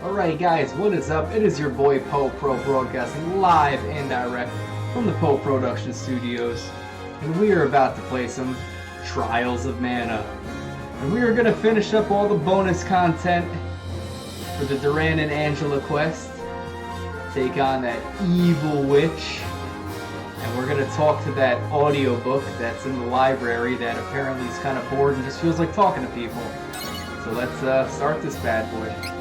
Alright guys, what is up? It is your boy Poe Pro broadcasting live and direct from the Poe Production Studios. And we are about to play some Trials of Mana. And we are going to finish up all the bonus content for the Duran and Angela quest. Take on that evil witch. And we're going to talk to that audiobook that's in the library that apparently is kind of bored and just feels like talking to people. So let's start this bad boy.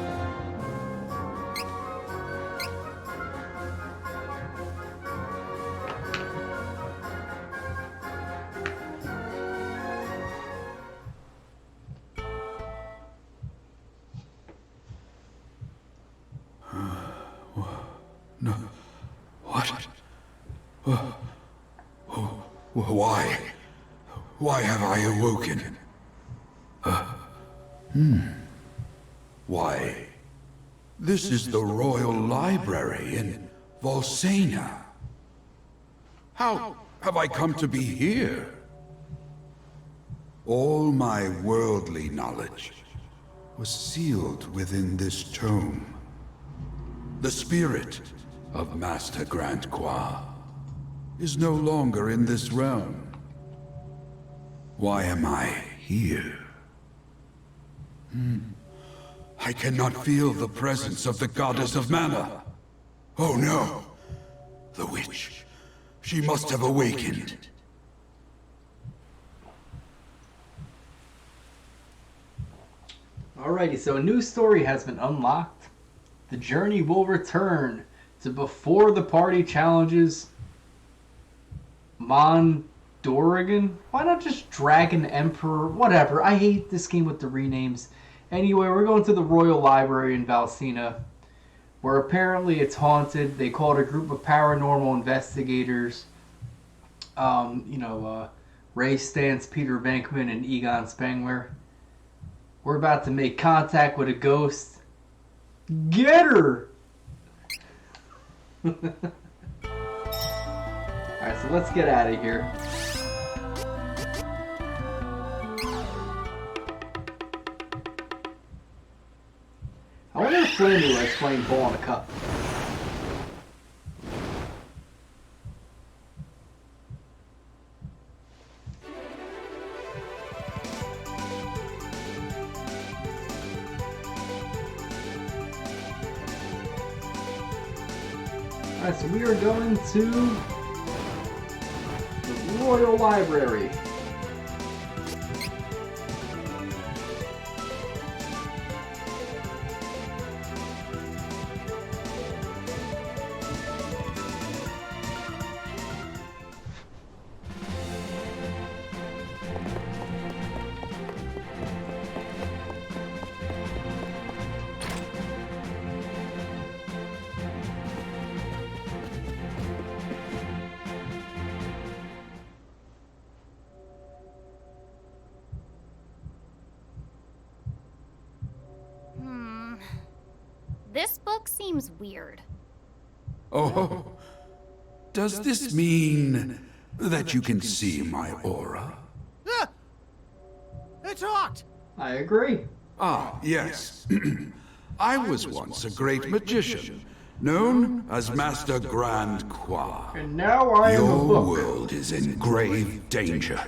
No. What? Why? Why have I awoken? Why? This is the Royal Library in Volsania. How have I come to be here? All my worldly knowledge was sealed within this tome. The spirit of Master Grand Qua is no longer in this realm. Why am I here? I cannot feel the presence of the goddess of mana. Oh no! The witch. She must have awakened. Alrighty, so a new story has been unlocked. The journey will return to before the party challenges Mondorigan. Why not just Dragon Emperor? Whatever. I hate this game with the renames. Anyway, we're going to the Royal Library in Valsina, where apparently it's haunted. They called a group of paranormal investigators. Ray Stantz, Peter Venkman, and Egon Spengler. We're about to make contact with a ghost. Get her! Alright, so let's get out of here. I wonder if Flammy likes playing ball in a cup. Alright, so we are going to the Royal Library. This book seems weird. Oh, does this mean that you can see my aura? It talked! I agree. Ah, yes. I was once a great magician, known as Master Grand Qua. And now I am a Your book. world is in grave danger,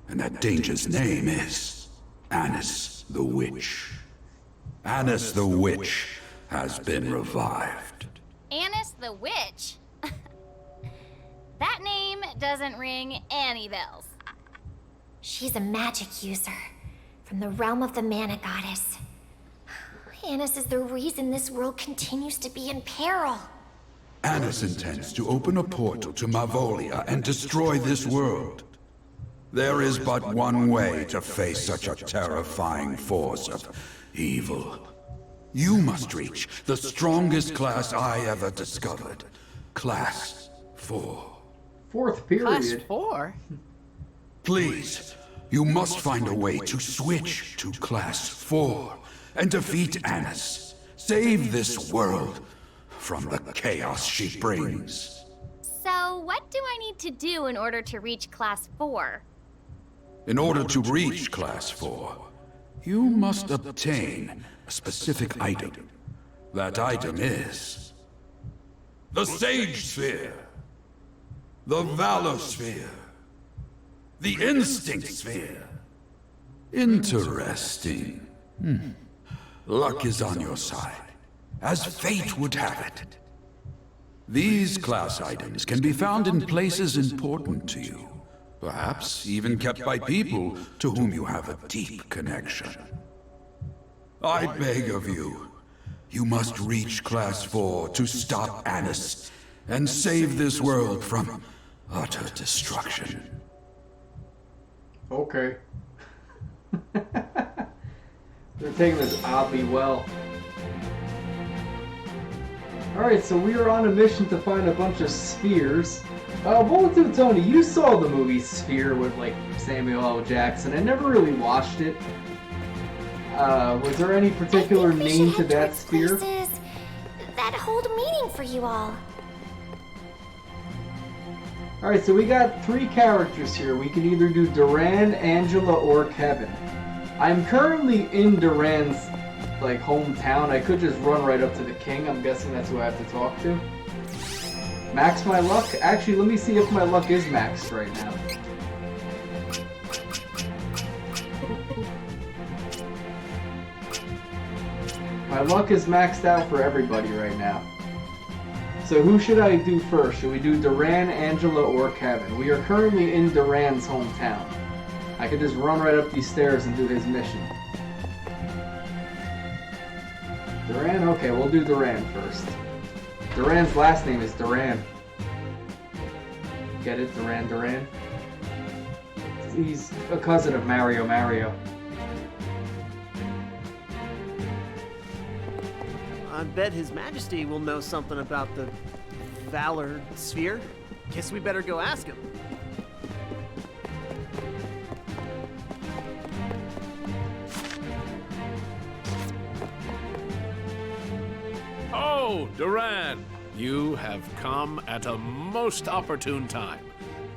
and that danger's name is Annis the Witch. Annis the Witch has been revived. Annis the Witch? That name doesn't ring any bells. She's a magic user from the realm of the Mana Goddess. Annis is the reason this world continues to be in peril. Annis intends to open a portal to Mavolia and destroy this world. There is but one way to face such a terrifying force of evil. You must reach the strongest class I ever discovered. Class 4. Fourth period. Class 4? Please, you must find a way to switch to Class 4 and defeat Annis. Save this world from the chaos she brings. So, what do I need to do in order to reach Class 4? In order to reach Class 4, you must obtain a specific item. That item is the Sage Sphere, the Valor Sphere, the Instinct Sphere. Interesting. Luck is on your side, as fate would have it. These class items can be found in places important to you, perhaps even kept by people to whom you have a deep connection. I beg of you, you must reach Class 4 to stop Annis and save this world from utter destruction. Okay. They're taking this oddly well. Alright, so we are on a mission to find a bunch of spheres. Both of Tony, you saw the movie Sphere with like Samuel L. Jackson. I never really watched it. Was there any particular name to that sphere? Places that hold meaning for you all. Alright, so we got 3 characters here. We can either do Duran, Angela, or Kevin. I'm currently in Duran's like hometown. I could just run right up to the king. I'm guessing that's who I have to talk to. Max my luck? Actually, let me see if my luck is maxed right now. My luck is maxed out for everybody right now. So who should I do first? Should we do Duran, Angela, or Kevin? We are currently in Duran's hometown. I could just run right up these stairs and do his mission. Duran? Okay, we'll do Duran first. Duran's last name is Duran. Get it? Duran. He's a cousin of Mario. I bet His Majesty will know something about the Valor Sphere. Guess we better go ask him. Oh, Duran, you have come at a most opportune time.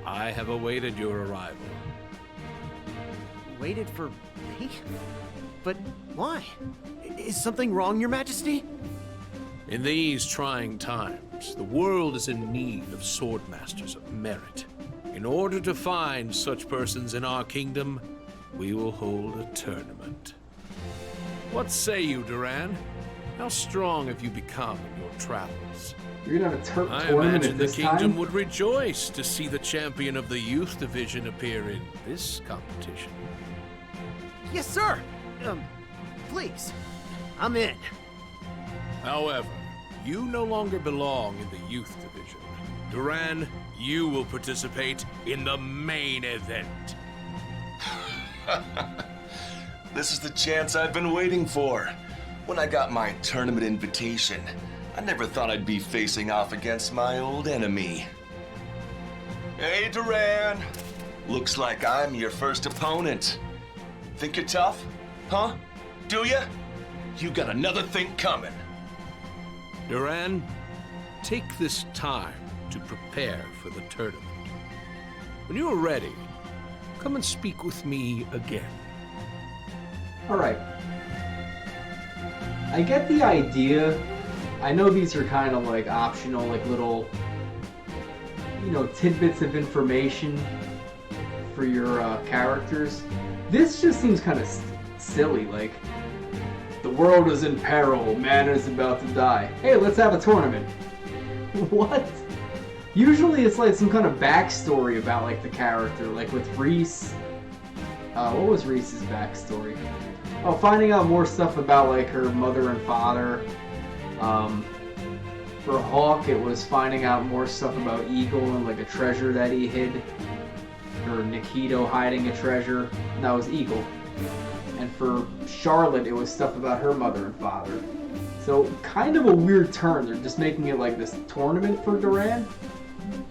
I have awaited your arrival. Waited for me? But why? Is something wrong, Your Majesty? In these trying times, the world is in need of swordmasters of merit. In order to find such persons in our kingdom, we will hold a tournament. What say you, Duran? How strong have you become in your travels? You're gonna have a I tournament imagine at the this kingdom time? would rejoice to see the champion of the youth division appear in this competition. Yes, sir. Please. I'm in. However, you no longer belong in the youth division. Duran, you will participate in the main event. This is the chance I've been waiting for. When I got my tournament invitation, I never thought I'd be facing off against my old enemy. Hey, Duran. Looks like I'm your first opponent. Think you're tough? Huh? Do ya? You got another thing coming. Duran, take this time to prepare for the tournament. When you are ready, come and speak with me again. Alright. I get the idea. I know these are kind of like optional, like little, you know, tidbits of information for your characters. This just seems kind of silly, like, the world is in peril, man is about to die. Hey, let's have a tournament. What? Usually it's like some kind of backstory about like the character, like with Reese. What was Reese's backstory? Oh, finding out more stuff about like her mother and father. For Hawk, it was finding out more stuff about Eagle and like a treasure that he hid. Or Nikito hiding a treasure. That was Eagle. And for Charlotte, it was stuff about her mother and father. So, kind of a weird turn. They're just making it like this tournament for Duran.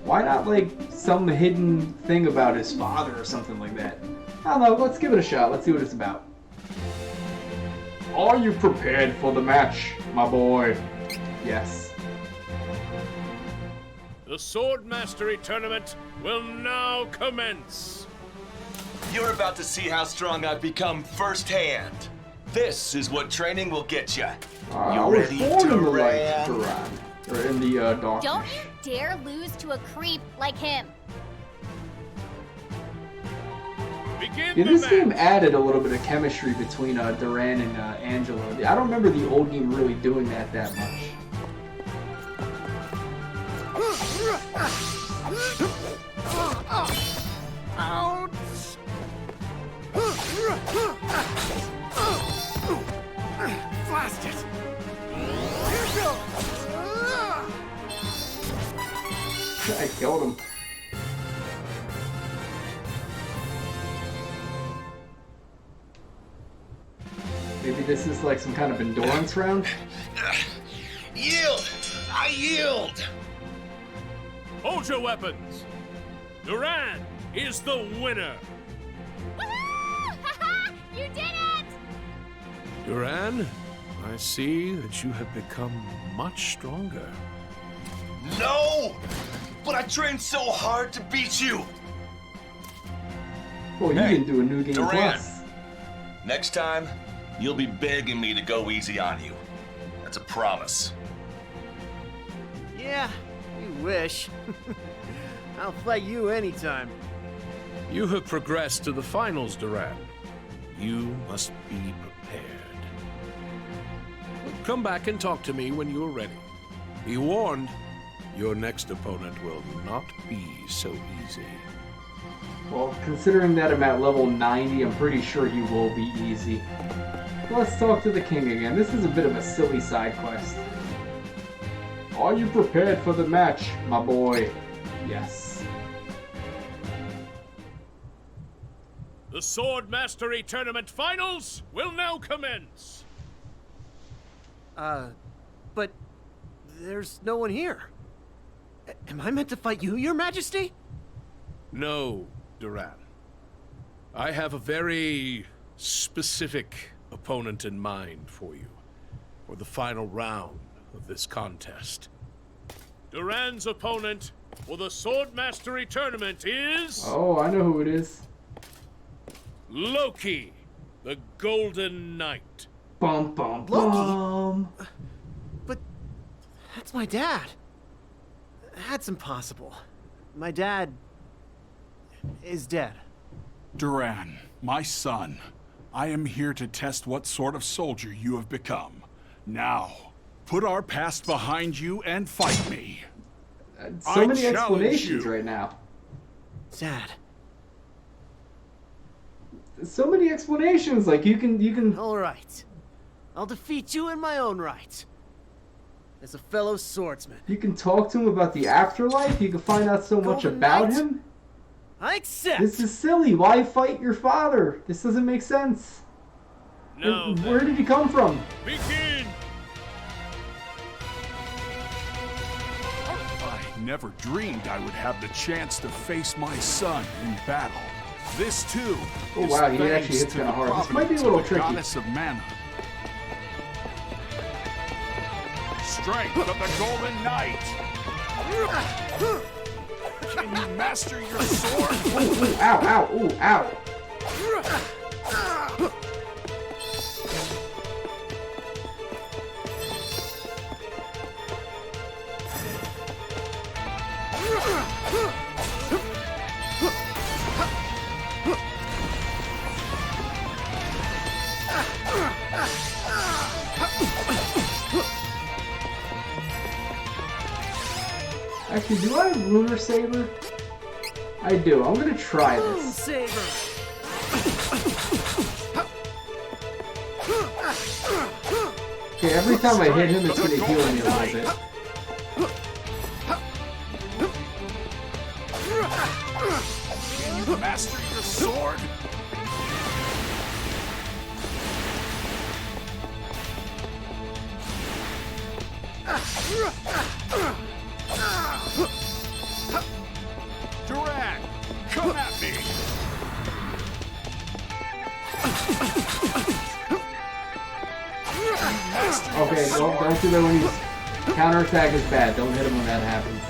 Why not like some hidden thing about his father or something like that? I don't know, let's give it a shot. Let's see what it's about. Are you prepared for the match, my boy? Yes. The Sword Mastery Tournament will now commence. You're about to see how strong I've become firsthand. This is what training will get you. I You was ready, born in the light, Duran? Duran. Or in the dark. Don't you dare lose to a creep like him. Begin Yeah, the this match. game added a little bit of chemistry between Duran and Angela. I don't remember the old game really doing that much. Ouch! Blast it! Here goes! I killed him. Maybe this is like some kind of endurance round? Yield! I yield! Hold your weapons. Duran is the winner. Woohoo! You did it! Duran, I see that you have become much stronger. No! But I trained so hard to beat you! Well, you Hey, can do a new game Duran. plus. Next time, you'll be begging me to go easy on you. That's a promise. Yeah, you wish. I'll fight you anytime. You have progressed to the finals, Duran. You must be prepared. Come back and talk to me when you are ready. Be warned, your next opponent will not be so easy. Well, considering that I'm at level 90, I'm pretty sure he will be easy. Let's talk to the king again. This is a bit of a silly side quest. Are you prepared for the match, my boy? Yes. The Sword Mastery Tournament Finals will now commence. But there's no one here. Am I meant to fight you, Your Majesty? No, Duran. I have a very specific opponent in mind for you, for the final round of this contest. Duran's opponent for the Sword Mastery Tournament is... Oh, I know who it is. Loki, the Golden Knight. Bum bum Loki? bum. But that's my dad. That's impossible. My dad is dead. Duran, my son, I am here to test what sort of soldier you have become. Now, put our past behind you and fight me. So I many challenge explanations you. right now. Dad. So many explanations. Like you can. All right. I'll defeat you in my own right. As a fellow swordsman. You can talk to him about the afterlife. You can find out so much Golden about Knight? him. I accept. This is silly. Why fight your father? This doesn't make sense. Now And where did he come from? begin! I never dreamed I would have the chance to face my son in battle. This too. Oh, is wow, he actually thanks hits to kinda the hard. This might be a providence little of the tricky. Goddess of mana. Strength of the Golden Knight. Can you master your sword? Ooh, ooh, ow, ow, ooh, ow. Actually, do I have Lunar Saber? I do. I'm gonna try this. Saber. Okay, every time I hit him, it's gonna heal me a little bit. Can you master your sword? Duran, come at me! Okay, don't do that when he's... Counterattack is bad. Don't hit him when that happens.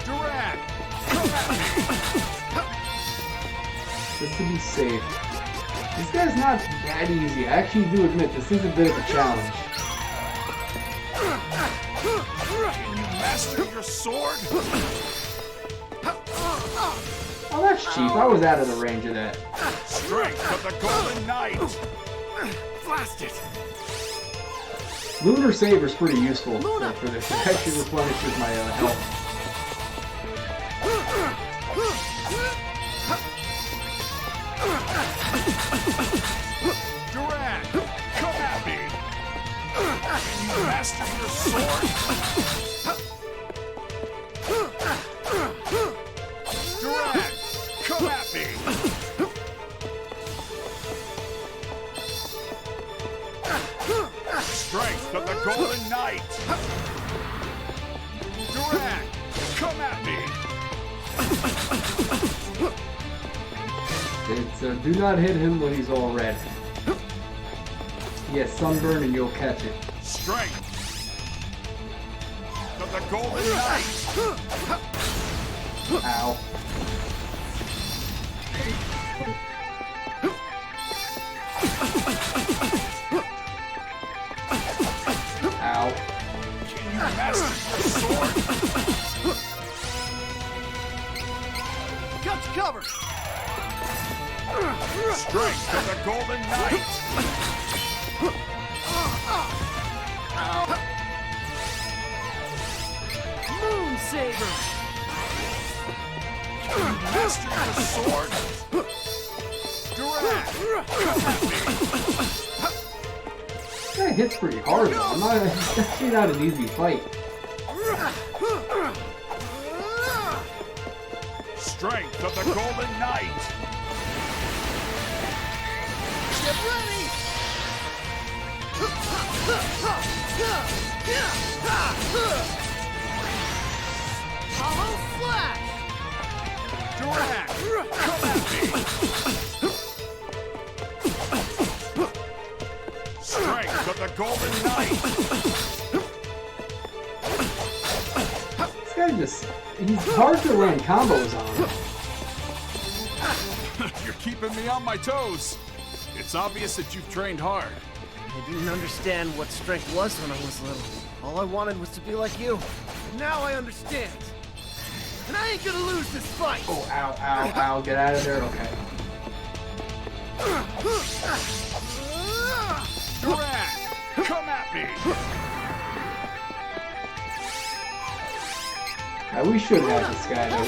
Duran, Just to be safe. This guy's not that easy. I actually do admit this is a bit of a challenge. Can you master your sword? Oh, that's cheap. I was out of the range of that. Strength of the Golden Knight! Blast it! Lunar Saber's pretty useful for this. It actually replenishes my health. Duran, come at me! Can you master your sword? Duran, come at me! Strength of the Golden Knight! Duran, come at me! It's, do not hit him when he's all red. He has sunburn and you'll catch it. Strength of the Golden Knight! Ow. Ow. Can you master your sword? Got you covered. Strength of the Golden Knight! Moon Saber. Can you master your sword? Duran, come at me! This guy hits pretty hard though. It's actually not an easy fight. Strength of the Golden Knight! Get ready. Hollow Slash. Duran, come at me! Strength of the Golden Knight! This guy he's hard to land combos on. You're keeping me on my toes. It's obvious that you've trained hard. I didn't understand what strength was when I was little. All I wanted was to be like you. But now I understand. And I ain't gonna lose this fight! Oh, ow, ow, ow. Get out of there. Okay. Duran, come at me! We should have this guy though.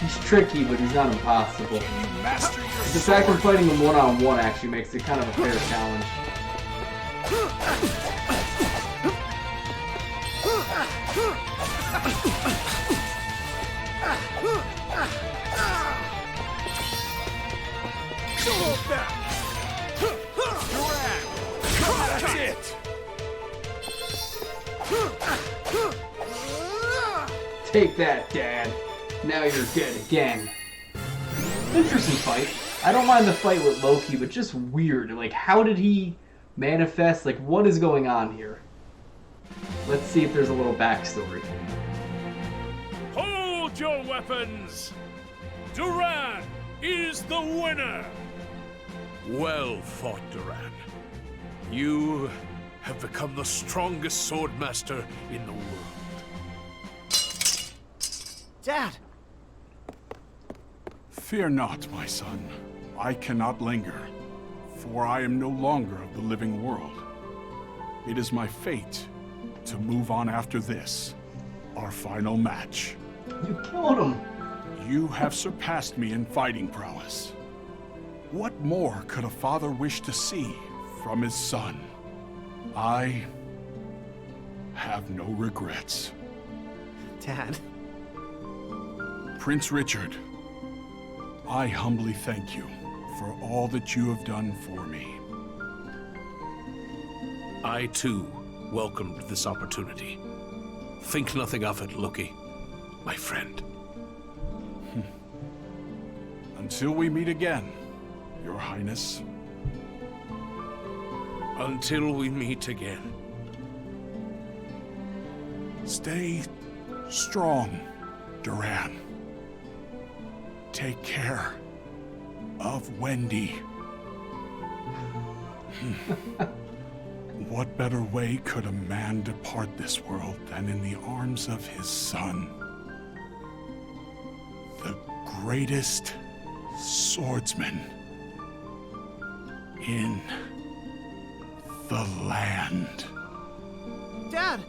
He's tricky, but he's not impossible. Can you master your The fact I'm sword? fighting him one-on-one actually makes it kind of a fair challenge. Duran, come at it! Take that, Dad. Now you're dead again. Interesting fight. I don't mind the fight with Loki, but just weird. Like, how did he manifest? Like, what is going on here? Let's see if there's a little backstory. Hold your weapons! Duran is the winner! Well fought, Duran. You have become the strongest swordmaster in the world. Dad! Fear not, my son. I cannot linger, for I am no longer of the living world. It is my fate to move on after this, our final match. You killed him. You have surpassed me in fighting prowess. What more could a father wish to see from his son? I have no regrets. Dad. Prince Richard, I humbly thank you for all that you have done for me. I, too, welcomed this opportunity. Think nothing of it, Loki, my friend. Until we meet again, Your Highness. Until we meet again. Stay strong Duran, take care of Wendy. What better way could a man depart this world than in the arms of his son? The greatest swordsman in the land. Dad!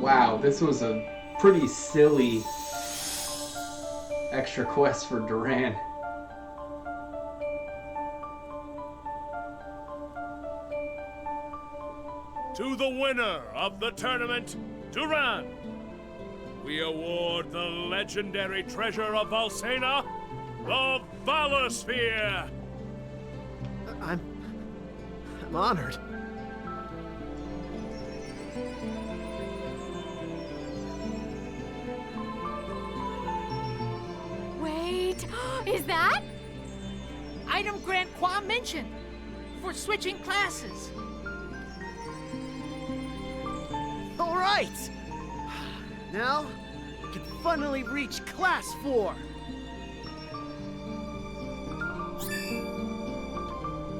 Wow, this was a pretty silly extra quest for Duran. To the winner of the tournament, Duran, we award the legendary treasure of Valsena, the Valor Sphere. I'm honored. Wait, is that? Item Grant Qua mentioned for switching classes. All right! Now, I can finally reach Class 4.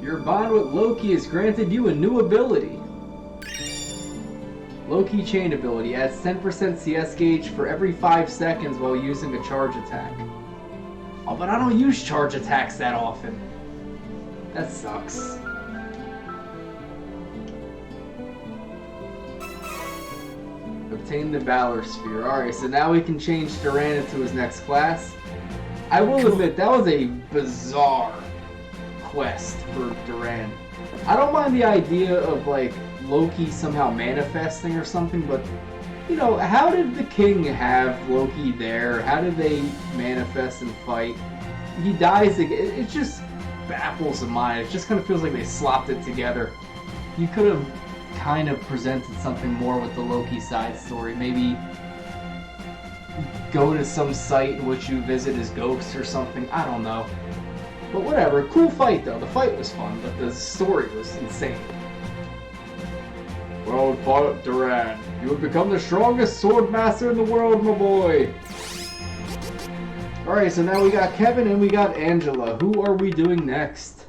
Your bond with Loki has granted you a new ability. Loki Chain ability adds 10% CS gauge for every 5 seconds while using a charge attack. Oh, but I don't use charge attacks that often. That sucks. Obtain the Valor Sphere. Alright, so now we can change Duran into his next class. I will admit, that was a bizarre quest for Duran. I don't mind the idea of, like, Loki somehow manifesting or something, but, you know, how did the king have Loki there? How did they manifest and fight? He dies again. It just baffles the mind. It just kind of feels like they slopped it together. You could have kind of presented something more with the Loki side story. Maybe go to some site in which you visit as ghosts or something. I don't know. But whatever. Cool fight though. The fight was fun, but the story was insane. Well fought, Duran. You have become the strongest sword master in the world, my boy. Alright, so now we got Kevin and we got Angela. Who are we doing next?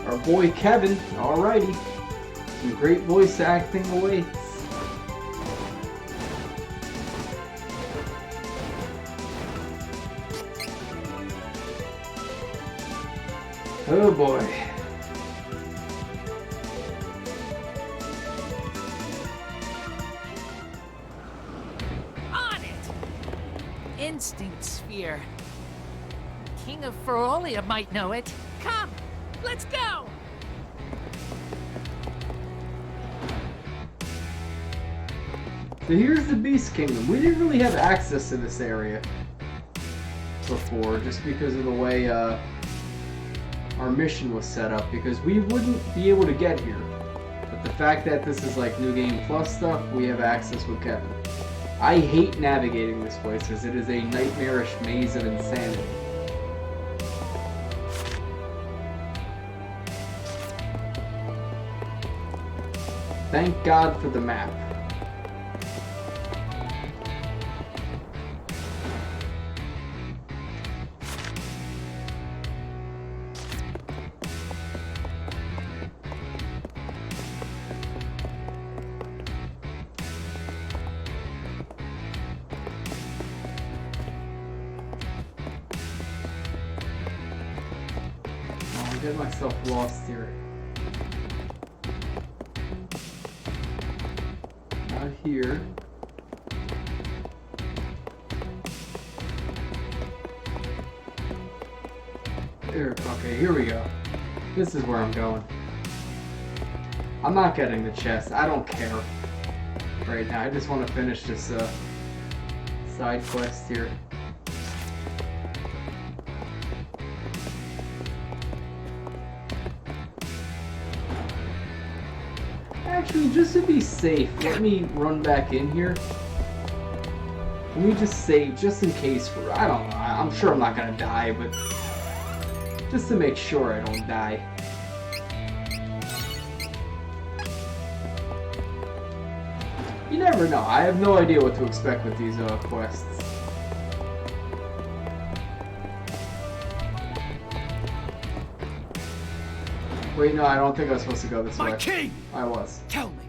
Our boy Kevin, alrighty. Some great voice acting awaits. Oh boy. On it! Instinct Sphere. King of Ferolia might know it. Come, let's go! So here's the Beast Kingdom. We didn't really have access to this area before, just because of the way our mission was set up, because we wouldn't be able to get here. But the fact that this is like New Game Plus stuff, we have access with Kevin. I hate navigating this place because it is a nightmarish maze of insanity. Thank God for the map. I'll get myself lost here. Not here. There, okay, here we go. This is where I'm going. I'm not getting the chest. I don't care right now. I just want to finish this side quest here. Actually, just to be safe, let me run back in here. Let me just save, just in case for, I don't know, I'm sure I'm not gonna die, but just to make sure I don't die. You never know, I have no idea what to expect with these quests. Wait, no, I don't think I was supposed to go this way. My king! I was. Tell me,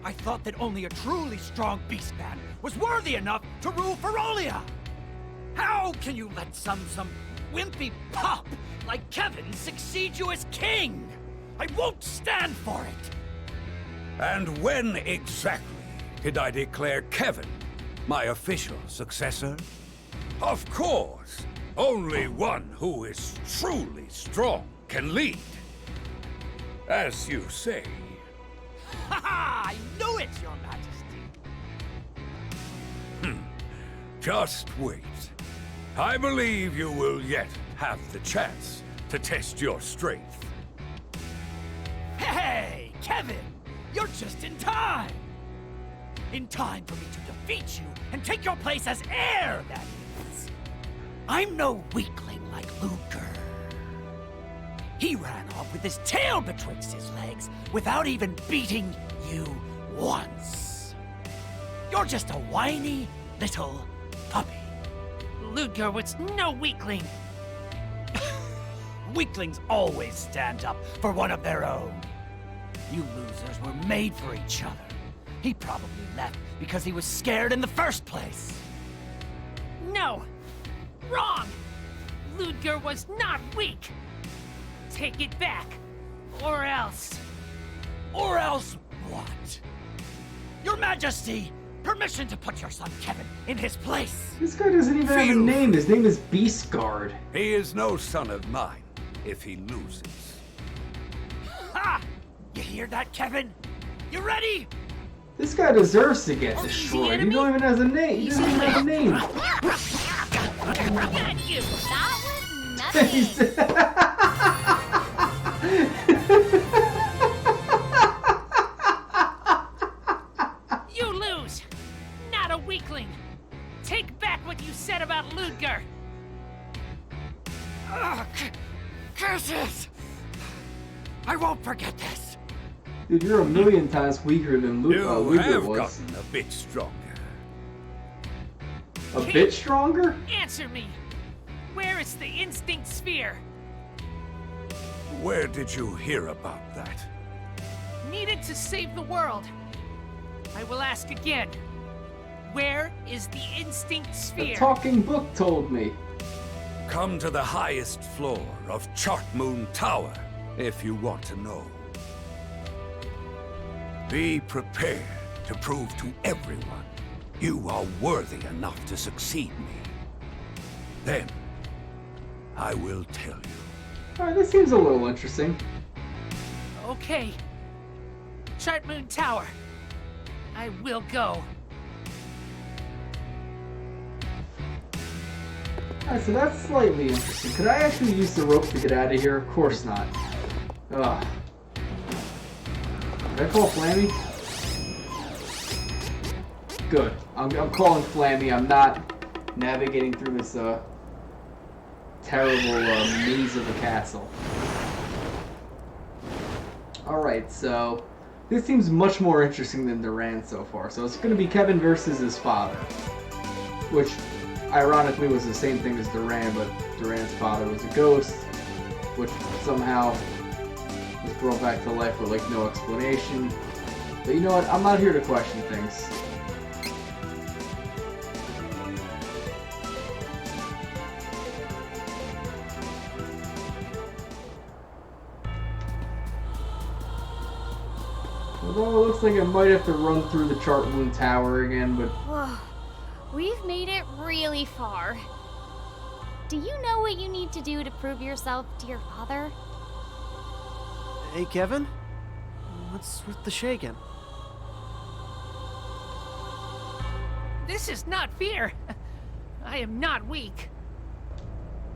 I thought that only a truly strong beast man was worthy enough to rule Ferolia! How can you let some wimpy pup like Kevin succeed you as king? I won't stand for it! And when exactly did I declare Kevin my official successor? Of course, only one who is truly strong can lead. As you say. Ha ha! I knew it, Your Majesty! Just wait. I believe you will yet have the chance to test your strength. Hey, Kevin! You're just in time! In time for me to defeat you and take your place as heir, that is. I'm no weakling like Ludger. He ran off with his tail betwixt his legs without even beating you once. You're just a whiny little puppy. Ludger was no weakling. Weaklings always stand up for one of their own. You losers were made for each other. He probably left because he was scared in the first place. No! Wrong! Ludger was not weak! Take it back, or else... Or else what? Your Majesty, permission to put your son Kevin in his place. This guy doesn't even have a name. His name is Beastguard. He is no son of mine if he loses. Ha! You hear that, Kevin? You ready? This guy deserves to get destroyed. He don't even have a name. He doesn't even have a name. Got you. That was nothing. You lose! Not a weakling! Take back what you said about Ludger! Curses! I won't forget this. Dude, you're a million times weaker than You have was. gotten a bit stronger. A bit stronger? Answer me! Where is the instinct sphere? Where did you hear about that? Needed to save the world. I will ask again. Where is the instinct sphere? A talking book told me. Come to the highest floor of Chartmoon Tower, if you want to know. Be prepared to prove to everyone you are worthy enough to succeed me. Then, I will tell you. Alright, this seems a little interesting. Okay. Chartmoon Tower. I will go. Alright, so that's slightly interesting. Could I actually use the rope to get out of here? Of course not. Ugh. Did I call Flammy? Good. I'm calling Flammy. I'm not navigating through this terrible maze of a castle. Alright, so this seems much more interesting than Duran so far. So it's going to be Kevin versus his father, which ironically was the same thing as Duran, but Duran's father was a ghost, which somehow was brought back to life with like no explanation. But you know what? I'm not here to question things. Although it looks like I might have to run through the Chartmoon Tower again, but... Whoa. We've made it really far. Do you know what you need to do to prove yourself to your father? Hey, Kevin? What's with the shaking? This is not fear. I am not weak.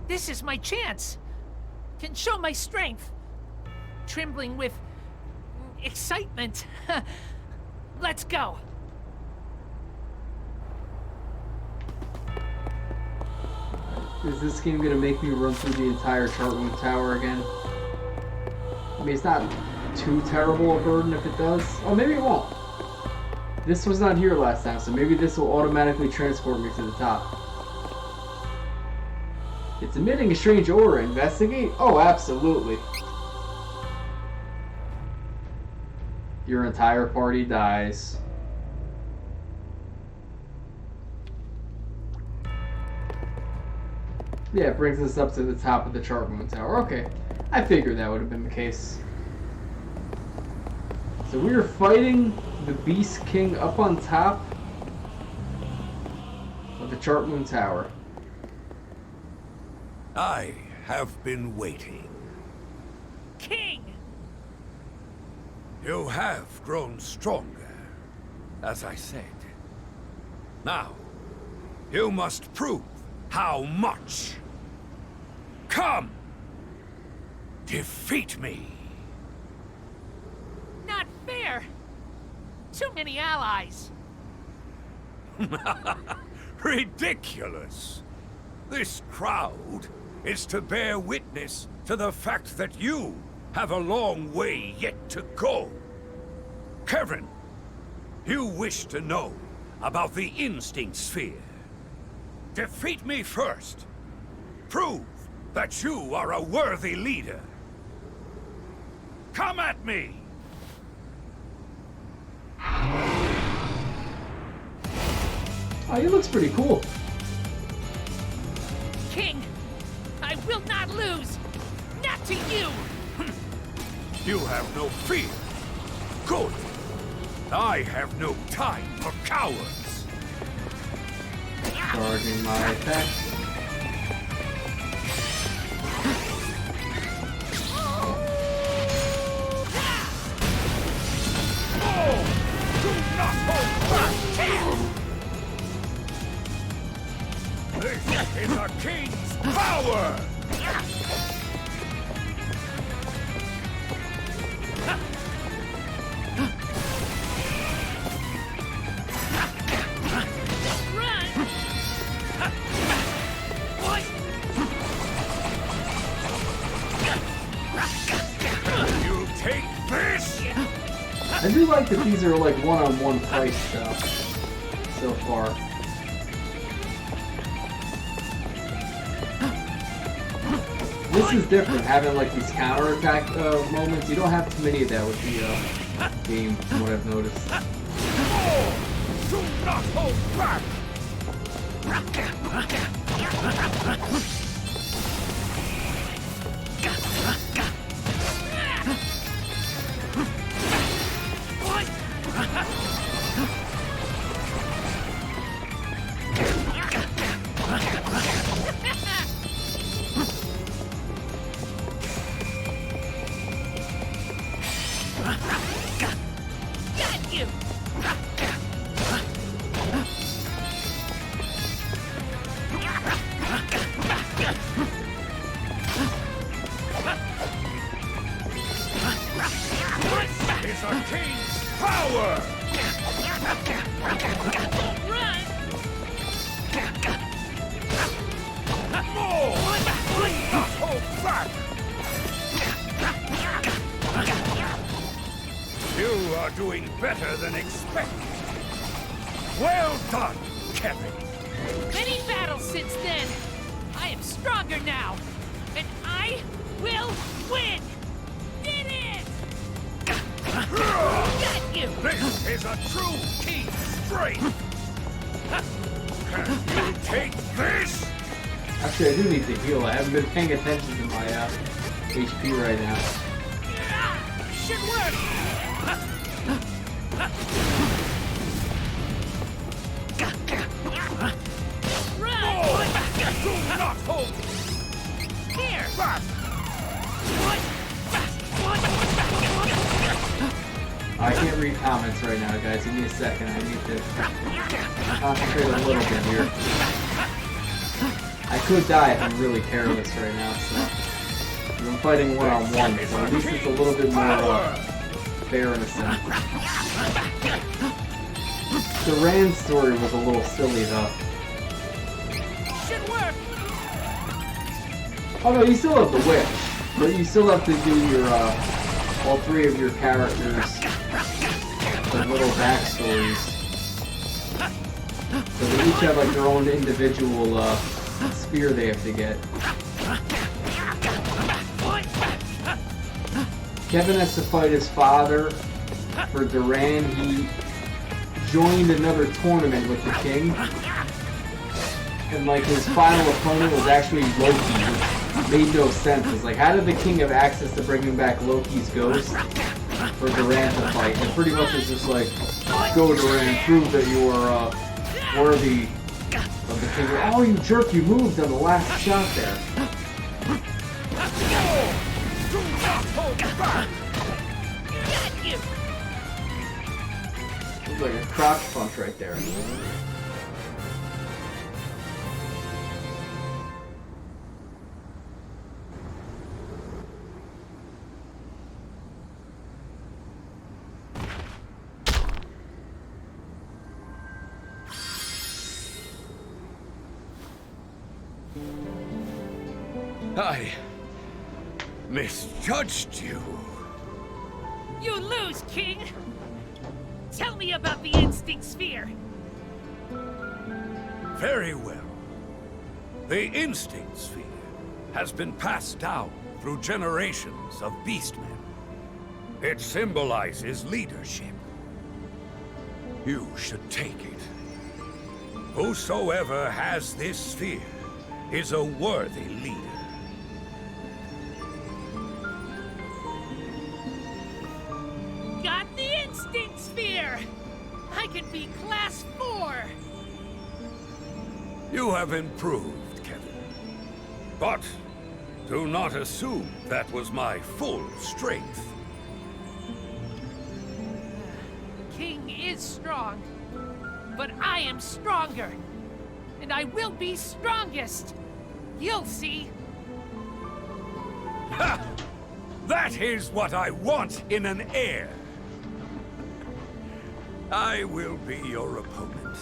This is my chance. Can show my strength. Trembling with excitement. Let's go. Is this game gonna make me run through the entire Chartwood Tower again? I mean, it's not too terrible a burden if it does. Oh, maybe it won't. This was not here last time, so maybe this will automatically transport me to the top. It's emitting a strange aura. Investigate? Oh, absolutely. Your entire party dies. Yeah, it brings us up to the top of the Chartwood Tower. Okay, I figured that would have been the case. So we are fighting the Beast King up on top of the Chartwood Tower. I have been waiting. King! You have grown stronger, as I said. Now, you must prove how much. Come! Defeat me! Not fair! Too many allies! Ridiculous! This crowd is to bear witness to the fact that you have a long way yet to go. Kevin, you wish to know about the Instinct Sphere. Defeat me first. Prove that you are a worthy leader. Come at me! Oh, he looks pretty cool. King! I will not lose! Not to you! You have no fear. Good. I have no time for cowards. Charging my attack. Do not hold back! This is a king's power! You take this! I do like that these are like one-on-one fights though, so far. This is different, having like these counterattack moments. You don't have too many of that with the game, from what I've noticed. Do not hold back! Got you! Is a king's power! Run! More! Do not hold back! You are doing better than expected. Well done, Kevin. Many battles since then. I am stronger now. And I will win! Did it! Got you! This is a true king's strength. Can you take this? Actually, I do need to heal. I haven't been paying attention to my HP right now. Should work! Run! Do not hold Here! back! I can't read comments right now, guys. Give me a second. I need to concentrate a little bit here. I could die if I'm really careless right now, so... I'm fighting one-on-one, so at least it's a little bit more fair in a sense. Duran's story was a little silly though. Should work. Oh no, you still have the wish, but you still have to do your all three of your characters, the little backstories. So they each have like their own individual sphere they have to get. Kevin has to fight his father. For Duran, he joined another tournament with the king. And like his final opponent was actually Loki, which made no sense. It's like, how did the king have access to bringing back Loki's ghost for Duran to fight? And pretty much it's just like, go Duran, prove that you are worthy of the king. Oh, you jerk, you moved on the last shot there. Looks like a crotch punch right there. I misjudged you. You lose, King! Tell me about the Instinct Sphere! Very well. The Instinct Sphere has been passed down through generations of beastmen. It symbolizes leadership. You should take it. Whosoever has this sphere is a worthy leader. Got the Instinct Sphere! I can be Class 4! You have improved, Kevin. But do not assume that was my full strength. King is strong, but I am stronger. And I will be strongest. You'll see. Ha! That is what I want in an heir. I will be your opponent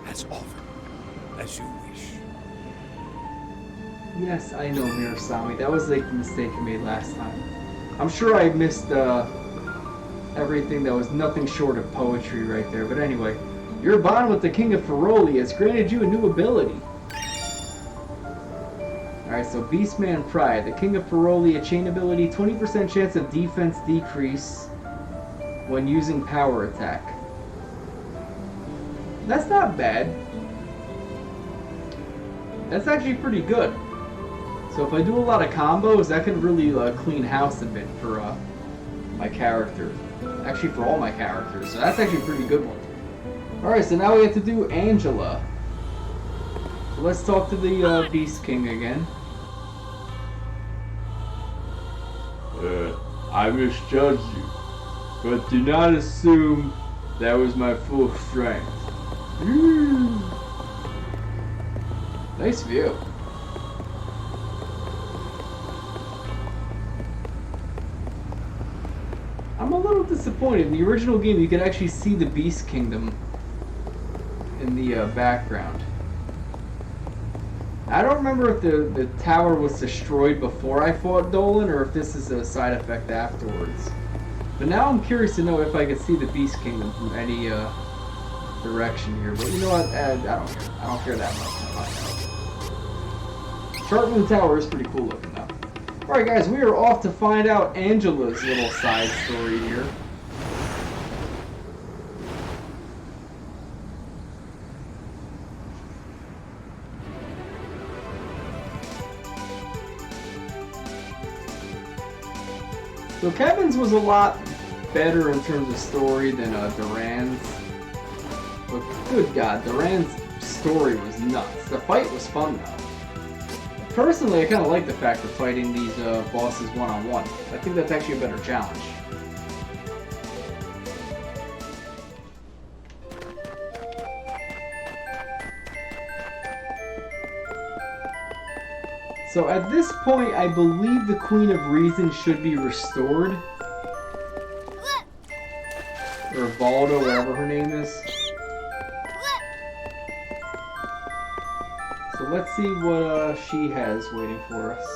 as often as you wish. Yes, I know, Mirasami. That was like the mistake I made last time. I'm sure I missed everything that was nothing short of poetry right there. But anyway, your bond with the King of Feroli has granted you a new ability. Alright, so Beastman Pride. The King of Feroli, a chain ability, 20% chance of defense decrease when using power attack. That's not bad. That's actually pretty good. So if I do a lot of combos, that could really clean house a bit for my character. Actually, for all my characters. So that's actually a pretty good one. Alright, so now we have to do Angela. So let's talk to the Beast King again. I misjudged you, but do not assume that was my full strength. Nice view. I'm a little disappointed. In the original game, you could actually see the Beast Kingdom in the background. I don't remember if the tower was destroyed before I fought Dolan, or if this is a side effect afterwards. But now I'm curious to know if I could see the Beast Kingdom from any direction here. But you know what? I don't care that much. Sharp Moon Tower is pretty cool looking though. Alright guys, we are off to find out Angela's little side story here. So Kevin's was a lot better in terms of story than Duran's. But good God, Duran's story was nuts. The fight was fun though. Personally, I kind of like the fact of fighting these bosses one-on-one. I think that's actually a better challenge. So at this point, I believe the Queen of Reason should be restored. Valda, whatever her name is. So let's see what she has waiting for us.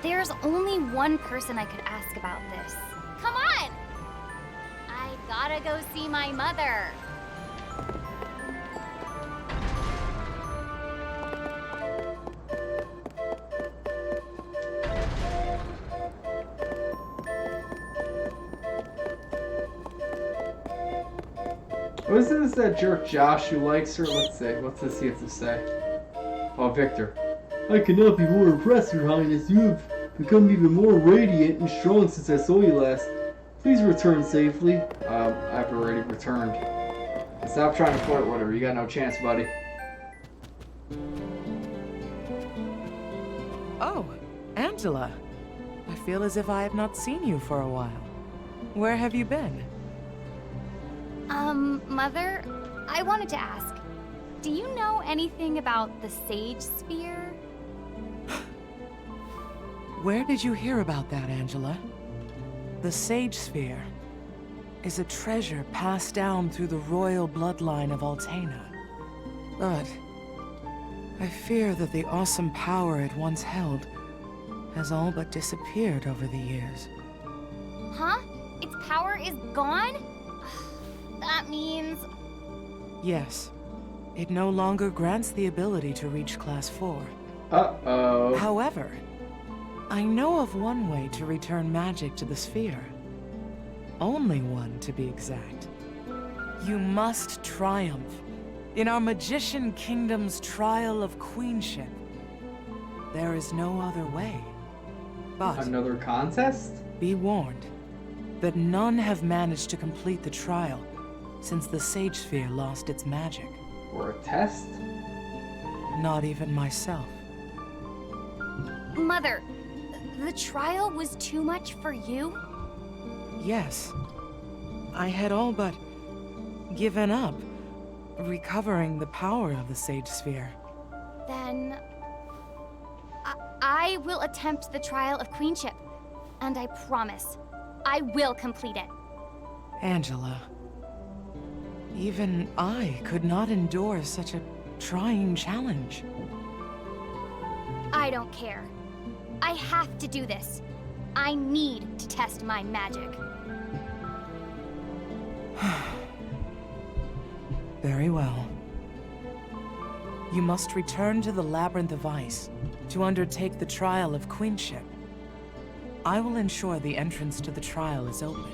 There's only one person I could ask about this. Come on! I gotta go see my mother. Was this that jerk Josh who likes her? Let's see. What's this he has to say? Oh, Victor. I cannot be more impressed, Your Highness. You have become even more radiant and strong since I saw you last. Please return safely. I've already returned. Stop trying to flirt with her. You got no chance, buddy. Oh, Angela. I feel as if I have not seen you for a while. Where have you been? Mother, I wanted to ask, do you know anything about the Sage Sphere? Where did you hear about that, Angela? The Sage Sphere is a treasure passed down through the royal bloodline of Altaina. But I fear that the awesome power it once held has all but disappeared over the years. Huh? Its power is gone? That means... Yes. It no longer grants the ability to reach Class 4. Uh-oh. However, I know of one way to return magic to the sphere. Only one, to be exact. You must triumph in our Magician Kingdom's trial of queenship. There is no other way. But another contest? Be warned that none have managed to complete the trial since the Sage Sphere lost its magic. Or a test? Not even myself. Mother, the trial was too much for you? Yes. I had all but given up recovering the power of the Sage Sphere. Then... I will attempt the trial of queenship, and I promise, I will complete it. Angela, even I could not endure such a trying challenge. I don't care. I have to do this. I need to test my magic. Very well. You must return to the Labyrinth of Ice to undertake the trial of queenship. I will ensure the entrance to the trial is open.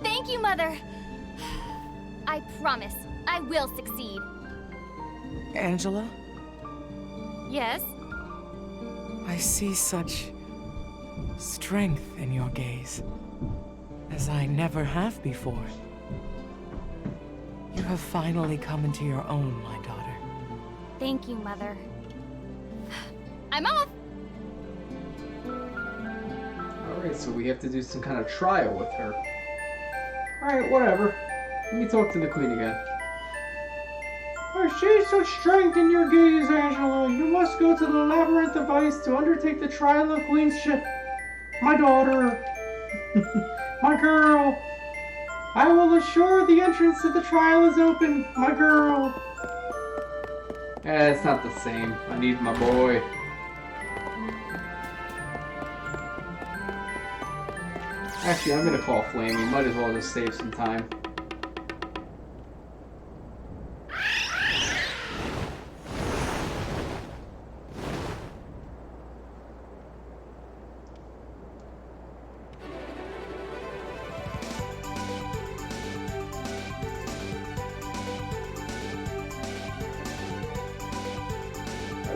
Thank you, Mother. I promise I will succeed. Angela? Yes? I see such strength in your gaze, as I never have before. You have finally come into your own, my daughter. Thank you, Mother. I'm off! Alright, so we have to do some kind of trial with her. Alright, whatever. Let me talk to the queen again. I see such strength in your gaze, Angela. You must go to the Labyrinth of Ice to undertake the trial of queenship. My daughter. My girl. I will assure the entrance to the trial is open, my girl. It's not the same. I need my boy. Actually, I'm gonna call Flamey. Might as well just save some time.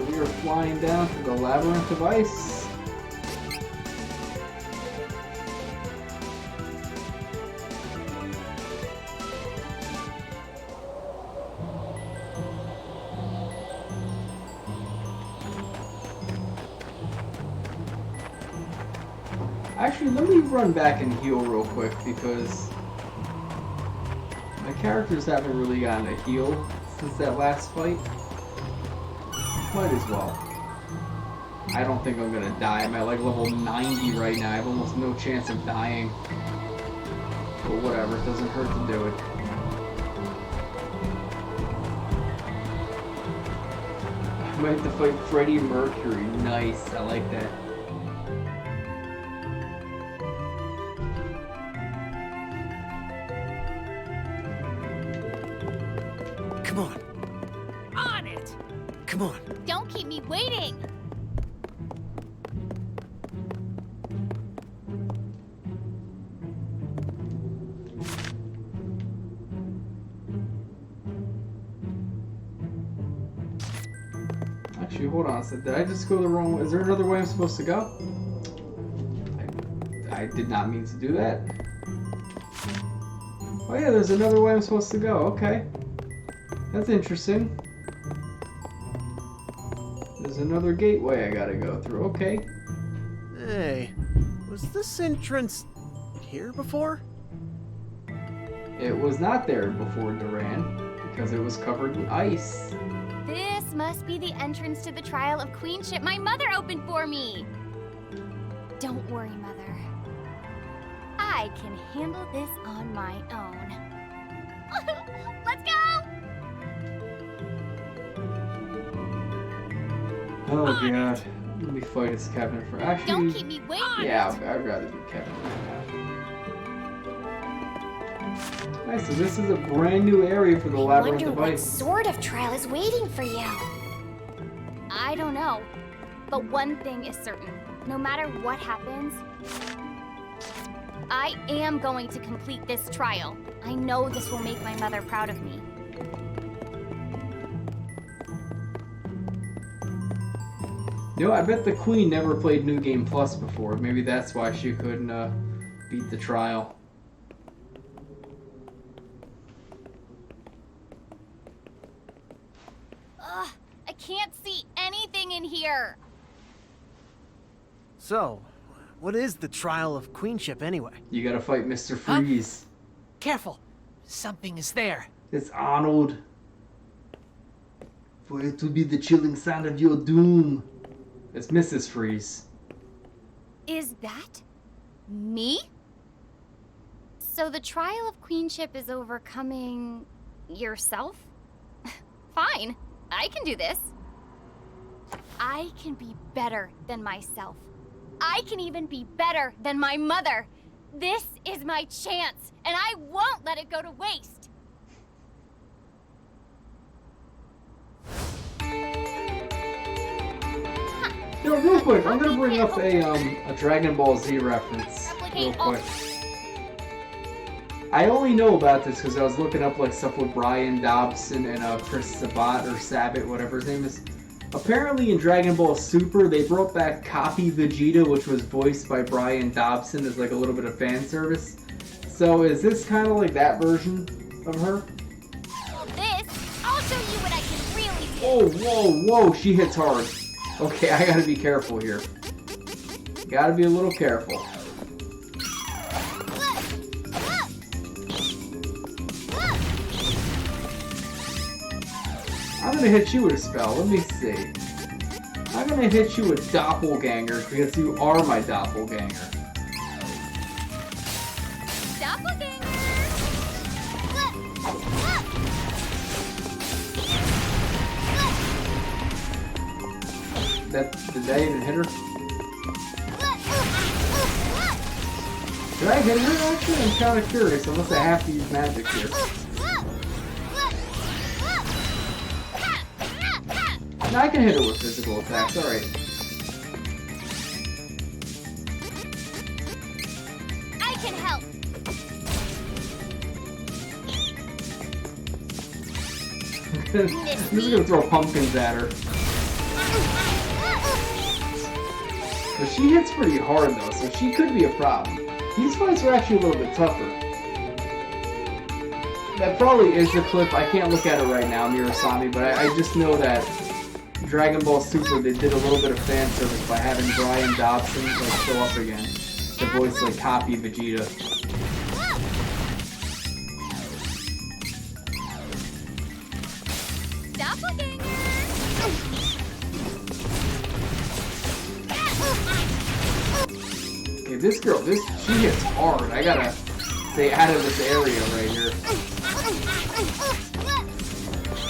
We are flying down to the Labyrinth of Ice. Actually, let me run back and heal real quick because my characters haven't really gotten a heal since that last fight. Might as well. I don't think I'm gonna die. I'm at like level 90 right now. I have almost no chance of dying. But whatever, it doesn't hurt to do it. I might have to fight Freddie Mercury. Nice, I like that. Come on. On it! Come on. Don't keep me waiting! Actually, hold on a second. Did I just go the wrong way? Is there another way I'm supposed to go? I did not mean to do that. Oh yeah, there's another way I'm supposed to go. Okay. That's interesting. There's another gateway I gotta go through. Okay. Hey, was this entrance here before? It was not there before, Duran, because it was covered in ice. This must be the entrance to the trial of queenship my mother opened for me. Don't worry, Mother. I can handle this on my own. Let's go! Oh god. Let me fight as Kevin for actually. Don't keep me waiting. Yeah, I'd rather be Kevin right now. Nice, so this is a brand new area for the labyrinth Wonder of what ice. sort of trial is waiting for you. I don't know. But one thing is certain. No matter what happens, I am going to complete this trial. I know this will make my mother proud of me. You know, I bet the Queen never played New Game Plus before. Maybe that's why she couldn't beat the trial. Ugh, I can't see anything in here. So, what is the trial of queenship anyway? You gotta fight Mr. Freeze. Careful. Something is there. It's Arnold. For it to be the chilling sound of your doom. It's Mrs. Freeze. Is that me? So the trial of queenship is overcoming yourself? Fine, I can do this. I can be better than myself. I can even be better than my mother. This is my chance, and I won't let it go to waste. Yo, real quick, I'm gonna bring up a Dragon Ball Z reference real quick. I only know about this because I was looking up like stuff with Brian Dobson and Chris Sabat or Sabat, whatever his name is. Apparently in Dragon Ball Super, they brought back Copy Vegeta, which was voiced by Brian Dobson, as like a little bit of fan service. So is this kind of like that version of her? This, I'll show you what I can really do. Oh, whoa, whoa, she hits hard. Okay, I gotta be careful here. Gotta be a little careful. I'm gonna hit you with a spell. Let me see. I'm gonna hit you with Doppelganger because you are my Doppelganger. Doppelganger! Did I even hit her? Did I hit her actually? I'm kind of curious unless I have to use magic here. No, I can hit her with physical attacks, alright. I can help. I'm just gonna throw pumpkins at her. But she hits pretty hard though, so she could be a problem. These fights are actually a little bit tougher. That probably is the clip. I can't look at it right now, Mirasami, but I just know that Dragon Ball Super, they did a little bit of fan service by having Brian Dobson like show up again to voice like Copy Vegeta. Yeah, this girl, she hits hard. I gotta stay out of this area right here.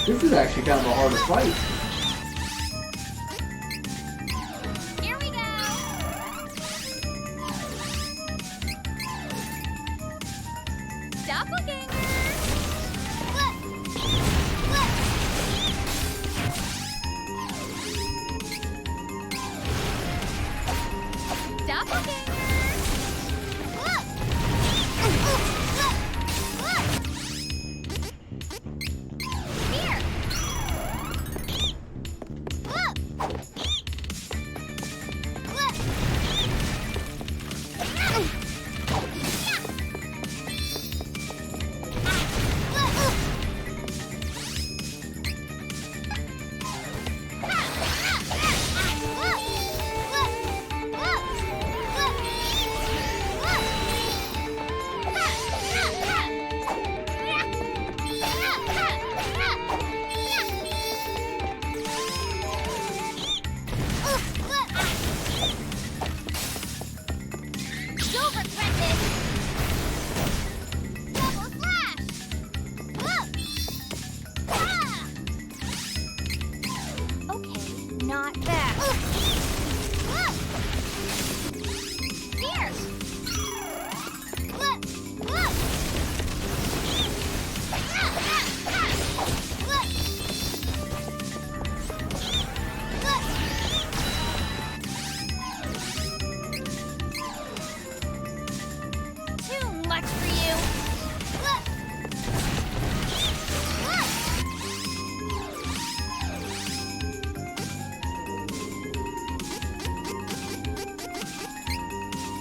This is actually kind of a harder fight. Here we go. Doppelganger. Doppelganger. Here. Don't regret this. Double slash. Okay, not bad. Here. Too much for you.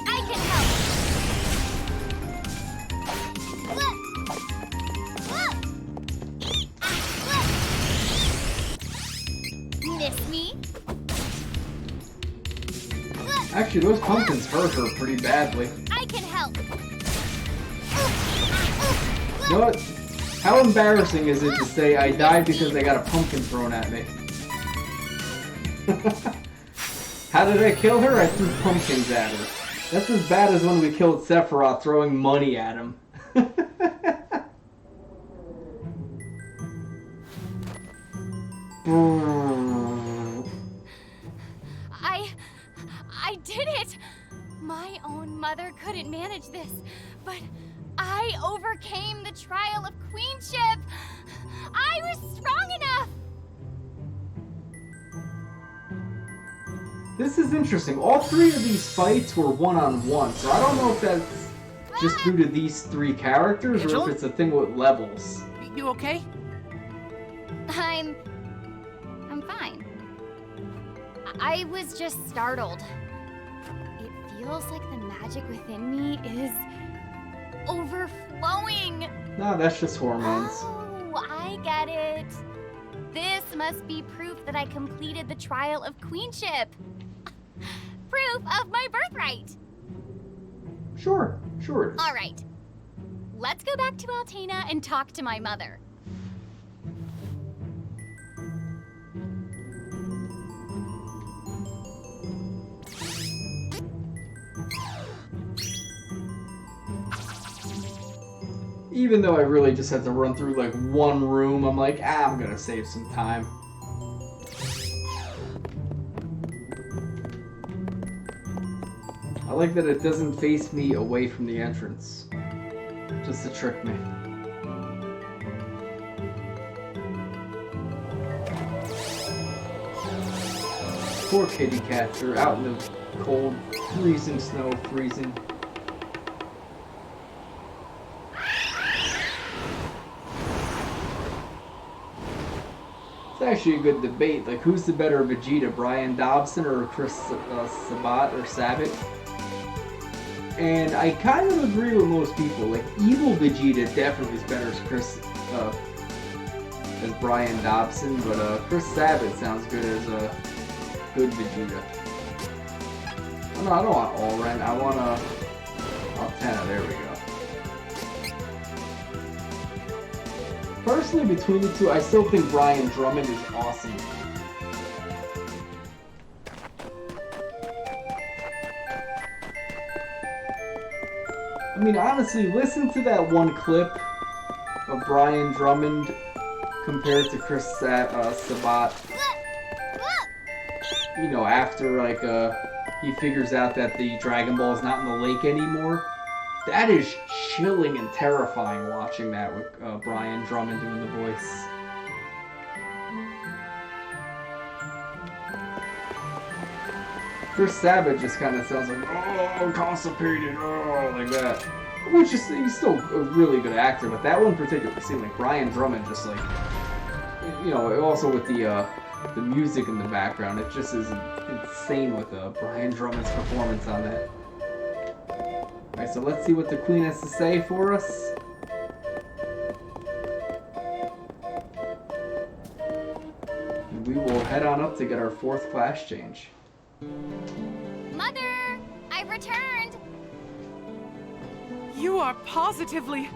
I can help. Miss me? Actually, those pumpkins hurt her pretty badly. I can help. You know what? How embarrassing is it to say I died because I got a pumpkin thrown at me? How did I kill her? I threw pumpkins at her. That's as bad as when we killed Sephiroth throwing money at him. I did it! My own mother couldn't manage this, but I overcame the trial of queenship! I was strong enough! This is interesting. All three of these fights were one-on-one, so I don't know if that's just due to these three characters or Angela? if it's a thing with levels. You okay? I'm fine. I was just startled. It feels like the magic within me is overflowing. No, that's just hormones. Oh, I get it. This must be proof that I completed the trial of queenship. Proof of my birthright. Sure it is. All right. Let's go back to Altena and talk to my mother. Even though I really just had to run through like one room, I'm like, I'm gonna save some time. I like that it doesn't face me away from the entrance. Just to trick me. Poor kitty cats are out in the cold, freezing snow, freezing. It's actually a good debate. Like, who's the better Vegeta, Brian Dobson or Chris Sabat? And I kind of agree with most people. Like, evil Vegeta definitely is better as Brian Dobson, but Chris Sabat sounds good as a good Vegeta. Oh, no, I don't want Allren. I want Altena. There we go. Personally, between the two, I still think Brian Drummond is awesome. I mean, honestly, listen to that one clip of Brian Drummond compared to Chris Sabat. You know, after, like, he figures out that the Dragon Ball is not in the lake anymore. That is chilling and terrifying watching that with Brian Drummond doing the voice. Chris Sabat just kind of sounds like, oh, constipated, oh, like that. Which is, he's still a really good actor, but that one particularly seemed like Brian Drummond just like, you know, also with the music in the background, it just is insane with Brian Drummond's performance on that. Alright, so let's see what the Queen has to say for us. And we will head on up to get our 4th class change. Mother! I've returned! You are positively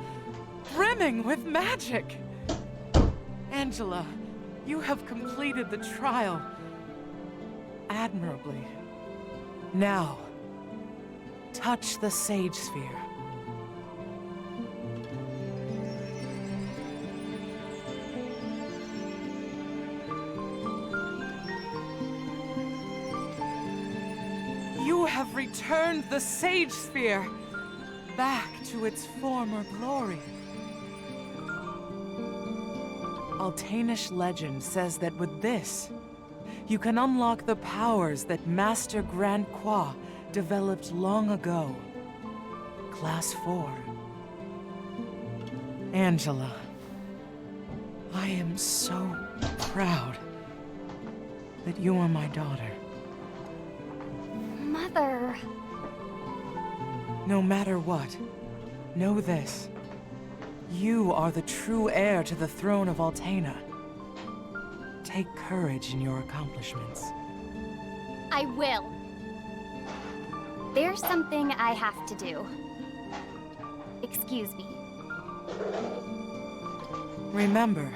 brimming with magic! Angela, you have completed the trial admirably. Now, touch the Sage Sphere. You have returned the Sage Sphere back to its former glory. Altanish legend says that with this, you can unlock the powers that Master Grand Qua developed long ago. Class 4. Angela, I am so proud that you are my daughter. Mother... No matter what, know this. You are the true heir to the throne of Altena. Take courage in your accomplishments. I will. There's something I have to do. Excuse me. Remember,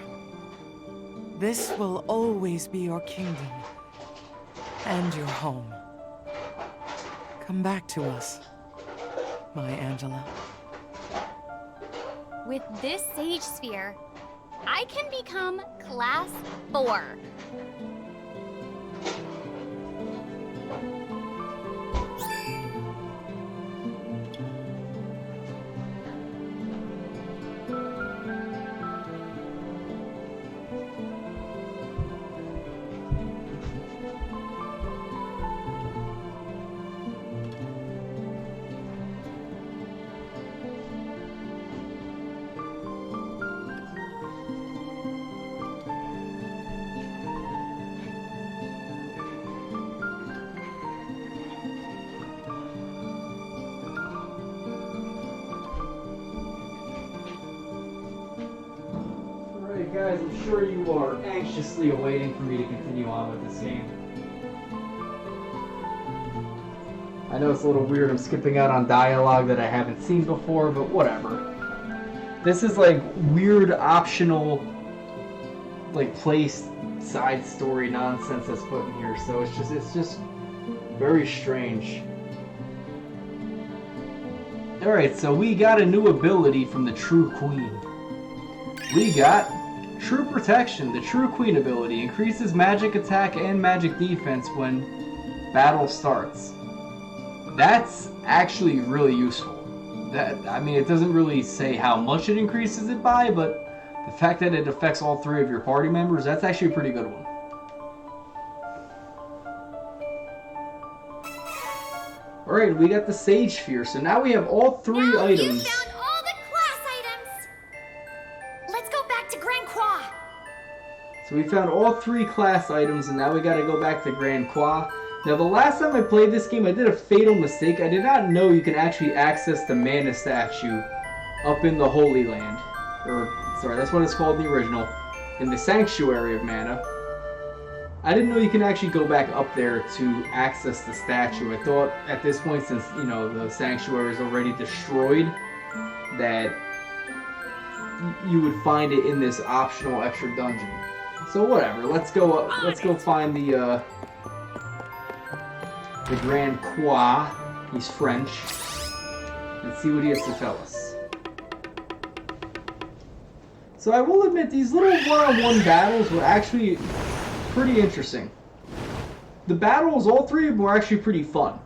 this will always be your kingdom and your home. Come back to us, my Angela. With this Sage Sphere, I can become Class 4. Guys, I'm sure you are anxiously awaiting for me to continue on with this game. I know it's a little weird, I'm skipping out on dialogue that I haven't seen before, but whatever. This is like weird optional, like place side story nonsense that's put in here, so it's just very strange. Alright, so we got a new ability from the True Queen. We got True Protection. The True Queen ability increases magic attack and magic defense when battle starts. That's actually really useful. I mean, it doesn't really say how much it increases it by, but the fact that it affects all 3 of your party members, that's actually a pretty good one. Alright, we got the Sage Sphere, so now we have all 3 items. You found all the class items! Let's go back to Grand Qua! So we found all 3 class items, and now we gotta go back to Grand Qua. Now the last time I played this game, I did a fatal mistake. I did not know you can actually access the mana statue up in the Holy Land. Or, sorry, that's what it's called in the original. In the Sanctuary of Mana. I didn't know you can actually go back up there to access the statue. I thought at this point, since, you know, the Sanctuary is already destroyed, that you would find it in this optional extra dungeon. So whatever, let's go find the Grand Qua. He's French. and see what he has to tell us. So I will admit, these little one-on-one battles were actually pretty interesting. The battles, all three of them were actually pretty fun.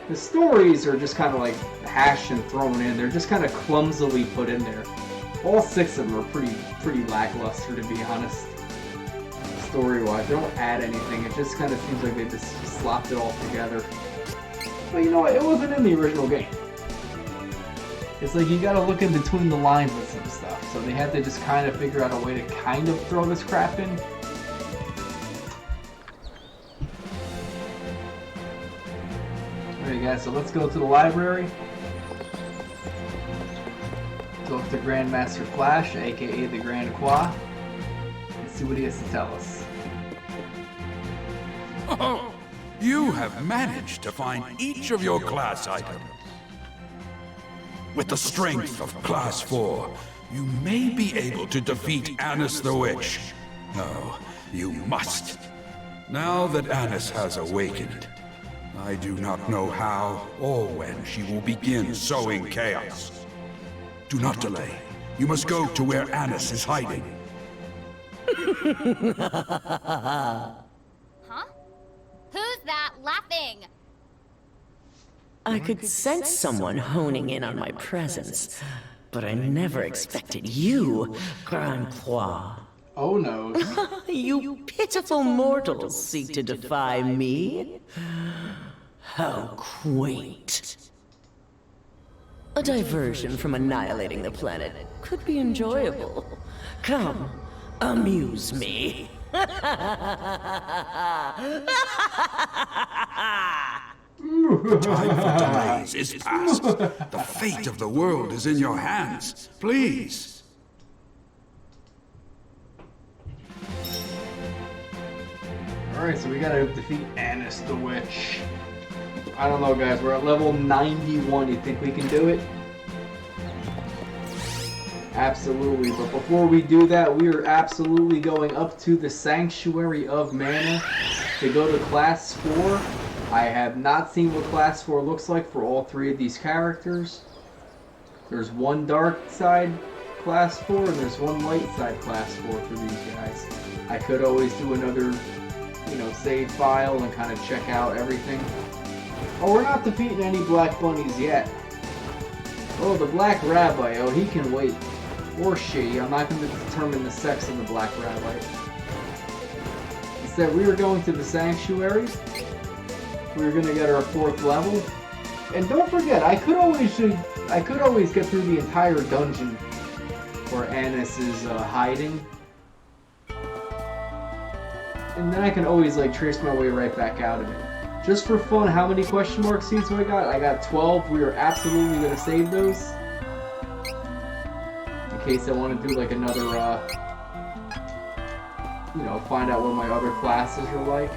The stories are just kind of like hashed and thrown in. They're just kind of clumsily put in there. All 6 of them are pretty lackluster, to be honest. Story-wise, they don't add anything. It just kind of seems like they just slopped it all together. But you know what? It wasn't in the original game. It's like you gotta look in between the lines with some stuff. So they had to just kind of figure out a way to kind of throw this crap in. Alright guys, so let's go to the library. Talk to Grandmaster Flash, aka the Grand Qua, and see what he has to tell us. Oh, you have managed to find each of your class items. With the strength of Class 4, you may be able to defeat Annis the Witch. No, you must. Now that Annis has awakened, I do not know how or when she will begin sowing chaos. Do not delay. You must go to where Annis is hiding. Huh? Who's that laughing? I could sense someone honing in on my presence, but I never expected you, Grand Croix. Oh no. You pitiful mortals seek to defy me? How quaint. A diversion from annihilating the planet could be enjoyable. Come, amuse me. The time for delays is past. The fate of the world is in your hands. Please. Alright, so we gotta defeat Annis the Witch. I don't know guys, we're at level 91. You think we can do it? Absolutely, but before we do that, we are absolutely going up to the Sanctuary of Mana to go to Class 4. I have not seen what Class 4 looks like for all 3 of these characters. There's one Dark Side Class 4 and there's one Light Side Class 4 for these guys. I could always do another, save file and kind of check out everything. Oh, we're not defeating any Black Bunnies yet. Oh, the Black Rabbi. Oh, he can wait. Or she. I'm not going to determine the sex of the Black Rabbi. Instead, we are going to the Sanctuary. We're going to get our 4th level. And don't forget, I could always get through the entire dungeon where Annis is hiding. And then I can always trace my way right back out of it. Just for fun, how many question mark seeds do I got? I got 12. We are absolutely going to save those. In case I want to do another, find out what my other classes are like.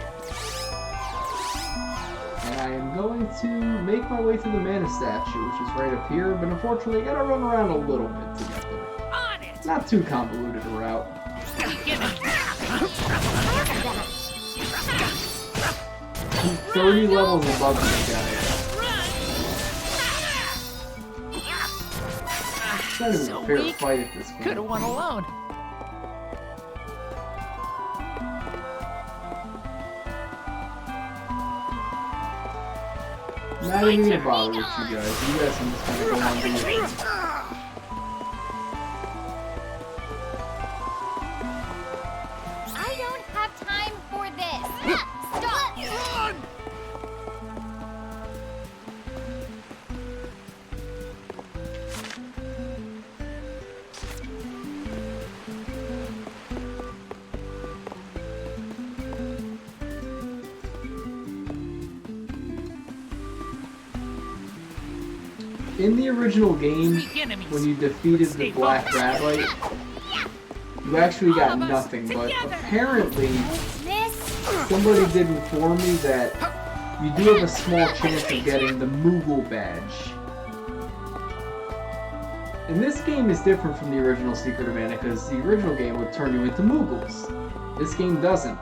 And I am going to make my way to the Mana Statue, which is right up here. But unfortunately, I got to run around a little bit to get there. Not too convoluted a route. 30 levels above these guys. It's not even a fair fight at this point. Could have won alone. Not even gonna bother with you guys. You guys can just kind of go on doing it. I don't have time for this. Stop! Run! In the original game, when you defeated the Black Rabbi, you actually got nothing, but apparently somebody did inform me that you do have a small chance of getting the Moogle badge. And this game is different from the original Secret of Mana, because the original game would turn you into Moogles. This game doesn't.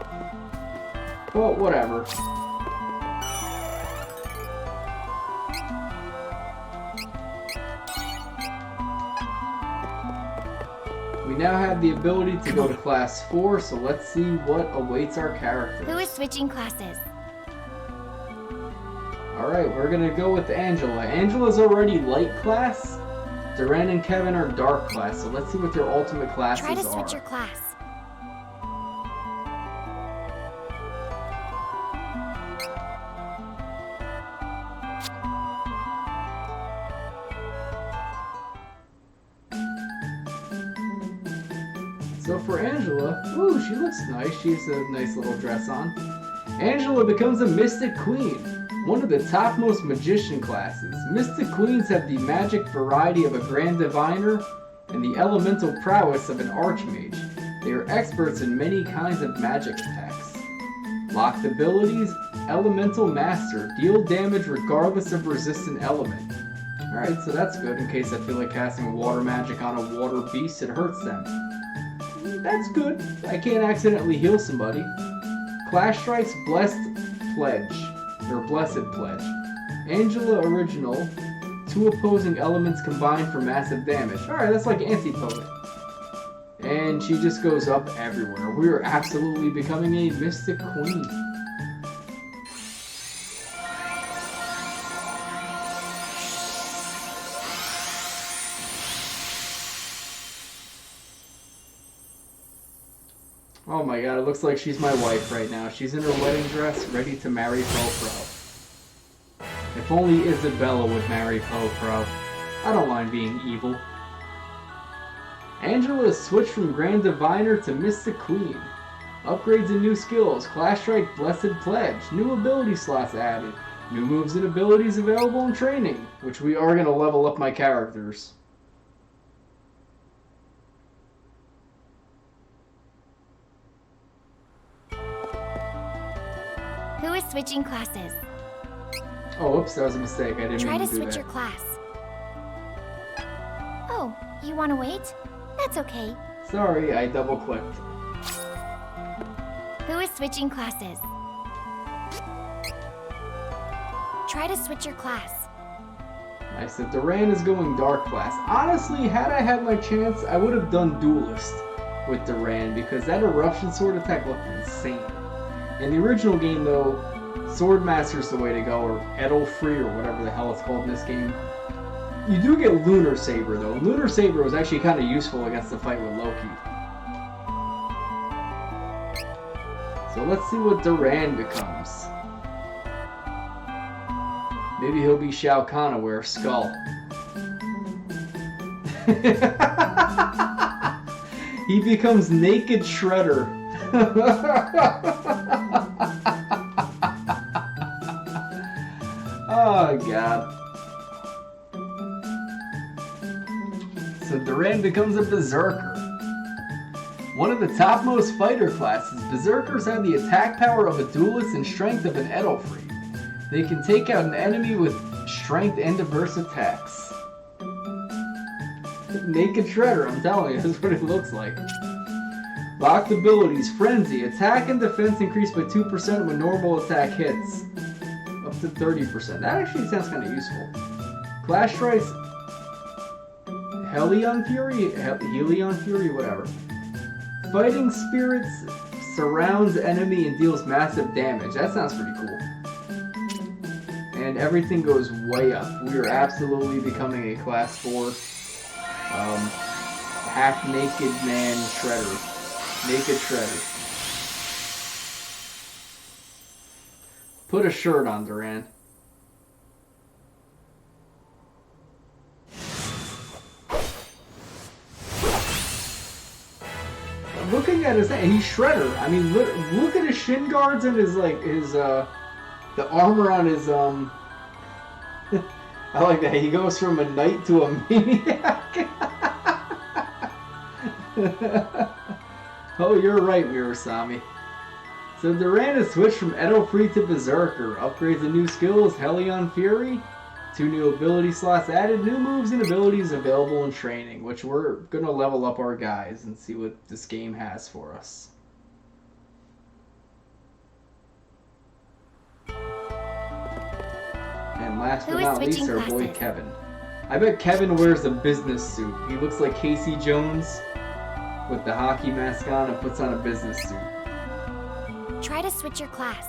Well, whatever. We now have the ability to go to class 4, so let's see what awaits our characters. Who is switching classes? Alright, we're gonna go with Angela. Angela's already light class. Duran and Kevin are dark class, so let's see what their ultimate classes are. Try to switch your class. So for Angela, ooh, she looks nice. She has a nice little dress on. Angela becomes a Mystic Queen, one of the topmost magician classes. Mystic Queens have the magic variety of a Grand Diviner and the elemental prowess of an Archmage. They are experts in many kinds of magic attacks. Locked abilities, Elemental Master, deal damage regardless of resistant element. Alright, so that's good in case I feel like casting water magic on a water beast, it hurts them. That's good. I can't accidentally heal somebody. Clash Strike's Blessed Pledge. Angela Original. 2 opposing elements combined for massive damage. Alright, that's like Antipote. And she just goes up everywhere. We are absolutely becoming a Mystic Queen. Oh my god, it looks like she's my wife right now. She's in her wedding dress, ready to marry Poe Pro. If only Isabella would marry Poe Pro. I don't mind being evil. Angela is switched from Grand Diviner to Mystic Queen. Upgrades and new skills. Clash Strike Blessed Pledge. New ability slots added. New moves and abilities available in training, which we are going to level up my characters. Who is switching classes? Oh, oops, that was a mistake. I didn't Try mean to to do switch that. your class. Oh, you want to wait? That's okay. Sorry, I double-clicked. Who is switching classes? Try to switch your class. I said Duran is going dark class. Honestly, had I had my chance, I would have done Duelist with Duran because that eruption sword attack looked insane. In the original game, though, Swordmaster's the way to go, or Edelfree, or whatever the hell it's called in this game. You do get Lunar Saber, though. Lunar Saber was actually kind of useful against the fight with Loki. So let's see what Duran becomes. Maybe he'll be Shao Kahn and wear a skull. He becomes Naked Shredder. Oh god. So Duran becomes a Berserker. One of the topmost fighter classes, Berserkers have the attack power of a Duelist and strength of an Edelfree. They can take out an enemy with strength and diverse attacks. Naked Shredder, I'm telling you, that's what it looks like. Locked abilities, Frenzy. Attack and defense increase by 2% when normal attack hits. Up to 30%. That actually sounds kind of useful. Clash Strikes, Helion Fury, whatever. Fighting Spirits surrounds enemy and deals massive damage. That sounds pretty cool. And everything goes way up. We are absolutely becoming a class 4 half-naked man shredder. Naked Shredder. Put a shirt on, Duran. Looking at his he's Shredder. I mean, look at his shin guards and his the armor on his I like that. He goes from a knight to a maniac. Oh, you're right, Mirasami. So Duran has switched from Edelfree to Berserker. Upgrades and new skills, Helion Fury. 2 new ability slots added, new moves and abilities available in training, which we're going to level up our guys and see what this game has for us. And last but not least, our boy Kevin. I bet Kevin wears a business suit. He looks like Casey Jones with the hockey mask on and puts on a business suit. Try to switch your class.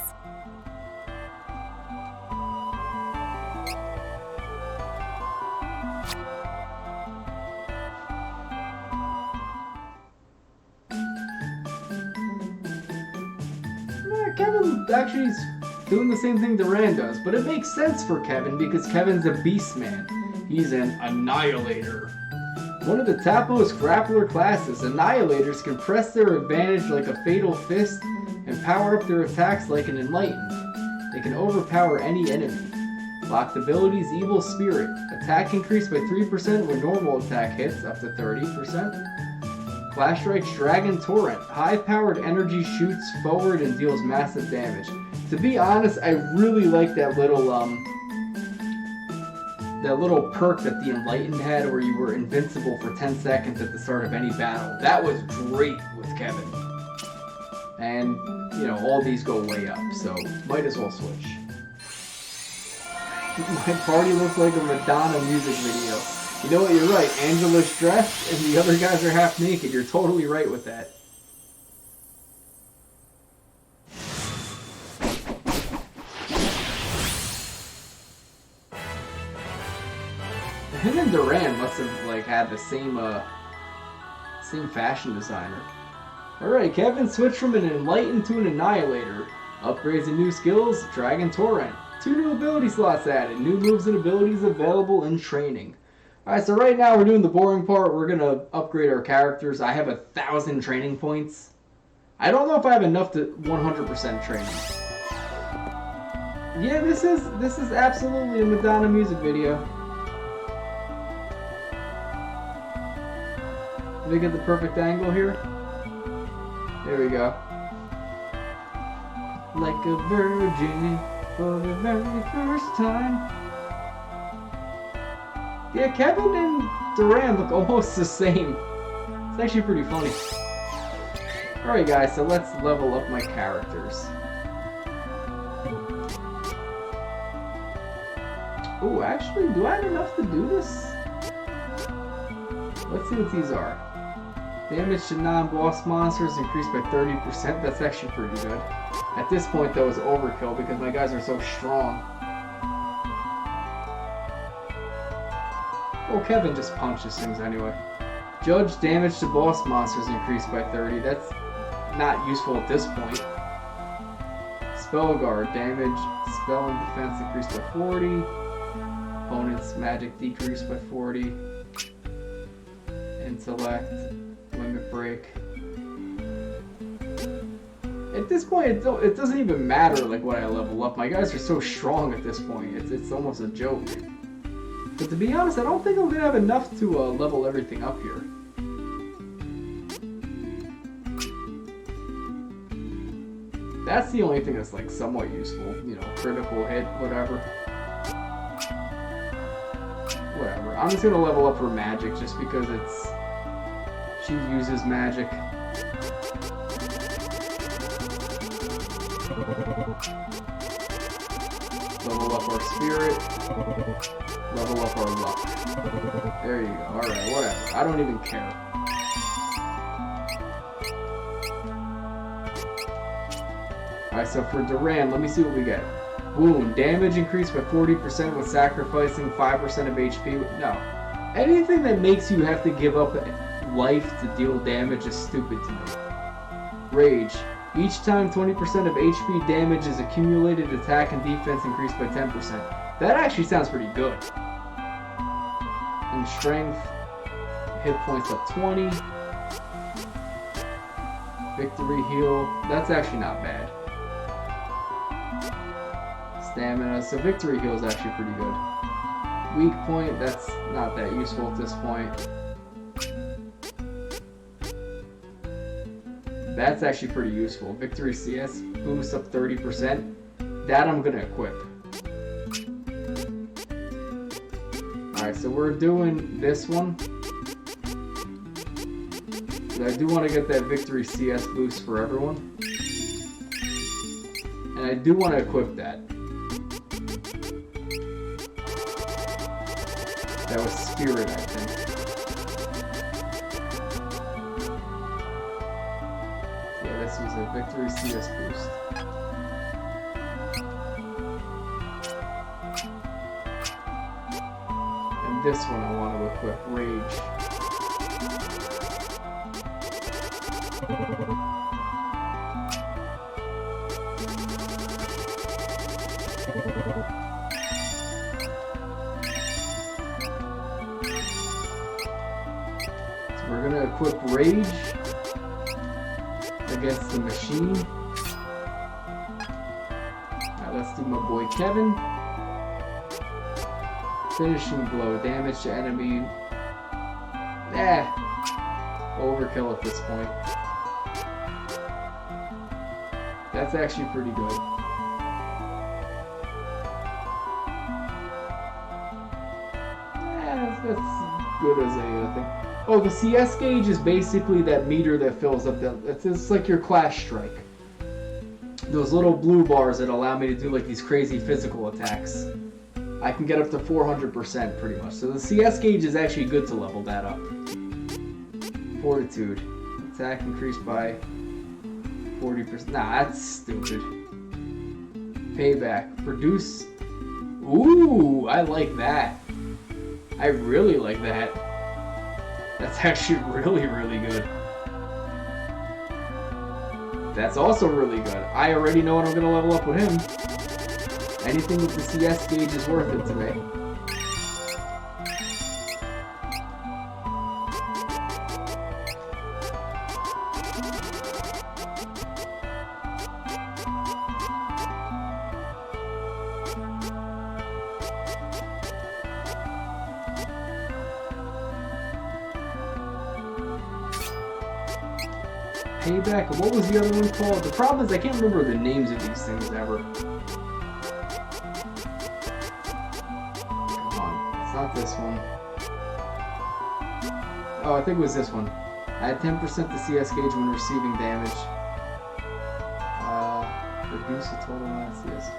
Kevin actually is doing the same thing Duran does, but it makes sense for Kevin because Kevin's a beast man. He's an annihilator. One of the topmost grappler classes, annihilators can press their advantage like a fatal fist and power up their attacks like an enlightened. They can overpower any enemy. Locked abilities, Evil Spirit. Attack increased by 3% when normal attack hits, up to 30%. Flash Strike's Dragon Torrent. High-powered energy shoots forward and deals massive damage. To be honest, I really like that little perk that the Enlightened had where you were invincible for 10 seconds at the start of any battle. That was great with Kevin. And, you know, all these go way up, so might as well switch. My party looks like a Madonna music video. You know what, you're right. Angela's dressed and the other guys are half naked. You're totally right with that. Him and Duran must have like had the same fashion designer. Alright, Kevin switched from an Enlightened to an Annihilator. Upgrades and new skills, Dragon Torrent. 2 new ability slots added. New moves and abilities available in training. Alright, so right now we're doing the boring part. We're going to upgrade our characters. I have 1,000 training points. I don't know if I have enough to 100% training. Yeah, this is absolutely a Madonna music video. Did I get the perfect angle here? There we go. Like a virgin for the very first time. Yeah, Kevin and Duran look almost the same. It's actually pretty funny. Alright guys, so let's level up my characters. Oh, actually, do I have enough to do this? Let's see what these are. Damage to non-boss monsters increased by 30%. That's actually pretty good. At this point, though, it's overkill because my guys are so strong. Oh, Kevin just punches things anyway. Judge damage to boss monsters increased by 30. That's not useful at this point. Spell guard damage, spell and defense increased by 40. Opponent's magic decreased by 40. Intellect, limit break. At this point, it doesn't even matter like what I level up. My guys are so strong at this point. It's almost a joke. But to be honest, I don't think I'm gonna have enough to level everything up here. That's the only thing that's like somewhat useful. You know, critical hit, whatever. Whatever. I'm just gonna level up her magic just because she uses magic. Level up our spirit. Level up our luck. There you go. Alright, whatever. I don't even care. Alright, so for Duran, let me see what we get. Wound. Damage increased by 40% with sacrificing 5% of HP. No. Anything that makes you have to give up life to deal damage is stupid to me. Rage. Each time 20% of HP damage is accumulated, attack and defense increased by 10%. That actually sounds pretty good. And strength, hit points up 20. Victory heal, that's actually not bad. Stamina, so victory heal is actually pretty good. Weak point, that's not that useful at this point. That's actually pretty useful. Victory CS boost up 30%. That I'm gonna equip. Alright, so we're doing this one. I do want to get that victory CS boost for everyone. And I do want to equip that. That was Spirit, I think. victory CS boost. And this one I want to equip Rage. So we're gonna equip Rage against the machine. Now let's do my boy Kevin. Finishing blow, damage to enemy. Overkill at this point. That's actually pretty good. That's good as a thing. Oh, the CS gauge is basically that meter that fills up the... It's like your Clash Strike. Those little blue bars that allow me to do like these crazy physical attacks. I can get up to 400% pretty much. So the CS gauge is actually good to level that up. Fortitude. Attack increased by 40%. Nah, that's stupid. Payback. Produce. Ooh, I like that. I really like that. That's actually really, really good. That's also really good. I already know what I'm going to level up with him. Anything with the CS gauge is worth it to me. Payback, what was the other one called? The problem is I can't remember the names of these things ever. Come on, it's not this one. Oh, I think it was this one. Add 10% to CS gauge when receiving damage. Reduce the total amount of CS.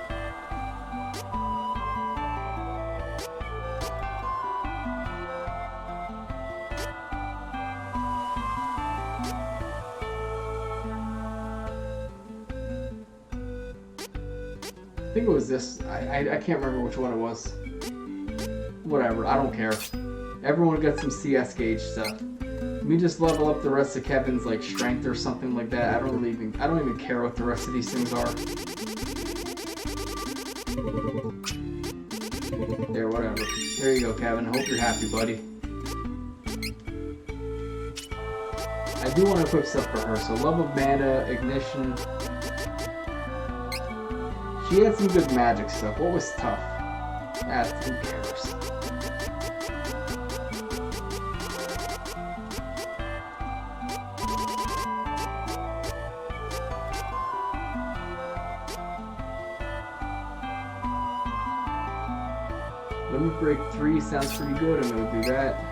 I think it was this. I can't remember which one it was. Whatever, I don't care. Everyone gets some CS gauge stuff. Let me just level up the rest of Kevin's like strength or something like that. I don't even care what the rest of these things are. There, whatever. There you go, Kevin. I hope you're happy, buddy. I do want to equip stuff for her. So Love of Mana, Ignition. She had some good magic stuff. What was tough? Who cares? Limit Break 3 sounds pretty good. I'm gonna do that.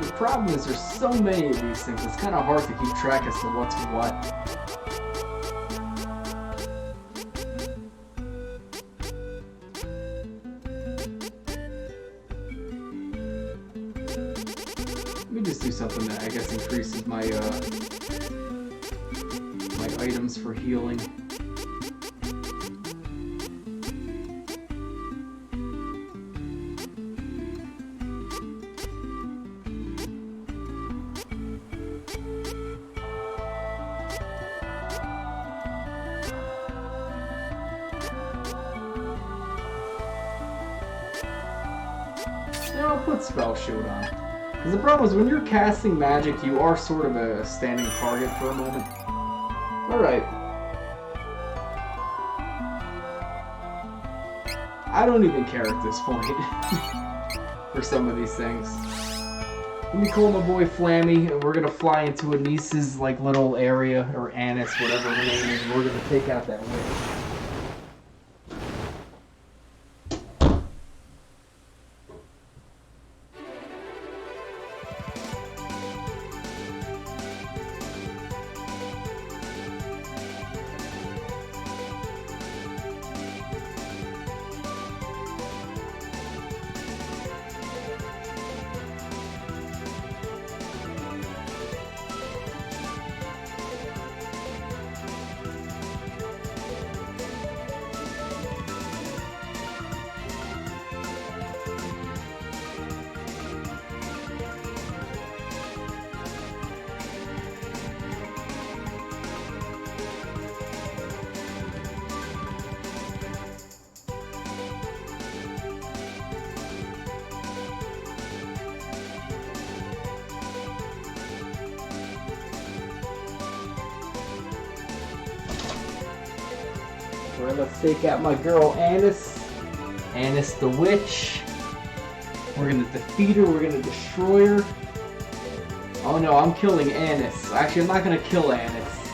The problem is there's so many of these things, it's kind of hard to keep track as to what's what. Let me just do something that I guess increases my my items for healing. I'll put Spell Shield on. Because the problem is when you're casting magic, you are sort of a standing target for a moment. Alright. I don't even care at this point for some of these things. Let me call my boy Flammy, and we're gonna fly into Anice's like little area, or Anise, whatever her name is. We're gonna take out that witch. Let's take out my girl Anise. Anise the witch. We're gonna defeat her, we're gonna destroy her. Oh no, I'm killing Anise. Actually, I'm not gonna kill Anise.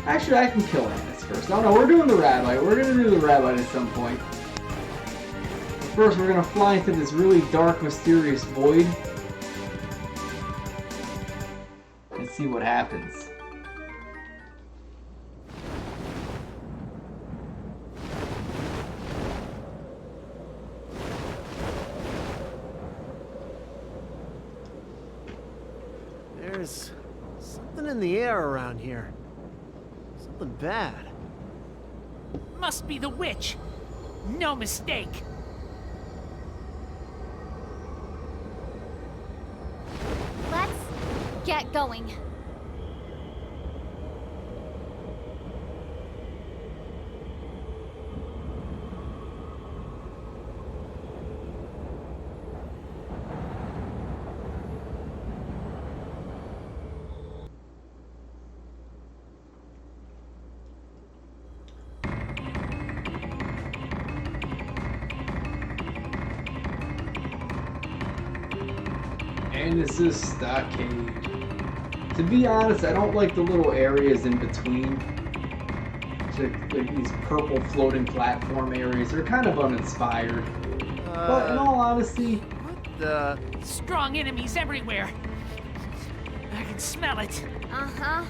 Actually, I can kill Anise first. Oh no, we're doing the rabite. We're gonna do the rabite at some point. But first, we're gonna fly into this really dark, mysterious void. And see what happens. There's something in the air around here. Something bad. Must be the witch. No mistake. Let's get going. And this is stockade. To be honest, I don't like the little areas in between. Like these purple floating platform areas. They're kind of uninspired. But in all honesty... What the... Strong enemies everywhere. I can smell it. Uh-huh.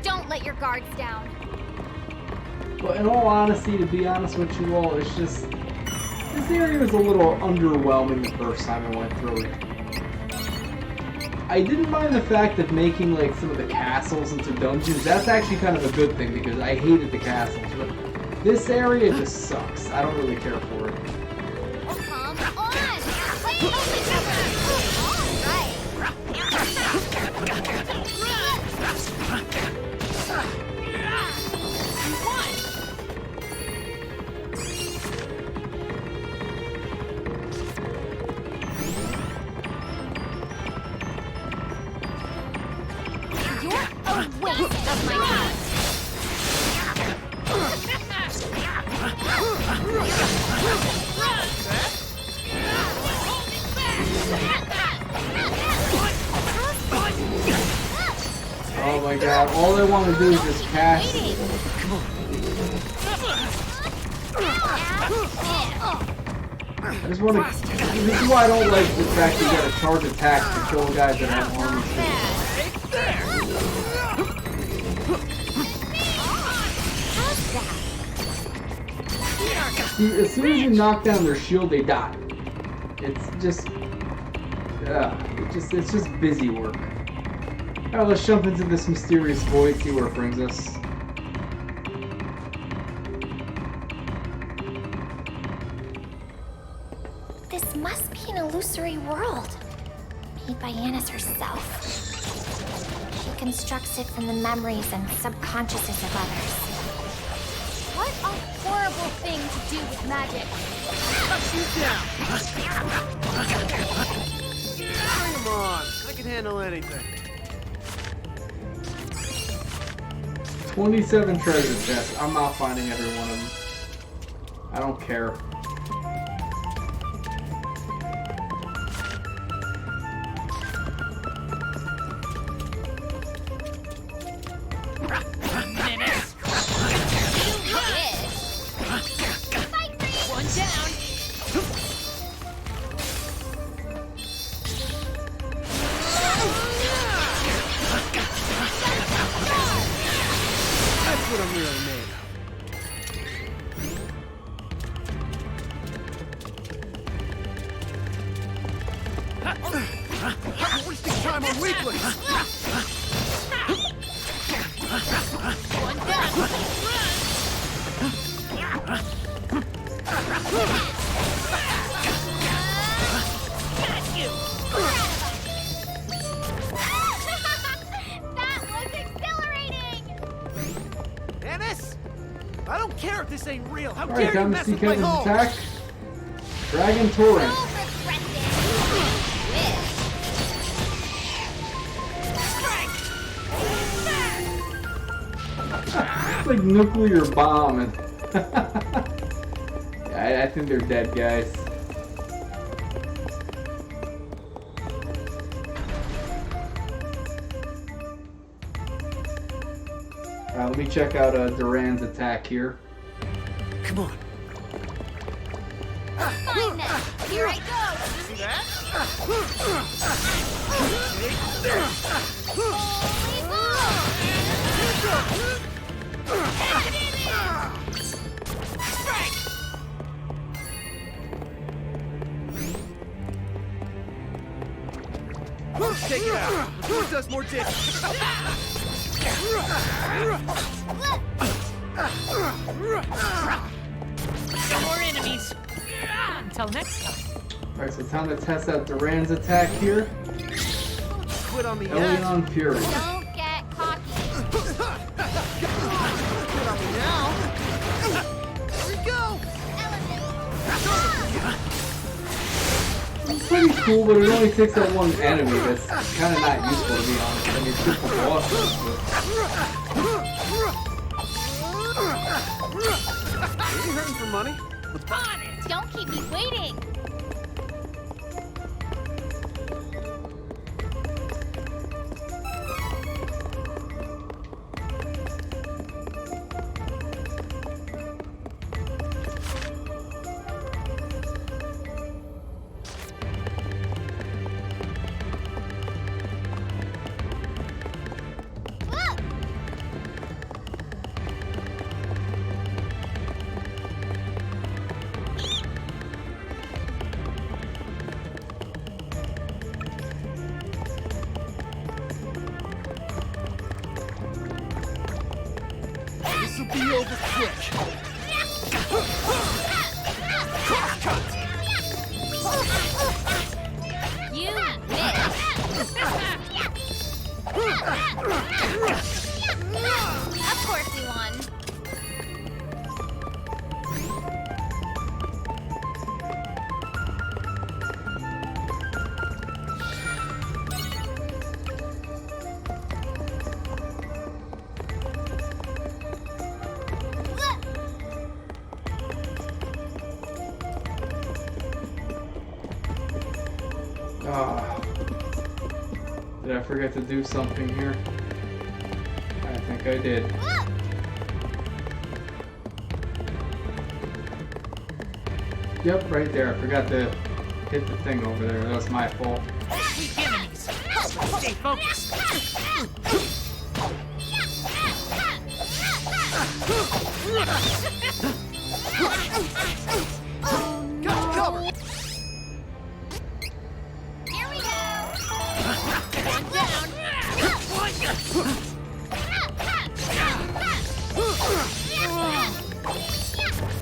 Don't let your guards down. But in all honesty, to be honest with you all, it's just... This area was a little underwhelming the first time I went through it. I didn't mind the fact of making like some of the castles into dungeons. That's actually kind of a good thing because I hated the castles. But this area just sucks. I don't really care for it. Come on! Let's go together! Oh my god, all they want to do is just cast. I just want to... This is why I don't like the fact you gotta charge attacks to kill guys that have armor. See, as soon as you knock down their shield, they die. It's just... it's just busy work. Alright, let's jump into this mysterious void, see where it brings us. This must be an illusory world, made by Anise herself. She constructs it from the memories and subconsciouses of others. What a horrible thing to do with magic. Come on, I can handle anything. 27 treasure chests. I'm not finding every one of them. I don't care. You're wasting time on weaklings! One down. Got you. That was exhilarating! Ennis? I don't care if this ain't real. How Alright, dare you time to mess see with my Kevin's home? attack. Dragon Torrent. You'll regret this. It's like nuclear bomb. And yeah, I think they're dead, guys. Let me check out Duran's attack here. Come on. Fine then. Here I go. See that? Let's take it out. Who does more damage? No more enemies. Until next time. Alright, so time to test out Duran's attack here. Quit on me now. Elion Fury. Don't get cocky. Quit on me now. Here we go. It's pretty cool, but it only takes out one enemy. That's kind of not useful, to be honest. I mean, triple bosses. Are you hurting for money? On it. Don't keep me waiting. This will be over quick. You missed. Of course we won. Did I forget to do something here? I think I did. Yep, right there. I forgot to hit the thing over there. That was my fault. Weak enemies. Let's stay focused. Got you covered. Here we go. One down.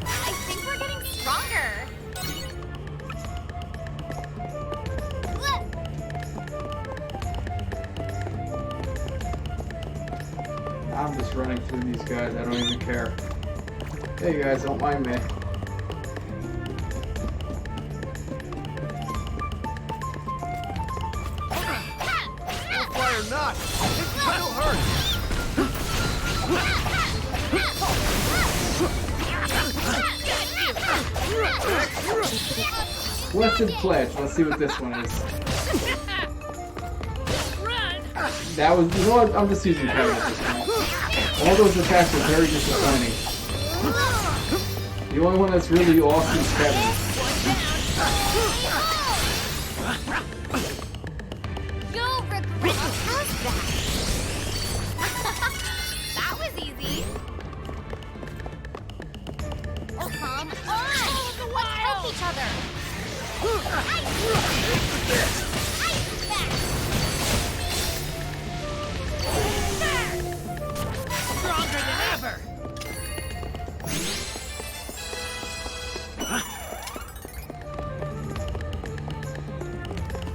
I think we're getting stronger. I'm just running through these guys. I don't even care. Hey, you guys, don't mind me. Fire not. It'll hurt. Blessed Pledge. Let's see what this one is. Run. That was, you know what? I'm just using Kevin at this point. All those attacks are very disappointing. The only one that's really awesome is Kevin. You'll regret that. That was easy. Oh, come on. Let's help each other. Nice.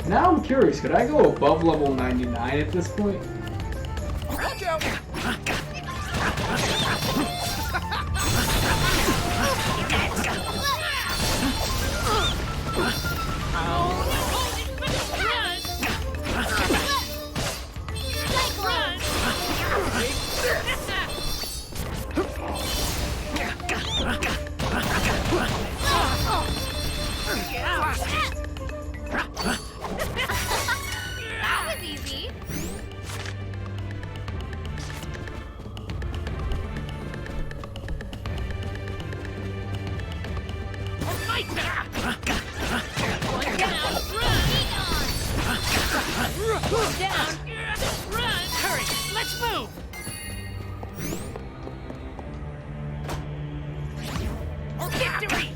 Now I'm curious, could I go above level 99 at this point? Watch out! That was easy. One down, run! One down, run! Hurry, let's move! Victory!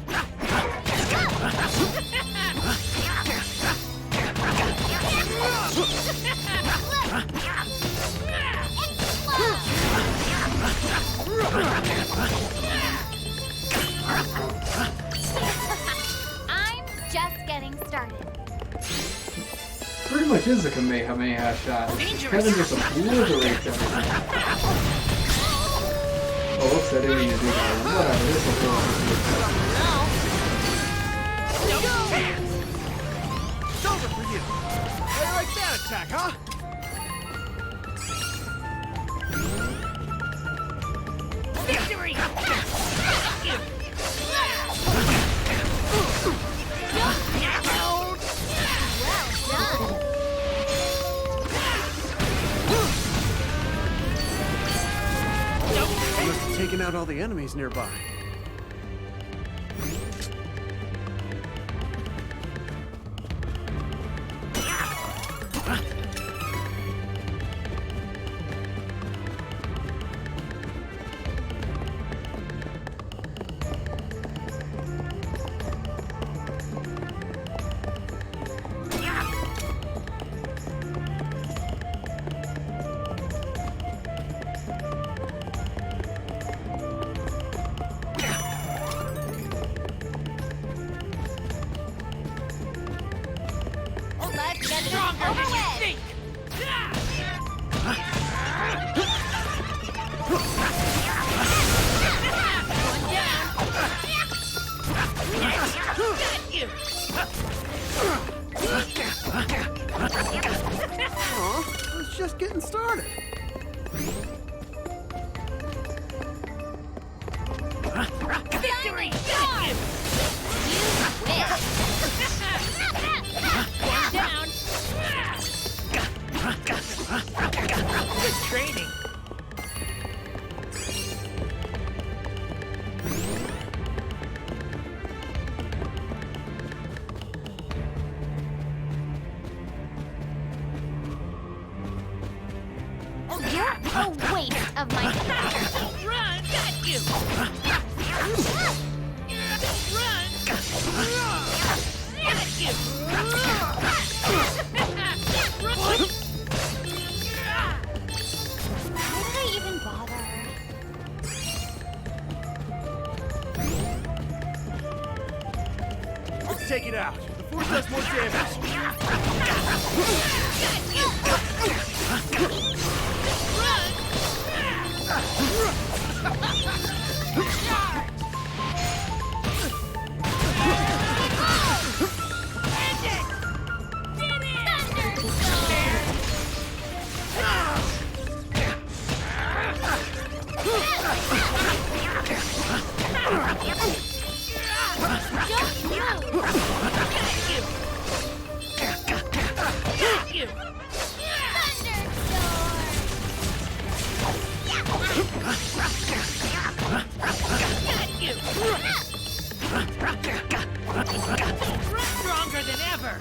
I'm just getting started. Pretty much is a Kamehameha shot. Kevin just obliterates everything. Oh, whoops, I didn't mean to do that. Whatever, this will go It's over for you. How do you like that attack, huh? Victory! Must have taken out all the enemies nearby. Let's get this Stronger over than you with. think! One down! Got you! Aw, I was just getting started. Victory! Got you! One down! Good training! You're a waste of my time. Run! Got you! Run! Got you! Why did I even bother? Let's take it out. The force does more damage. Stronger than ever!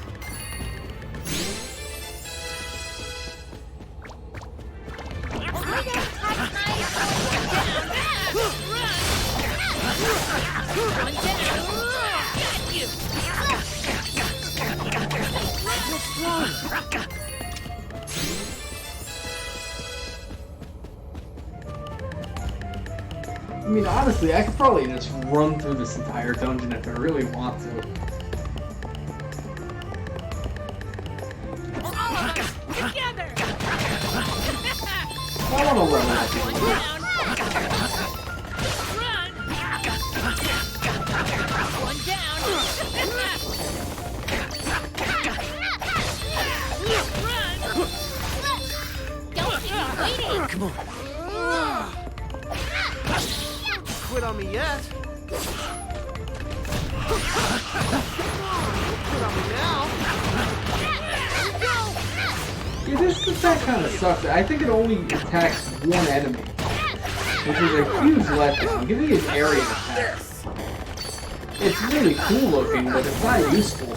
One down! Got you! I mean, honestly, I could probably just run through this entire dungeon if I really want to. Quit on me yet. Quit on me now. Yeah, this attack kind of sucks. I think it only attacks one enemy, which is a huge letdown. Give me his area attack. It's really cool looking, but it's not useful.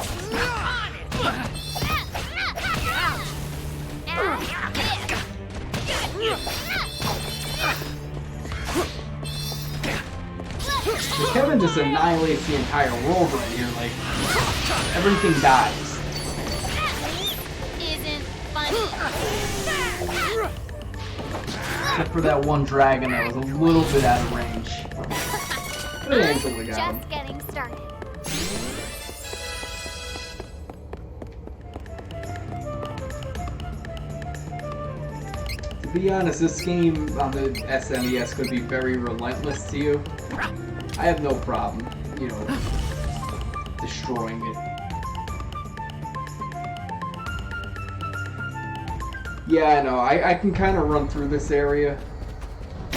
So Kevin just annihilates the entire world right here, like, everything dies. Isn't funny. Except for that one dragon that was a little bit out of range. But Angela got him. Just getting started. To be honest, this game on the SNES could be very relentless to you. I have no problem, you know, destroying it. Yeah, I know. I can kind of run through this area. I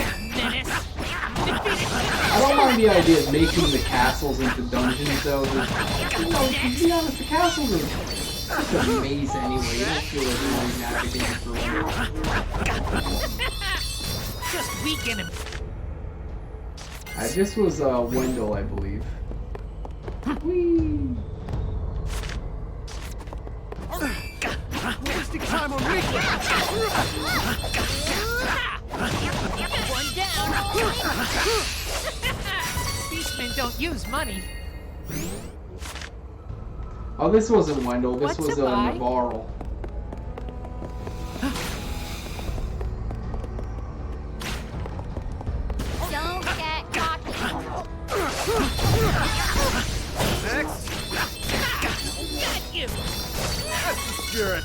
don't mind the idea of making the castles into dungeons, though. You know, to be honest, the castles are such a maze anyway. You don't feel like you're really navigating through it. Just weaken him. This was Wendell, I believe. Whee! Wasting time on weakling. One down. Beastmen don't use money. Oh, this wasn't Wendell. This What's was a buy? Navarro. Don't get cocky. Next. Got you. That's the spirit.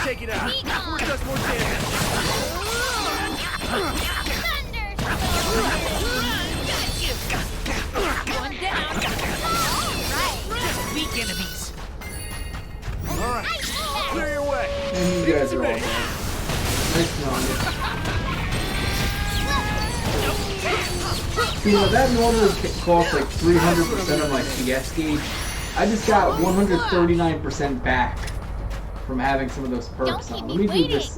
Take it out. Before it does more damage. One down. Just weak enemies. All right. Clear your way. And you guys are all dead. Nice knowing you. You know, that normally costs like 300% of my CS gauge. I just got 139% back from having some of those perks on. Let me do this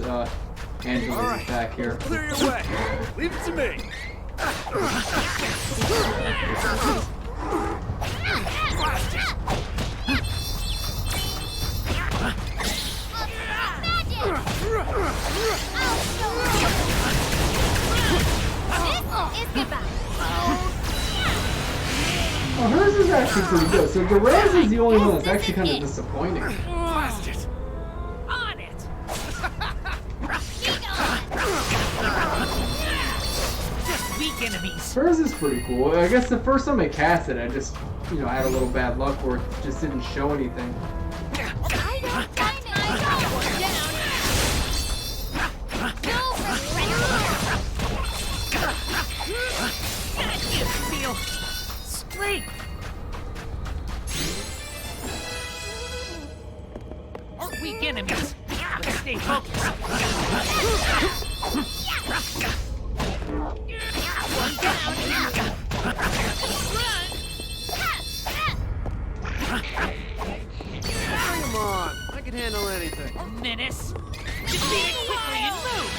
Angela's attack here. Clear your way. Leave it to me. Oh, hers is actually pretty good. So Duran's is the only one that's actually kind of disappointing. Blast it. On it. Just weak enemies. Hers is pretty cool. I guess the first time I cast it, I just, you know, had a little bad luck where it just didn't show anything. Strength. Weak enemies. Let's stay focused. One down. Bring 'em on. I can handle anything. Menace. Defeat it quickly and move.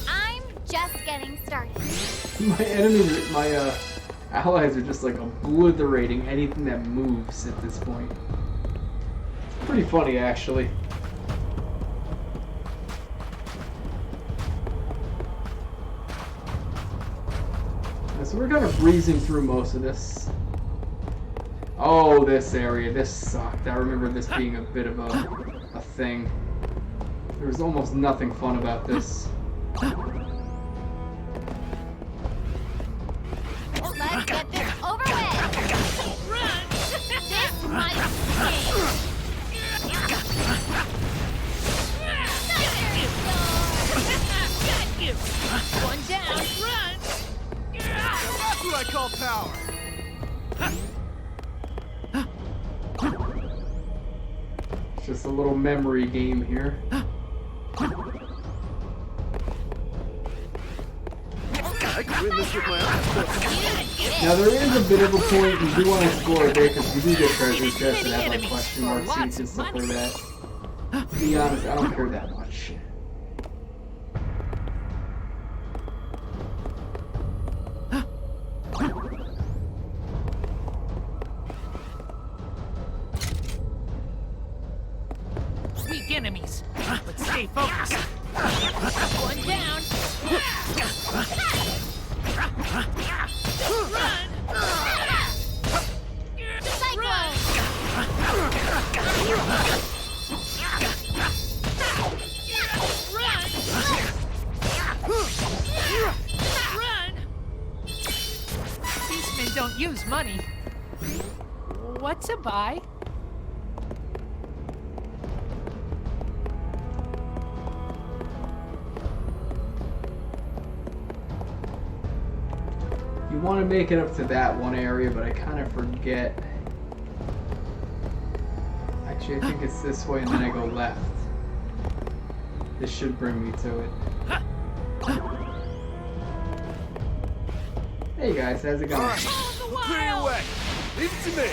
I'm just getting started. My enemies, my allies are just like obliterating anything that moves at this point. It's pretty funny, actually. So we're kind of breezing through most of this. Oh, this area. This sucked. I remember this being a bit of a thing. There was almost nothing fun about this. It's just a little memory game here. I could win this with my eyes. Now there is a bit of a point you do want to explore a bit because you do get treasure chests that have like question mark seats and stuff like that. To be honest, I don't care that much. Weak enemies, but stay focused. One down. Run! Cyclone! Run! Beastmen don't use money. What to buy? You want to make it up to that one area, but I kind of forget. Actually, I think it's this way and then I go left. This should bring me to it. Hey guys, how's it going? Clear your way. Leave it to me.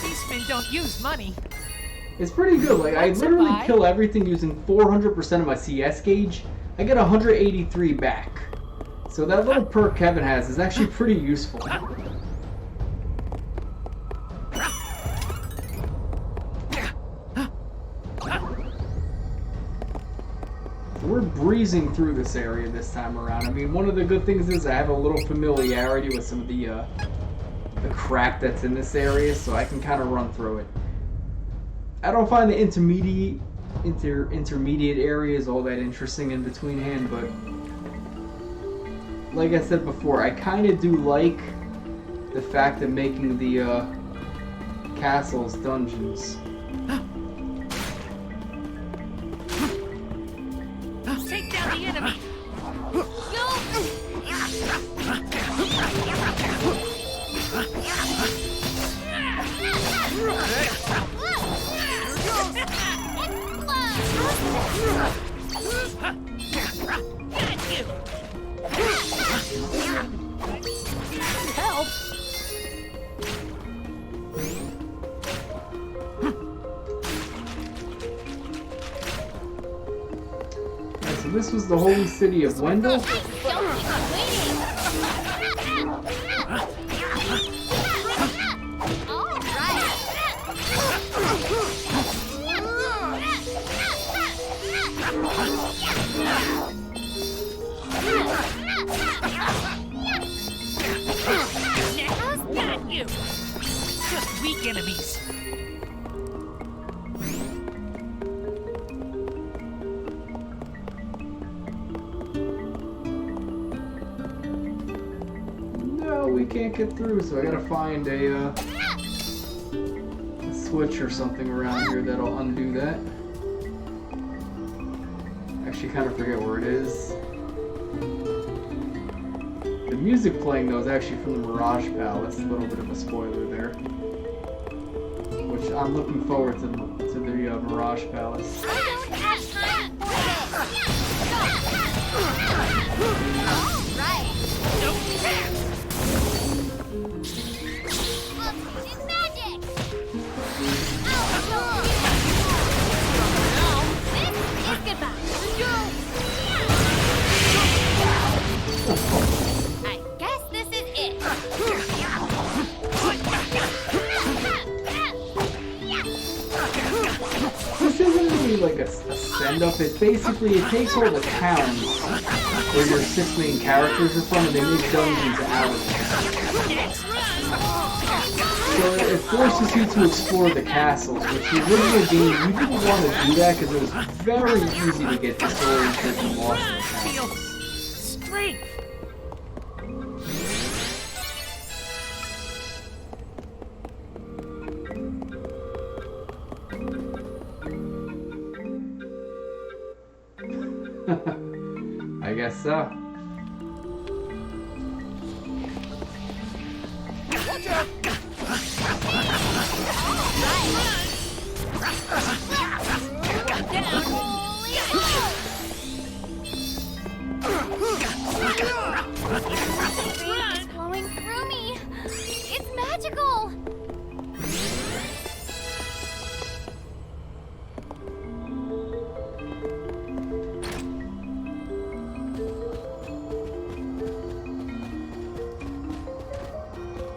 Beastmen don't use money. It's pretty good. Like, I literally kill everything using 400% of my CS gauge. I get 183 back. So that little perk Kevin has is actually pretty useful. We're breezing through this area this time around. I mean, one of the good things is I have a little familiarity with some of the crap that's in this area, so I can kind of run through it. I don't find the intermediate areas all that interesting in between hand, but like I said before, I kind of do like the fact of making the castles dungeons. Take down the enemy. Help! Right, so this was the holy city of Wendell. How's that you? Just weak enemies. No, we can't get through, so I gotta find a switch or something around here that'll undo that. Actually, kind of forget where it is. The music playing though is actually from the Mirage Palace. A little bit of a spoiler there. Which I'm looking forward to the Mirage Palace. I guess this is it. This isn't really like a send-up. It takes all the towns where your 6 main characters are from and they make dungeons out of it. So it forces you to explore the castles, which the original game, you didn't want to do that because it was very easy to get disoriented and lost in the castles. Strength. I guess so. Watch out! It's flowing through me. It's magical.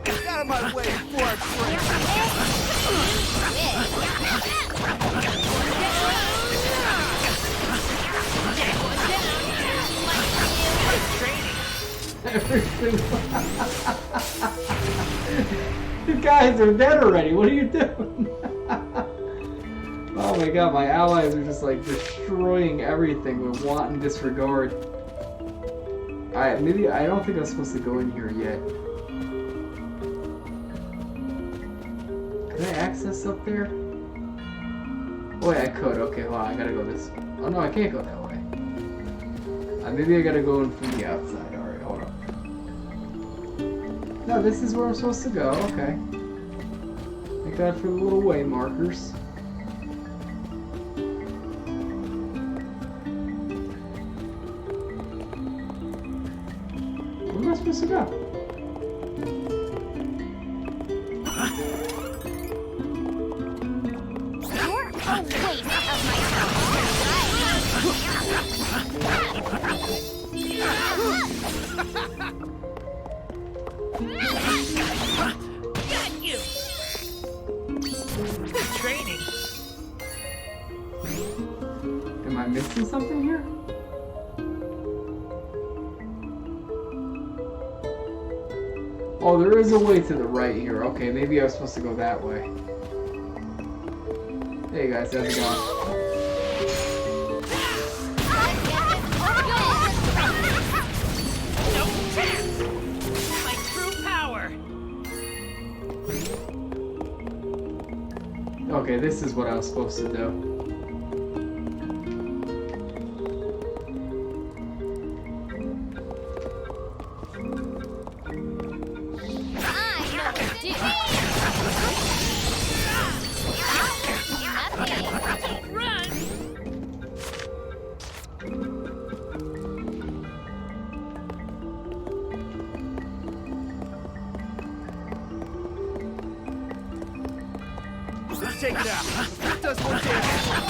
Get out of my way before I break! Everything. You guys are dead already. What are you doing? Oh my god, my allies are just like destroying everything with wanton disregard. Alright, maybe I don't think I'm supposed to go in here yet. Can I access up there? Oh wait, I could. Okay, hold on, I gotta go this. Oh no, I can't go that way. Maybe I gotta go in from the outside. Alright, hold on. No, this is where I'm supposed to go. Okay. Thank God for the little way markers. Where am I supposed to go? You're a waste of my time. Got you! Good training. Am I missing something here? Oh, there is a way to the right here. Okay, maybe I was supposed to go that way. Hey guys, how's it going? No chance! My true power! Okay, this is what I was supposed to do. Let's take it out. That does more damage.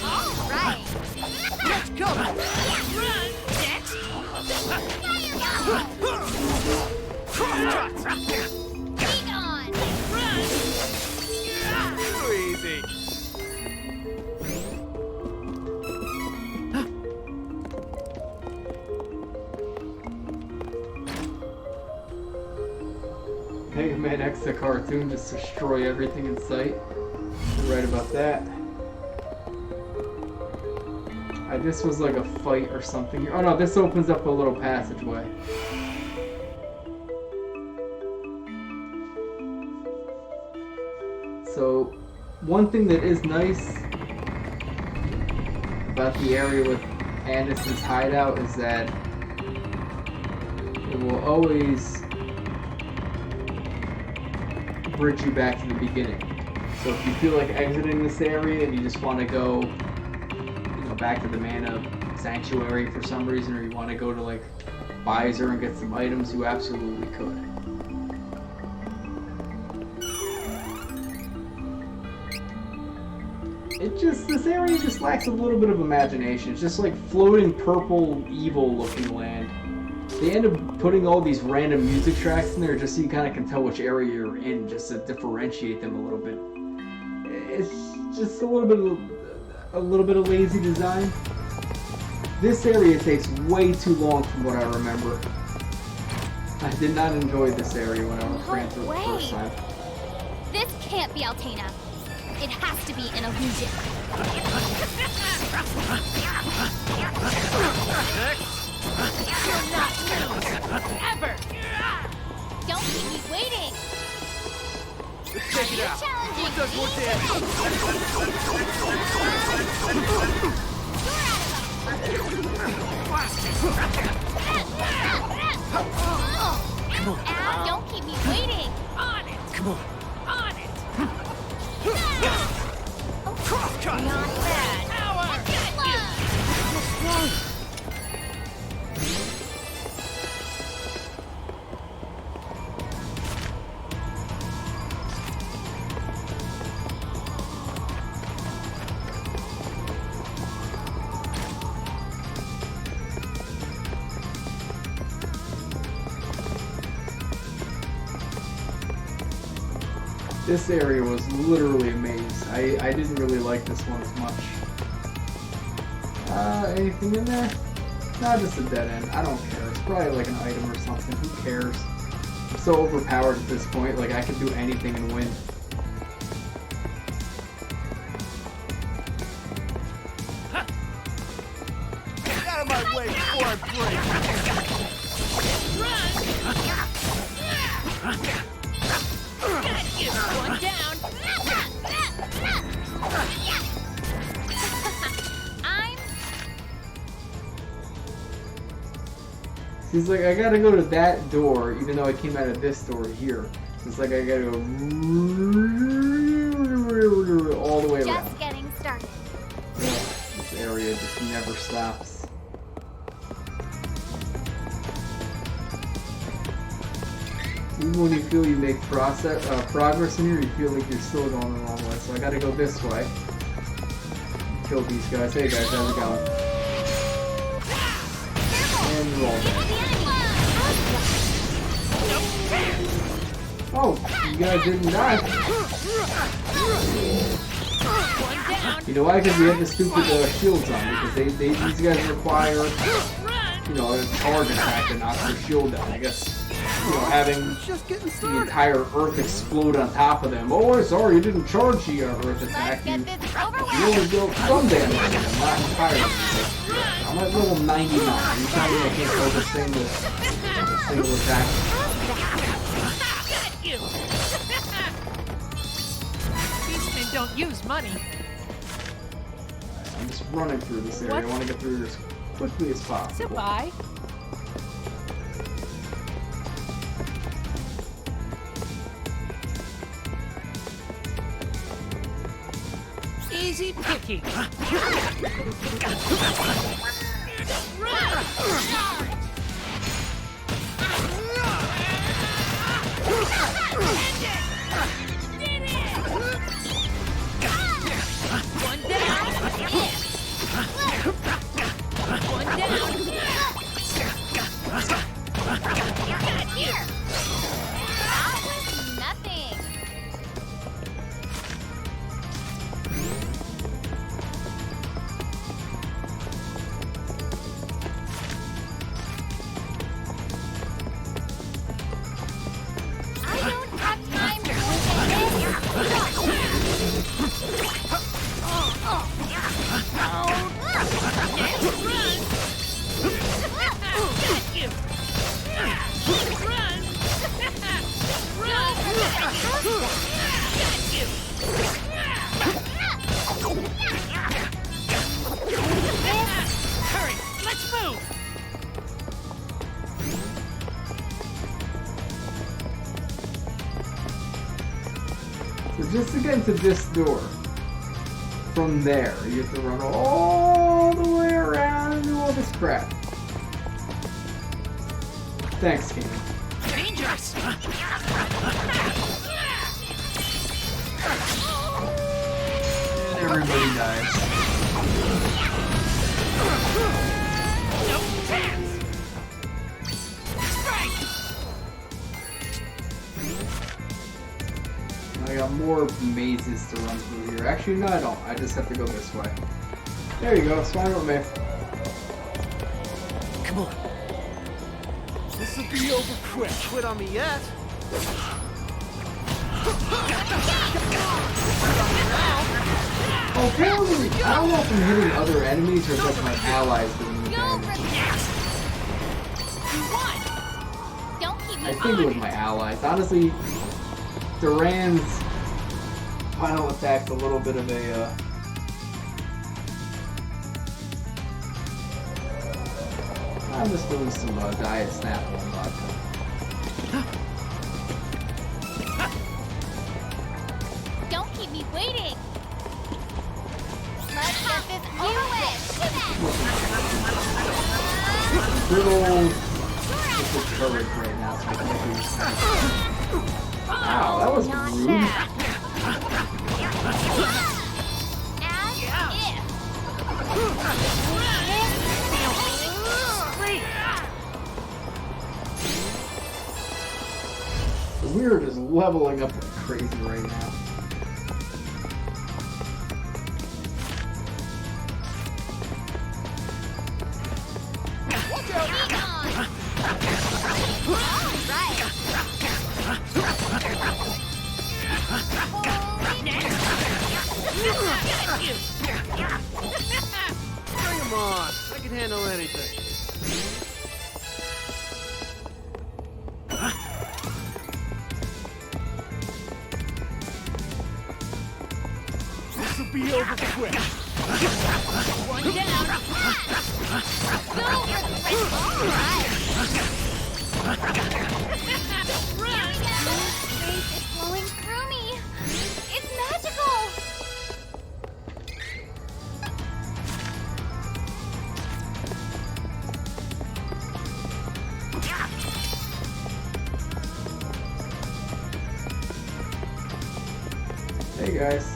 All right. Let's go. Run! Next! Be gone. Run! Too easy. Mega Man X the cartoon, just destroy everything in sight. You're right about that. This was like a fight or something. Oh no, this opens up a little passageway. So, one thing that is nice about the area with Anderson's hideout is that it will always bridge you back to the beginning. So if you feel like exiting this area and you just want to go, back to the Mana Sanctuary for some reason, or you want to go to like Visor and get some items, you absolutely could. This area just lacks a little bit of imagination. It's just like floating purple, evil-looking land. They end up putting all these random music tracks in there just so you kind of can tell which area you're in, just to differentiate them a little bit. It's just a little bit of lazy design. This area takes way too long from what I remember. I did not enjoy this area when I was playing through the first time. This can't be Altena. It has to be an illusion. You're not lose. Ever. Don't keep me waiting. Let's take it out. Challenging What does more damage? Come on. Ah, don't keep me waiting. On it! Come on. On it! Not bad. Power! Got you. This area was literally a maze. I didn't really like this one as much. Anything in there? Nah, just a dead end. I don't care. It's probably like an item or something. Who cares? I'm so overpowered at this point, like I can do anything and win. Get out of my way before I break! Got you! One down! He's like, I gotta go to that door, even though I came out of this door here. It's like I gotta go all the way around. Just getting started. This area just never stops. Even when you feel you make progress in here, you feel like you're still going the wrong way. So I gotta go this way. Kill these guys. Hey guys, how's it going? And roll. Oh, you guys didn't die. You know why? Because we have the stupid shields on. Because these guys require, you know, a charge attack to knock their shield down. I guess, you know, having the entire Earth explode on top of them. Oh, sorry, you didn't charge the Earth attack. You only dealt some damage to them, not entirely. I'm at level 99. You tell me I can't throw the single attack. Beastmen don't use money. I'm just running through this area. I want to get through here as quickly as possible. Goodbye. Easy picking. One down. One down. Got you. That was nothing. I don't have time to Got you. Run. Run. Got you. Hurry. Let's move. So just to get into this door, from there, you have to run all the way around and do all this crap. Thanks, King. Dangerous. And everybody dies. No chance. Strike. I got more mazes to run through here. Actually, no, I don't. I just have to go this way. There you go. It's fine with me. Come on. This will be over quick. Quit on me yet? Oh, apparently, I don't know if I'm hitting other enemies or just my allies doing the damage. Don't keep me I think it was my allies. Honestly, Duran's final attack's a little bit of a, I'm just doing some diet snap on vodka. is over with. Little courage right now, so I can't do. Wow, that was rude. We're just leveling up like crazy right now. Bring him on. I can handle anything. This will be over quick. One down. Go! All right. Run. Grace is flowing through me. It's magical. Hey guys.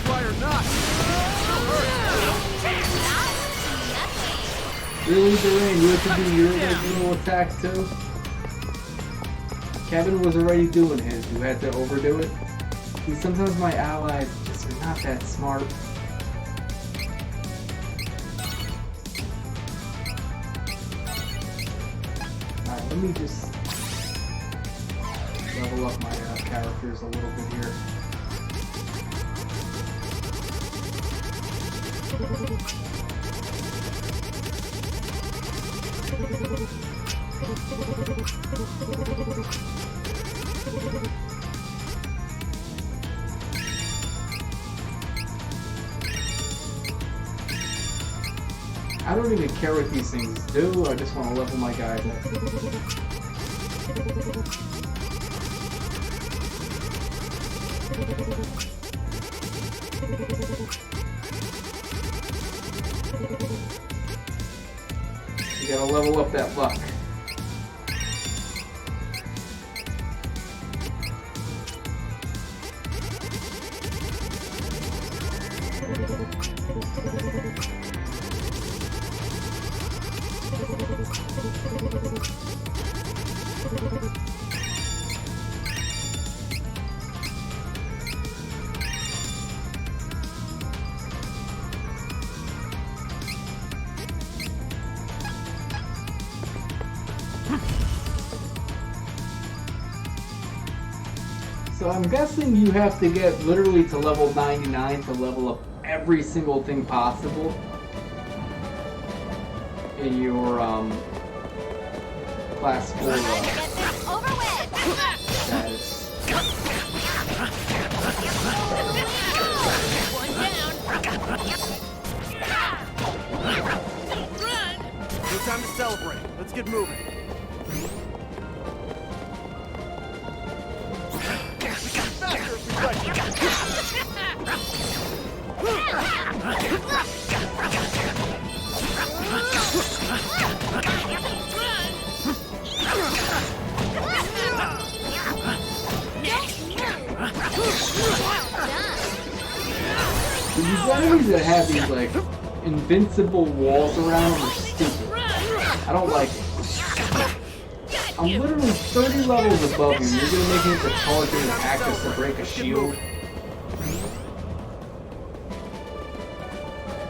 Fly or not. Really, Duran, you have to do your little attacks too? Kevin was already doing his. You had to overdo it? See, sometimes my allies just are not that smart. Alright, let me just level up my characters a little bit here. I don't even care what these things do, I just want to level my guys up. You gotta level up that luck. So I'm guessing you have to get literally to level 99 to level up every single thing possible in your class 4 status. One down. Run. No time to celebrate. Let's get moving. These enemies that have these like invincible walls around them are stupid. I don't like it. I'm literally 30 levels above you. You're gonna make it to target and access to break a shield.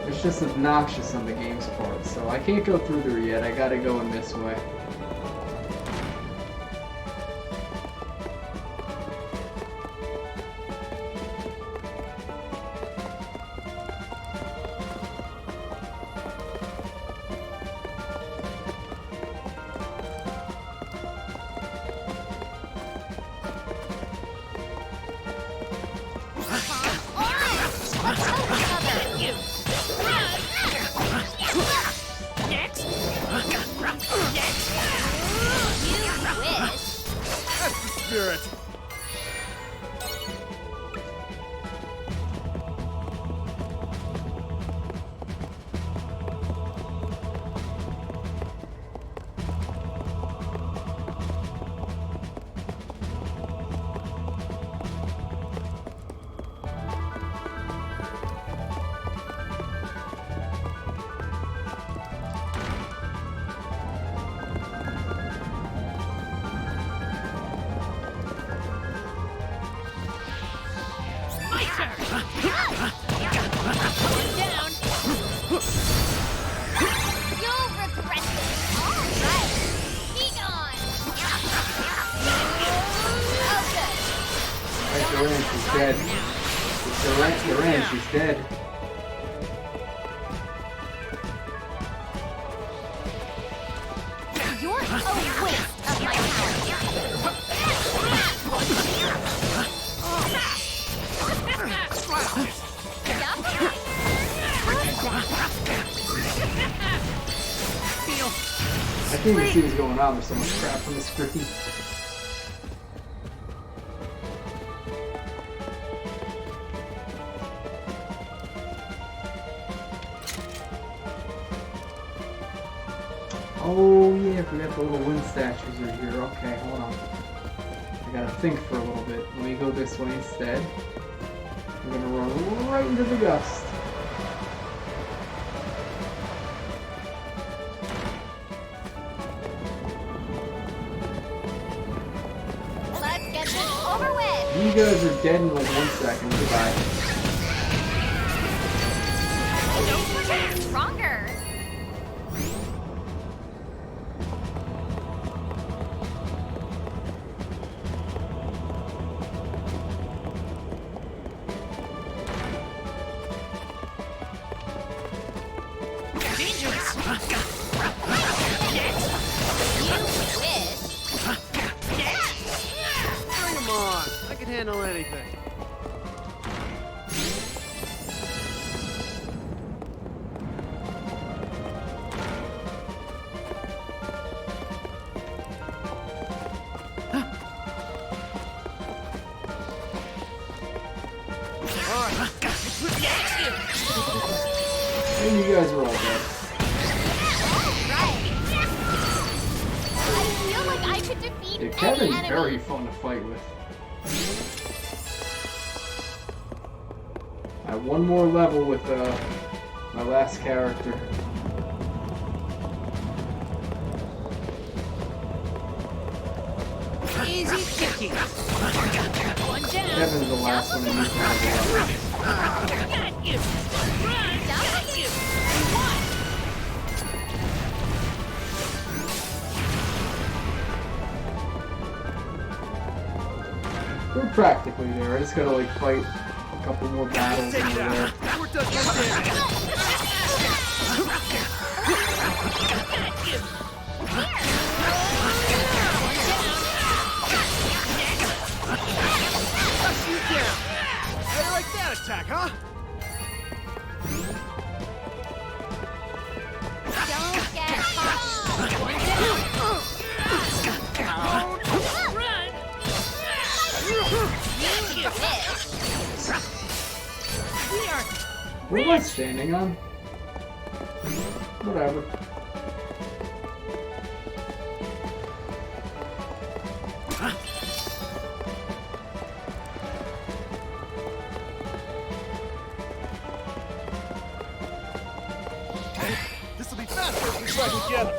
It's just obnoxious on the game's part, so I can't go through there yet. I gotta go in this way. Next. Down. You'll regret this. All right. Be gone. Oh, good. Duran, she's dead. Duran, she's dead. You're a waste of my I can't even see what's going on. There's so much crap on the screen. Oh yeah, I forgot the little wind statues are here. Okay, hold on. I gotta think for a little bit. Let me go this way instead. I'm gonna run right into the gust. Let's get this over with. You guys are dead in like 1 second. Goodbye. Stronger. Dangerous. Bring 'em on. I can handle anything. And you guys are all dead. I feel like I could defeat Yeah, any Kevin's enemy. very fun to fight with. I have one more level with my last character. Easy picky. One down. Kevin's the last one in this level. Got you. Run. Got you. One. We're practically there. I just gotta like fight a couple more battles in the world. We're done one damage. Got you. Touch you down. How do you like that attack, huh? Don't get caught. One down. Run. You wish. We are What am I standing on? Whatever. This'll be faster if we try together.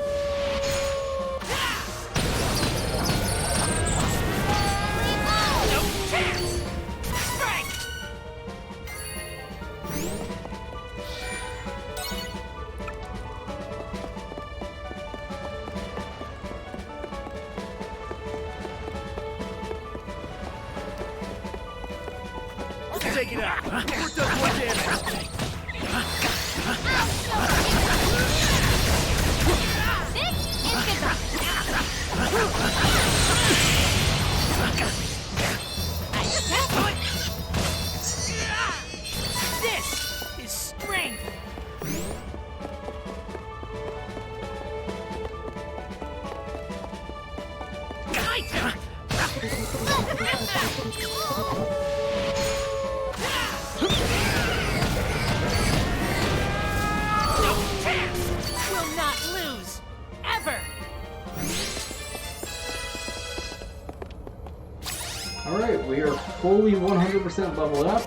no chance. Strike. Let's take it out. We're done one damage. This is goodbye. This is strength. My turn. No chance. Will not lose. Ever. Alright, we are fully 100% leveled up.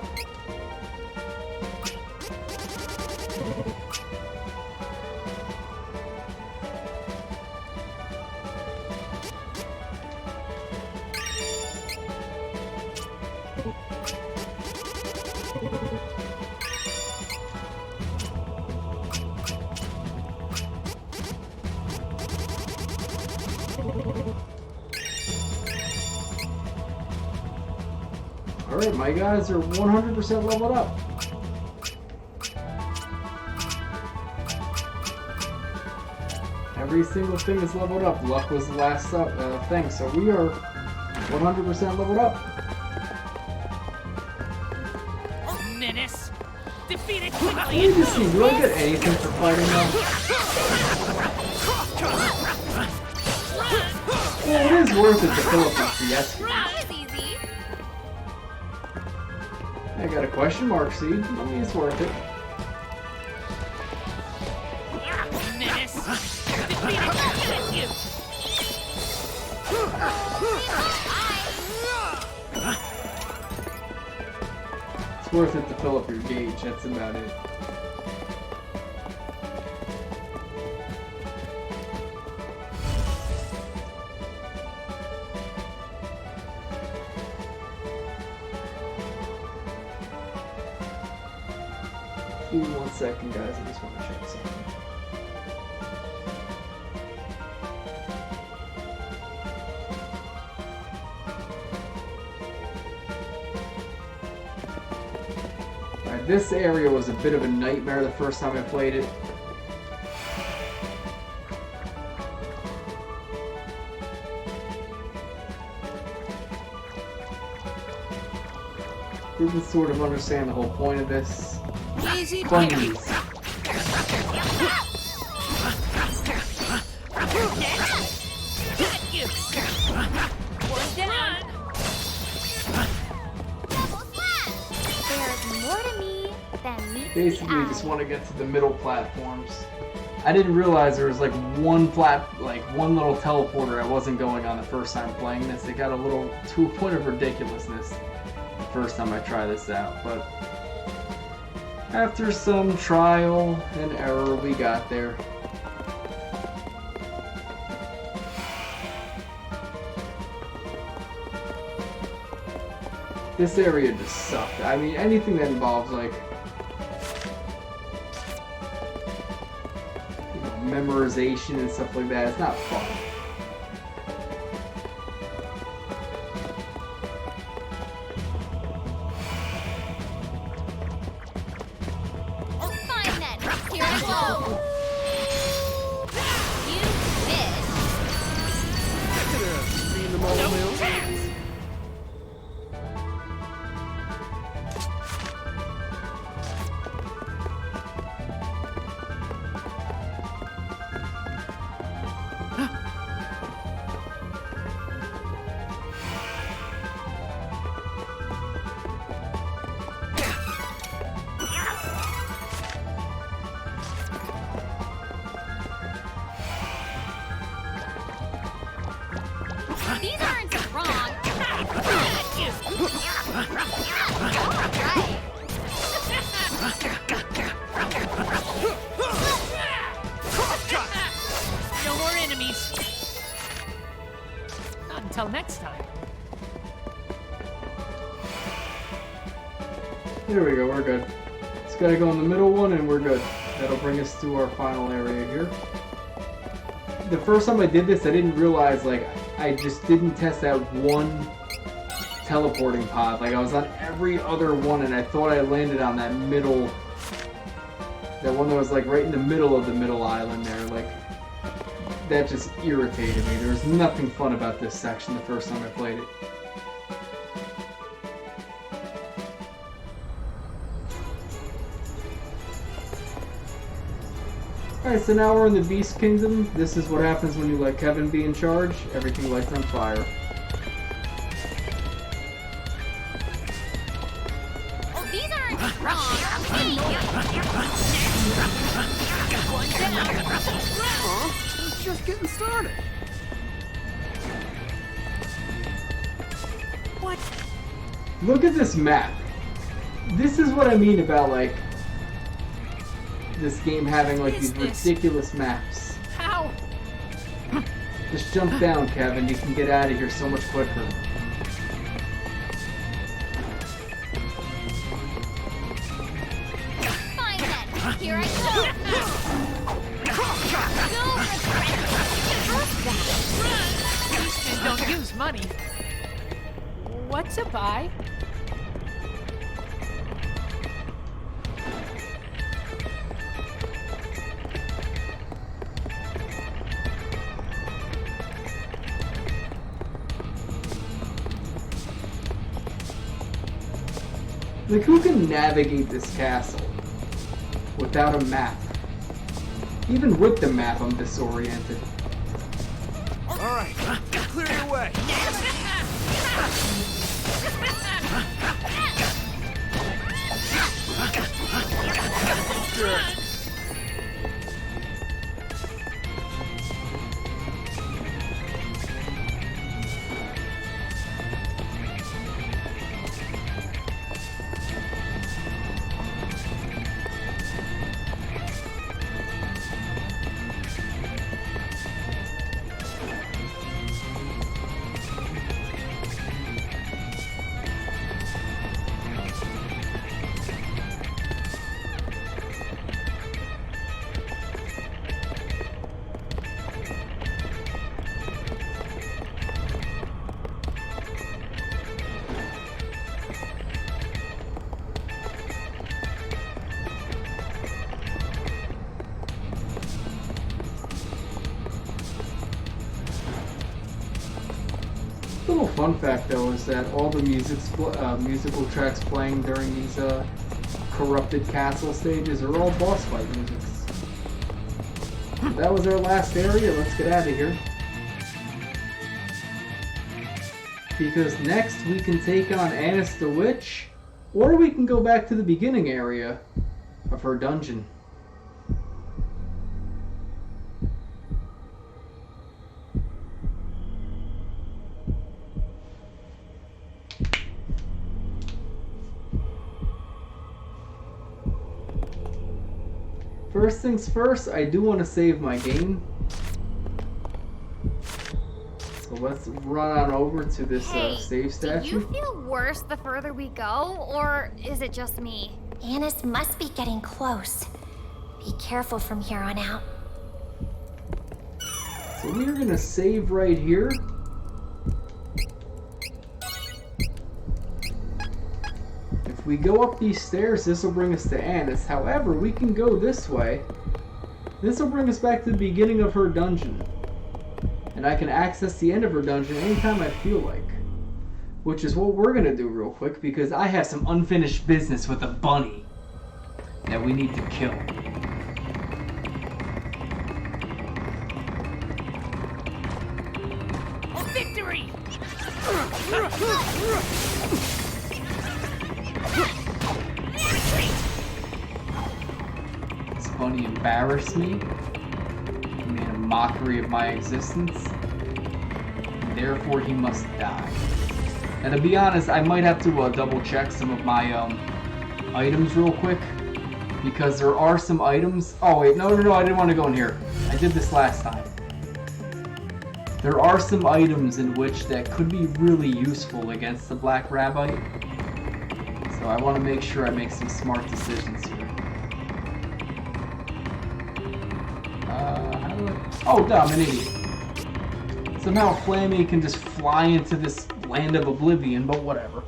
Alright, my guys are 100% leveled up. Every single thing is leveled up. Luck was the last thing, so we are 100% leveled up. Menace! Defeat it I quickly need and to see, move! do I get anything for fighting now? Well, it is worth it to fill up my CS. That was easy. I got a question mark seed. I mean, it's worth it. Menace! Defeat it! Kill it, you! It's worth it to fill up your gauge. That's about it. Give me 1 second, guys. I just want to check something. Alright, this area was a bit of a nightmare the first time I played it. Didn't sort of understand the whole point of this. Easy Bunnies. One down! There's more to me than meets the Basically, eye. just want to get to the middle platforms. I didn't realize there was like one little teleporter I wasn't going on the first time playing this. It got a little to a point of ridiculousness the first time I tried this out, but after some trial and error, we got there. This area just sucked. I mean, anything that involves like memorization and stuff like that, it's not fun. Fine then, here I go. You missed. No chance! These aren't wrong. No more enemies. Not until next time. There we go, we're good. Just gotta go in the middle one and we're good. That'll bring us to our final area here. The first time I did this, I didn't realize, like, I just didn't test that one teleporting pod. Like, I was on every other one and I thought I landed on that middle, that one that was like right in the middle of the middle island there. Like, that just irritated me. There was nothing fun about this section the first time I played it. Alright, so now we're in the Beast Kingdom. This is what happens when you let Kevin be in charge. Everything lights on fire. These aren't wrong. It's just getting started. What? Look at this map. This is what I mean about, like, this game having, like, these ridiculous maps. How? Just jump down, Kevin. You can get out of here so much quicker. Fine then, here I go. Beastmen don't use money. What to buy? Like, who can navigate this castle without a map? Even with the map, I'm disoriented. Alright, clear your way. Good. Little fun fact though is that all the musical tracks playing during these corrupted castle stages are all boss fight musics. That was our last area. Let's get out of here. Because next we can take on Annis the Witch, or we can go back to the beginning area of her dungeon. First things first, I do want to save my game. So let's run on over to this save statue. Do you feel worse the further we go, or is it just me? Annis must be getting close. Be careful from here on out. So we're gonna save right here. If we go up these stairs, this will bring us to Annis. However, we can go this way. This will bring us back to the beginning of her dungeon. And I can access the end of her dungeon anytime I feel like. Which is what we're gonna do real quick, because I have some unfinished business with a bunny that we need to kill. Victory! This bunny embarrassed me. He made a mockery of my existence. And therefore he must die. And to be honest, I might have to double check some of my items real quick. Because there are some items... Oh wait, no, I didn't want to go in here. I did this last time. There are some items in which that could be really useful against the Black Rabite. So I want to make sure I make some smart decisions here. How do I... Oh, dumb, an idiot. Somehow Flammy can just fly into this land of oblivion, but whatever.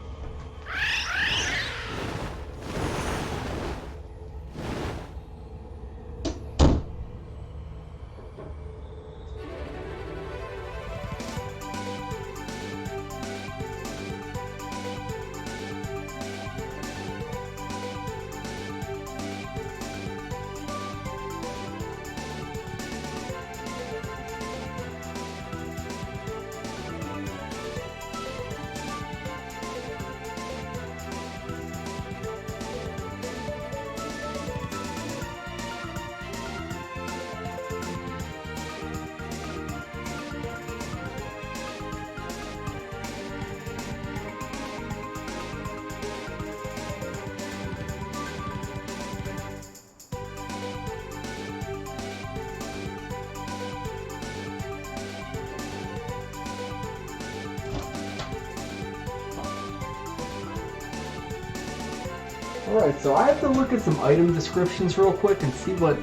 Alright, so I have to look at some item descriptions real quick and see what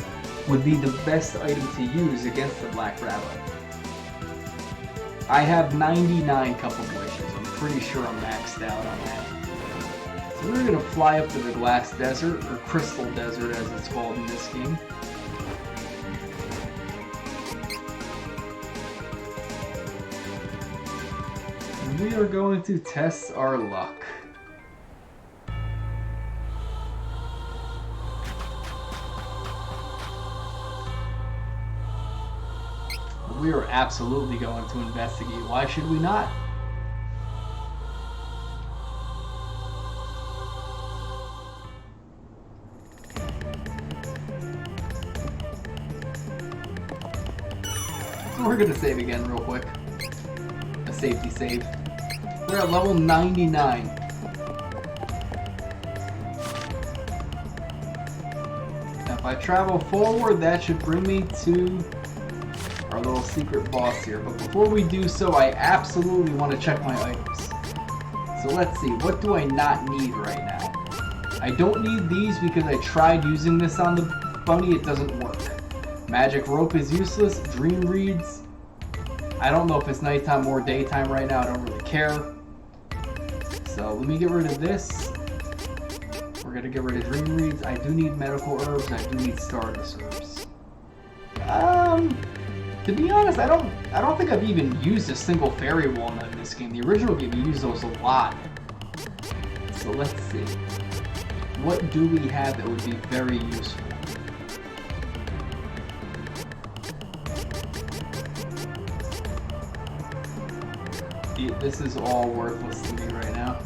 would be the best item to use against the Black Rabite. I have 99 Cup of Wishes. I'm pretty sure I'm maxed out on that. So we're gonna fly up to the Glass Desert, or Crystal Desert as it's called in this game. And we are going to test our luck. we are absolutely going to investigate. Why should we not? So we're gonna save again real quick. A safety save. We're at level 99. Now if I travel forward, that should bring me to our little secret boss here. But before we do so, I absolutely want to check my items. So let's see, what do I not need right now? I don't need these because I tried using this on the bunny, it doesn't work. Magic rope is useless. Dream reeds. I don't know if it's nighttime or daytime right now. I don't really care. So let me get rid of this. We're gonna get rid of dream reeds. I do need medical herbs. And I do need stardust herbs. To be honest, I don't think I've even used a single fairy walnut in this game. The original game, you used those a lot. So let's see. What do we have that would be very useful? This is all worthless to me right now.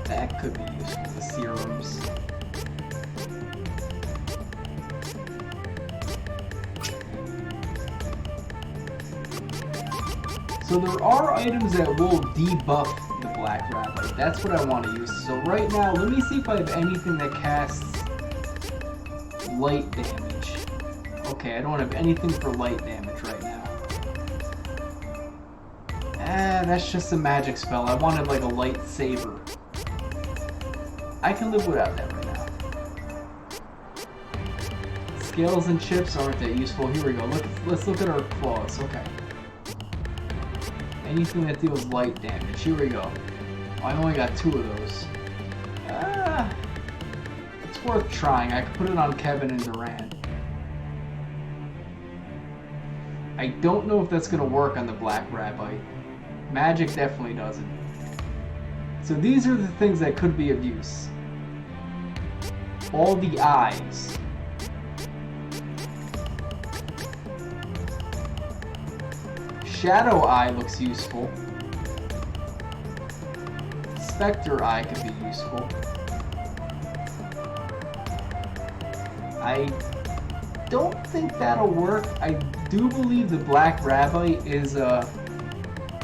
That could be useful, the serums. So there are items that will debuff the black rabite. That's what I want to use. So right now, let me see if I have anything that casts light damage. Okay, I don't have anything for light damage right now. That's just a magic spell. I wanted like a lightsaber. I can live without that right now. Scales and chips aren't that useful. Here we go. Let's look at our claws. Okay. Anything that deals light damage. Here we go. I only got 2 of those. It's worth trying. I could put it on Kevin and Duran. I don't know if that's going to work on the black rabite. Magic definitely doesn't. So these are the things that could be of use. All the eyes. Shadow Eye looks useful. Spectre Eye could be useful. I don't think that'll work. I do believe the black rabite is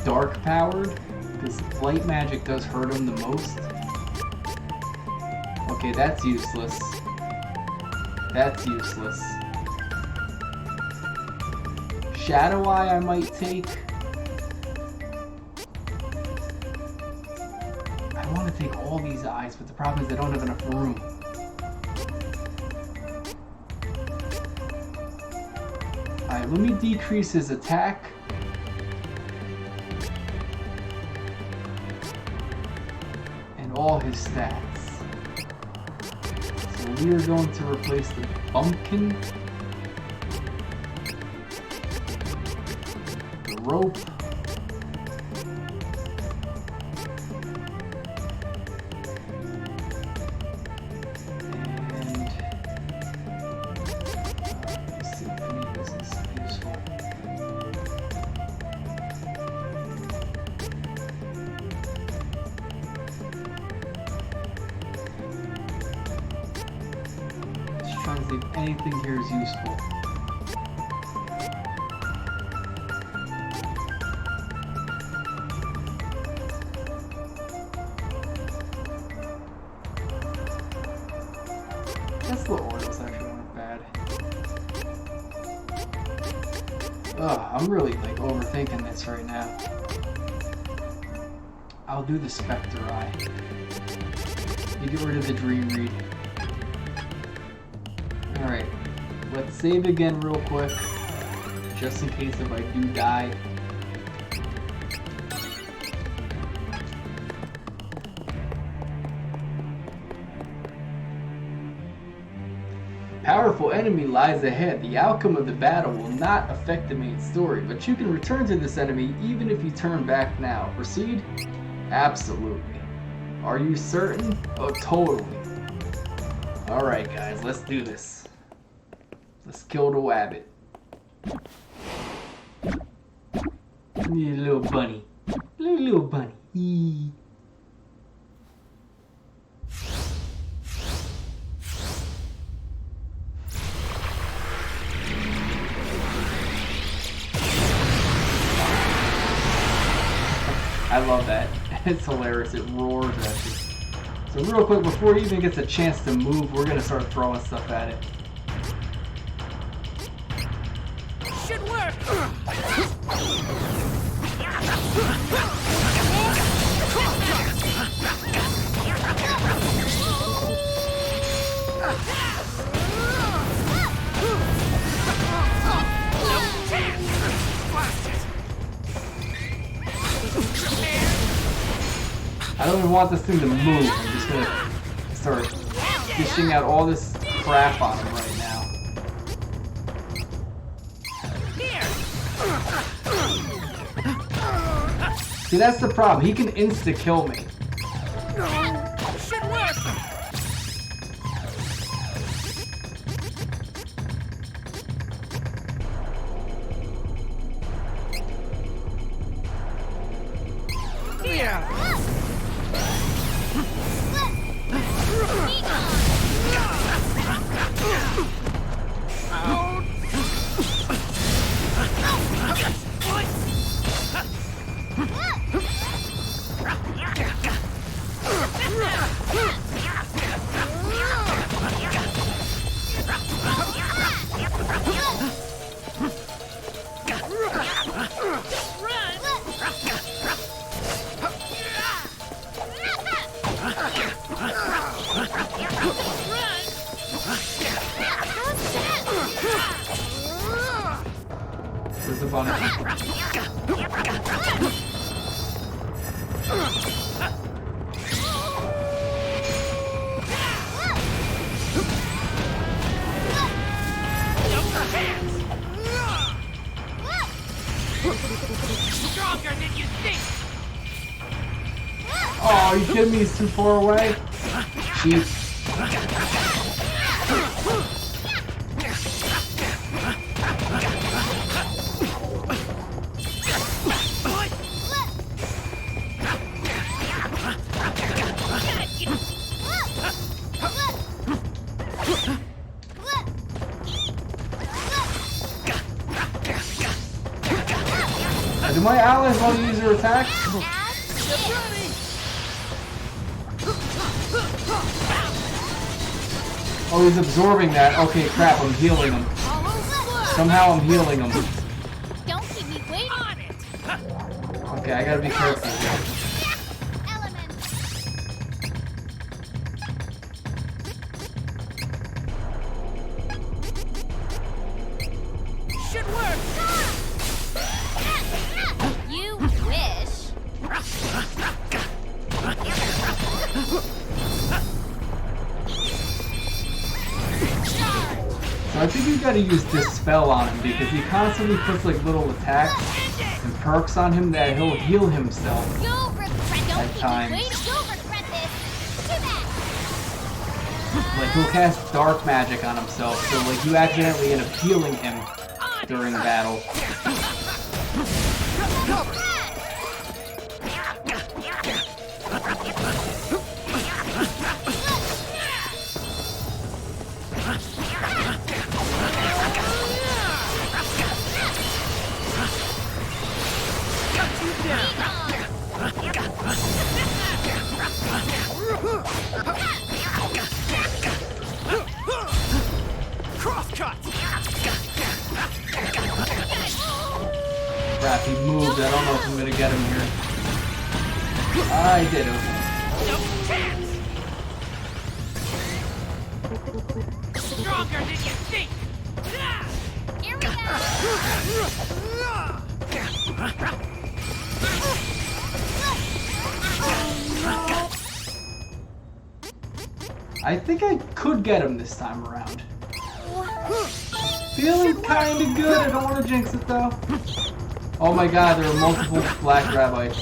dark powered, because light magic does hurt him the most. Okay, that's useless. That's useless. Shadow Eye I might take. I want to take all these eyes, but the problem is I don't have enough room. Alright, let me decrease his attack. And all his stats. So we are going to replace the bumpkin. The rope. If anything here is useful. That's the oils actually aren't bad. Ugh, I'm really like overthinking this right now. I'll do the Spectre Eye. You get rid of the Dream Reed. Alright, let's save again real quick, just in case if I do die. Powerful enemy lies ahead. The outcome of the battle will not affect the main story, but you can return to this enemy even if you turn back now. Proceed? Absolutely. Are you certain? Oh, totally. Alright guys, let's do this. Let's kill the wabbit. Need a little bunny. Little bunny. Eee. I love that. It's hilarious. It roars at you. So real quick, before he even gets a chance to move, we're gonna start throwing stuff at it. Should work. I don't even want this thing to move. I'm just gonna start dishing out all this crap on him right now. See, that's the problem. He can insta-kill me. Should work. Here. Where's the bunny? Stronger than you think. Oh, are you kidding me? He's too far away? Cheap. Do my allies want to use their attacks? Oh, he's absorbing that. Okay, crap, I'm healing him. Somehow I'm healing him. Don't keep me waiting on it. Okay, I gotta be careful here. Should work. You wish. So I think you gotta use Dispel on him because he constantly puts like little attacks and perks on him that he'll heal himself at times. Like he'll cast dark magic on himself, so like you accidentally end up healing him during battle. Crap, he moved. I don't know if I'm gonna get him here. I did, okay. Stronger than you think. Here we go. I think I could get him this time around. Feeling kinda good. I don't want to jinx it though. Oh my god, there are multiple black rabites.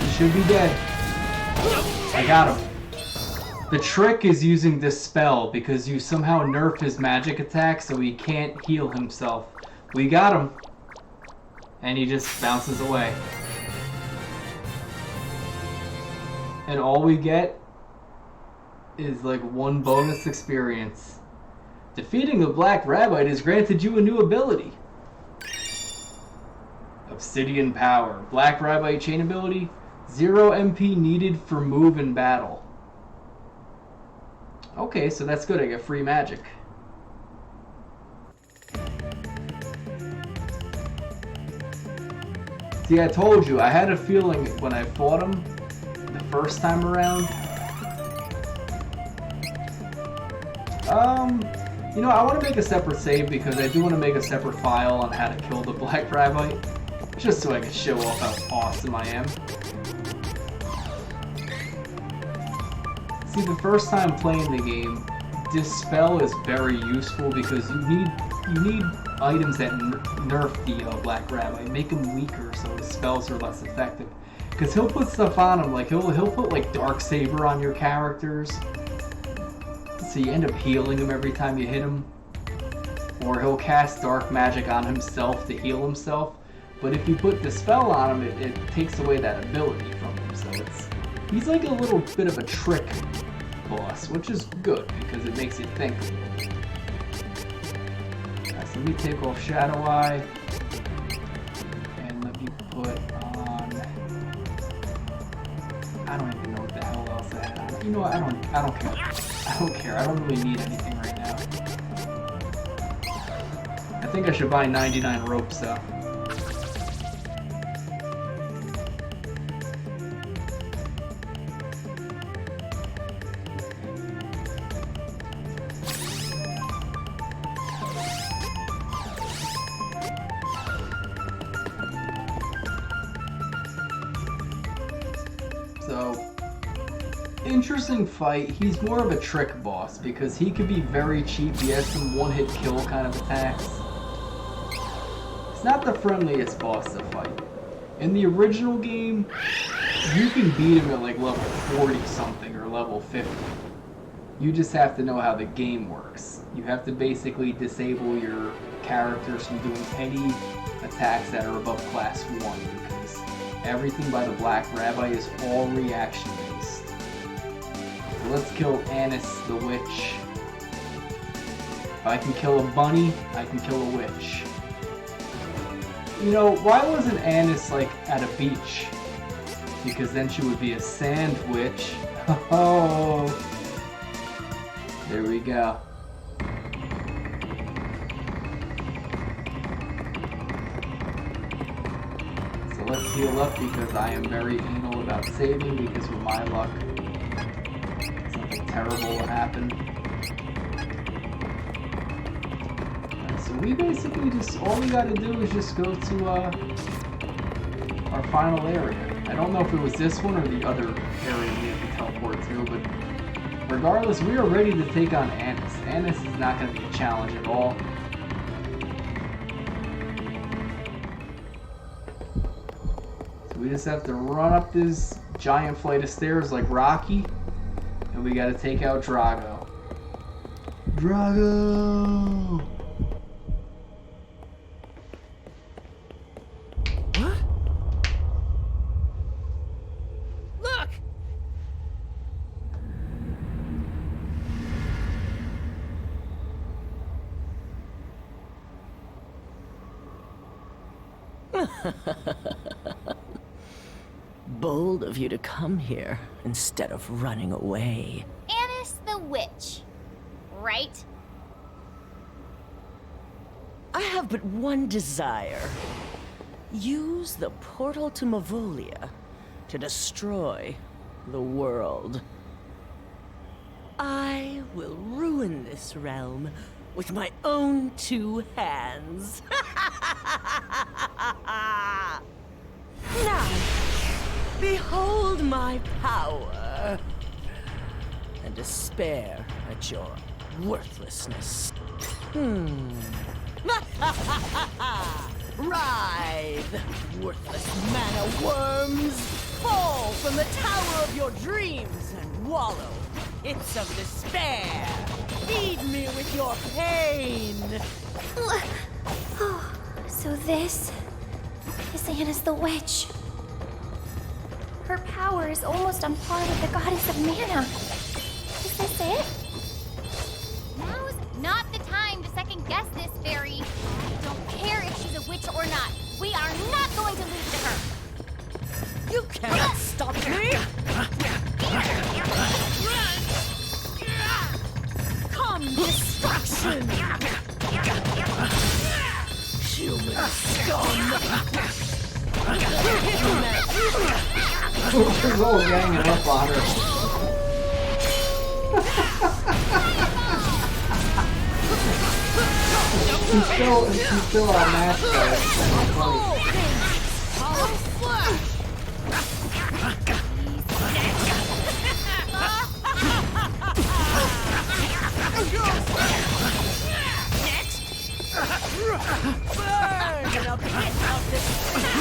He should be dead. I got him. The trick is using this spell because you somehow nerfed his magic attack so he can't heal himself. We got him. And he just bounces away. And all we get is like 1 bonus experience. Defeating the Black Rabite has granted you a new ability. Obsidian Power. Black Rabite chain ability. 0 MP needed for move in battle. Okay, so that's good. I get free magic. See, I told you, I had a feeling when I fought him the first time around. You know, I want to make a separate save because I do want to make a separate file on how to kill the Black Rabite. Just so I can show off how awesome I am. See, the first time playing the game, this spell is very useful because you need items that nerf the Black Rabite, make him weaker so his spells are less effective. Because he'll put stuff on him, like he'll put like Dark Saber on your characters, so you end up healing him every time you hit him. Or he'll cast dark magic on himself to heal himself. But if you put the spell on him, it takes away that ability from him. So he's like a little bit of a trick boss, which is good because it makes you think. Alright, so let me take off Shadow Eye. And let me put on... I don't even know what the hell else I had on. You know what? I don't care. I don't care. I don't really need anything right now. I think I should buy 99 ropes though. So, interesting fight. He's more of a trick boss because he could be very cheap. He has some one-hit kill kind of attacks. It's not the friendliest boss to fight. In the original game, you can beat him at like level 40 something or level 50. You just have to know how the game works. You have to basically disable your characters from doing any attacks that are above class 1 because everything by the Black Rabite is all reaction based. So let's kill Annis the Witch. If I can kill a bunny, I can kill a witch. You know, why wasn't Annis like at a beach? Because then she would be a sand witch. Oh, there we go. Let's heal up because I am very anal about saving because with my luck, something terrible will happen. Right, so we basically just, all we gotta do is just go to our final area. I don't know if it was this one or the other area we have to teleport to, but regardless, we are ready to take on Annis. Annis is not going to be a challenge at all. We just have to run up this giant flight of stairs like Rocky, and we gotta take out Drago. Drago! What? Look! Bold of you to come here instead of running away. Annis the Witch, right? I have but one desire. Use the portal to Mavolia to destroy the world. I will ruin this realm with my own 2 hands. Now, behold my power, and despair at your worthlessness. Writhe, worthless mana worms! Fall from the tower of your dreams and wallow in pits of despair! Feed me with your pain! Oh, so this is Anna's the witch. Her power is almost on par with the goddess of mana. Is this it? Now's not the time to second guess this fairy. I don't care if she's a witch or not. We are not going to lose to her. You cannot stop me! Come, destruction! Human scum! She's all ganging up on her. she's still on match though. Burn in a pit of despair!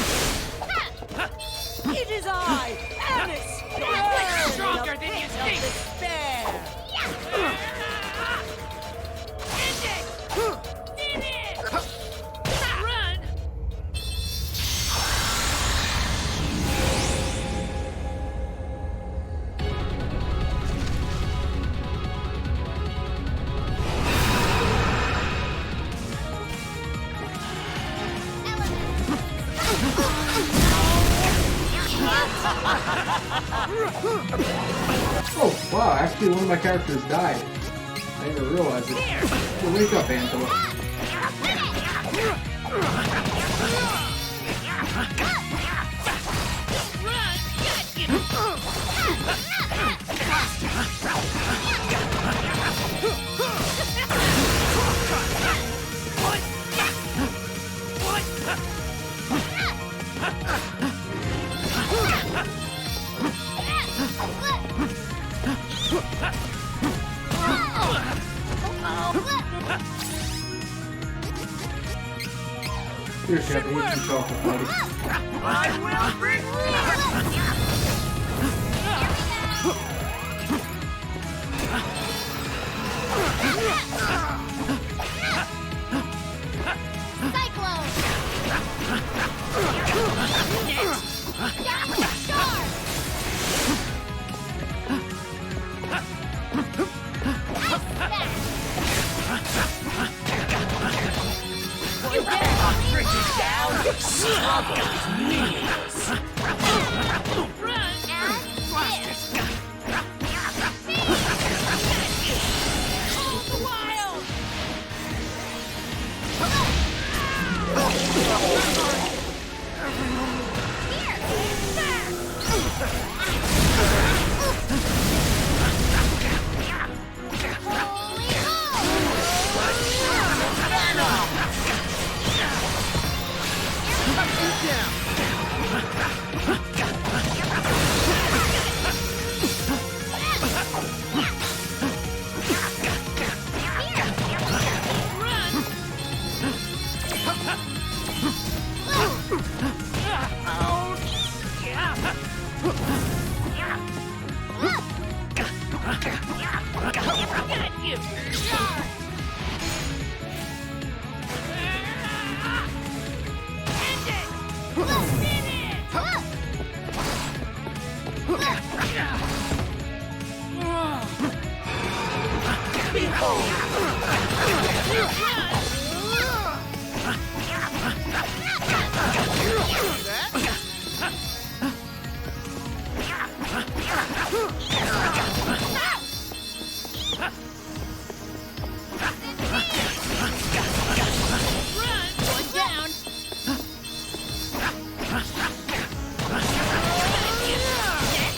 It is I, Alice! Burn Stronger in a than you pit of think. despair! End it! Did it! Run! Oh, wow, actually one of my characters died. I didn't even realize it. Well, wake up, Angela. Here, Chef, eat some chocolate, buddy. I will bring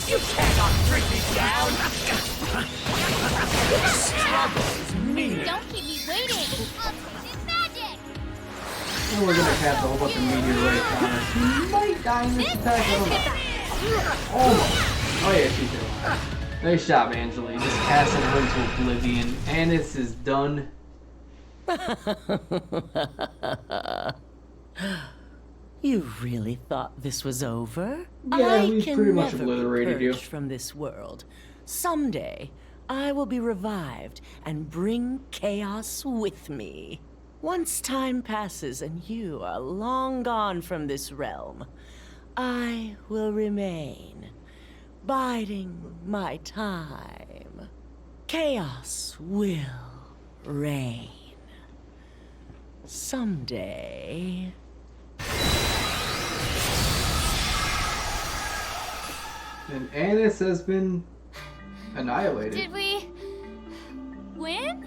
You cannot bring me down. Don't keep me waiting. Ultimate magic. And we're gonna cast a whole bunch of meteorite counters. He might die in this attack. I don't know. Oh yeah, she did. Nice job, Angela. You just casted her into oblivion. Anis is done. You really thought this was over? Yeah, I we can pretty much never obliterated be you. purged from this world. Someday, I will be revived and bring chaos with me. Once time passes and you are long gone from this realm, I will remain, biding my time. Chaos will reign. Someday. And Anis has been annihilated. Did we win?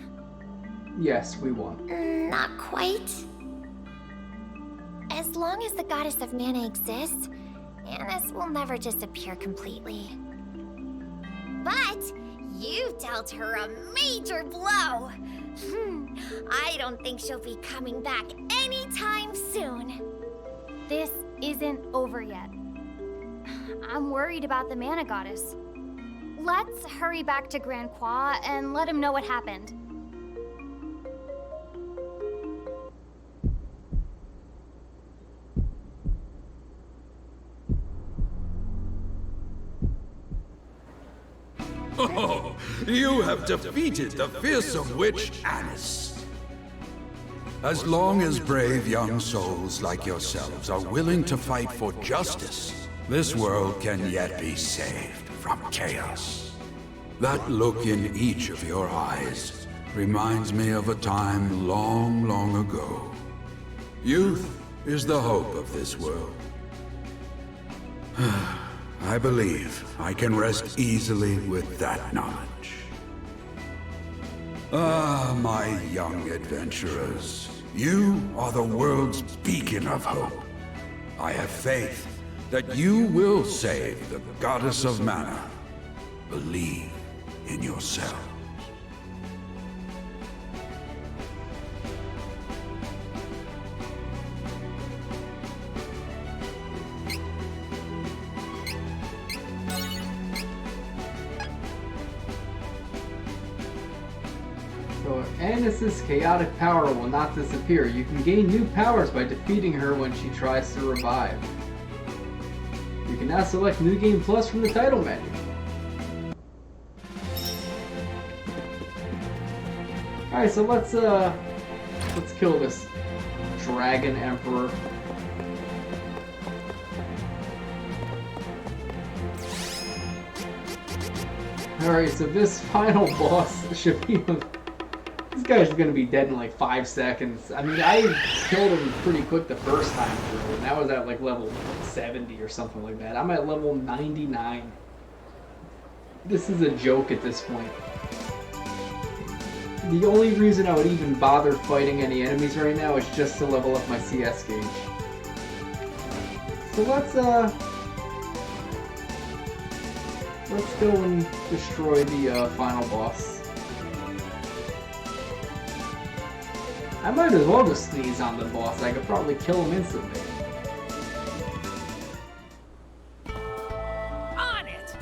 Yes, we won. Not quite. As long as the goddess of mana exists, Anis will never disappear completely. But you dealt her a major blow. I don't think she'll be coming back anytime soon. This isn't over yet. I'm worried about the mana goddess. Let's hurry back to Grand Croix and let him know what happened. Oh, you have defeated the fearsome witch Anis. As long as brave young souls like yourselves are willing to fight for justice, this world can yet be saved from chaos. That look in each of your eyes reminds me of a time long, long ago. Youth is the hope of this world. I believe I can rest easily with that knowledge. Ah, my young adventurers, you are the world's beacon of hope. I have faith that you will save the goddess of mana. Believe in yourself. So Anis's chaotic power will not disappear. You can gain new powers by defeating her when she tries to revive. You can now select New Game Plus from the title menu. Alright, so let's kill this Dragon Emperor. Alright, so this final boss should be... This guy's gonna be dead in like 5 seconds. I mean, I killed him pretty quick the first time through, and that was at like level 70 or something like that. I'm at level 99. This is a joke at this point. The only reason I would even bother fighting any enemies right now is just to level up my CS gauge. So let's go and destroy the final boss. I might as well just sneeze on the boss. I could probably kill him instantly. On it!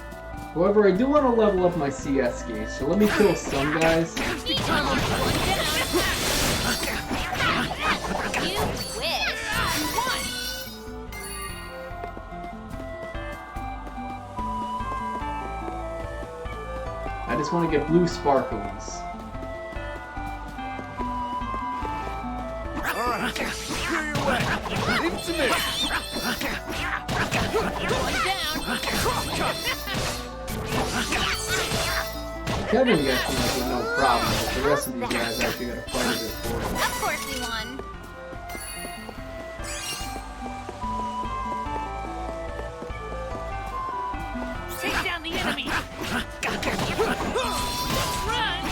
However, I do want to level up my CS gauge, so let me kill some guys. You wish. I just want to get blue sparkles. Alright, clear your way. Into me. Going down. Kevin gets me like with no problem, but the rest of you guys actually gotta fight a bit for him. Of course we won. Take down the enemy. Run! Run!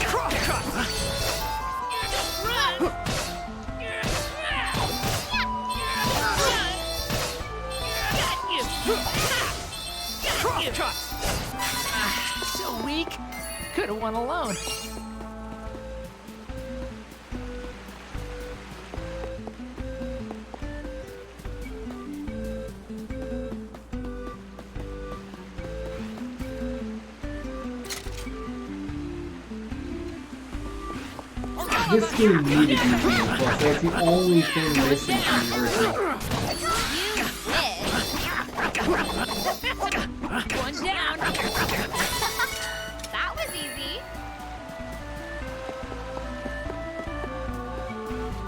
Got you! Got you! weak. Could have won alone. This game needed to be plus. That's the only thing missing from the original. One down. That was easy.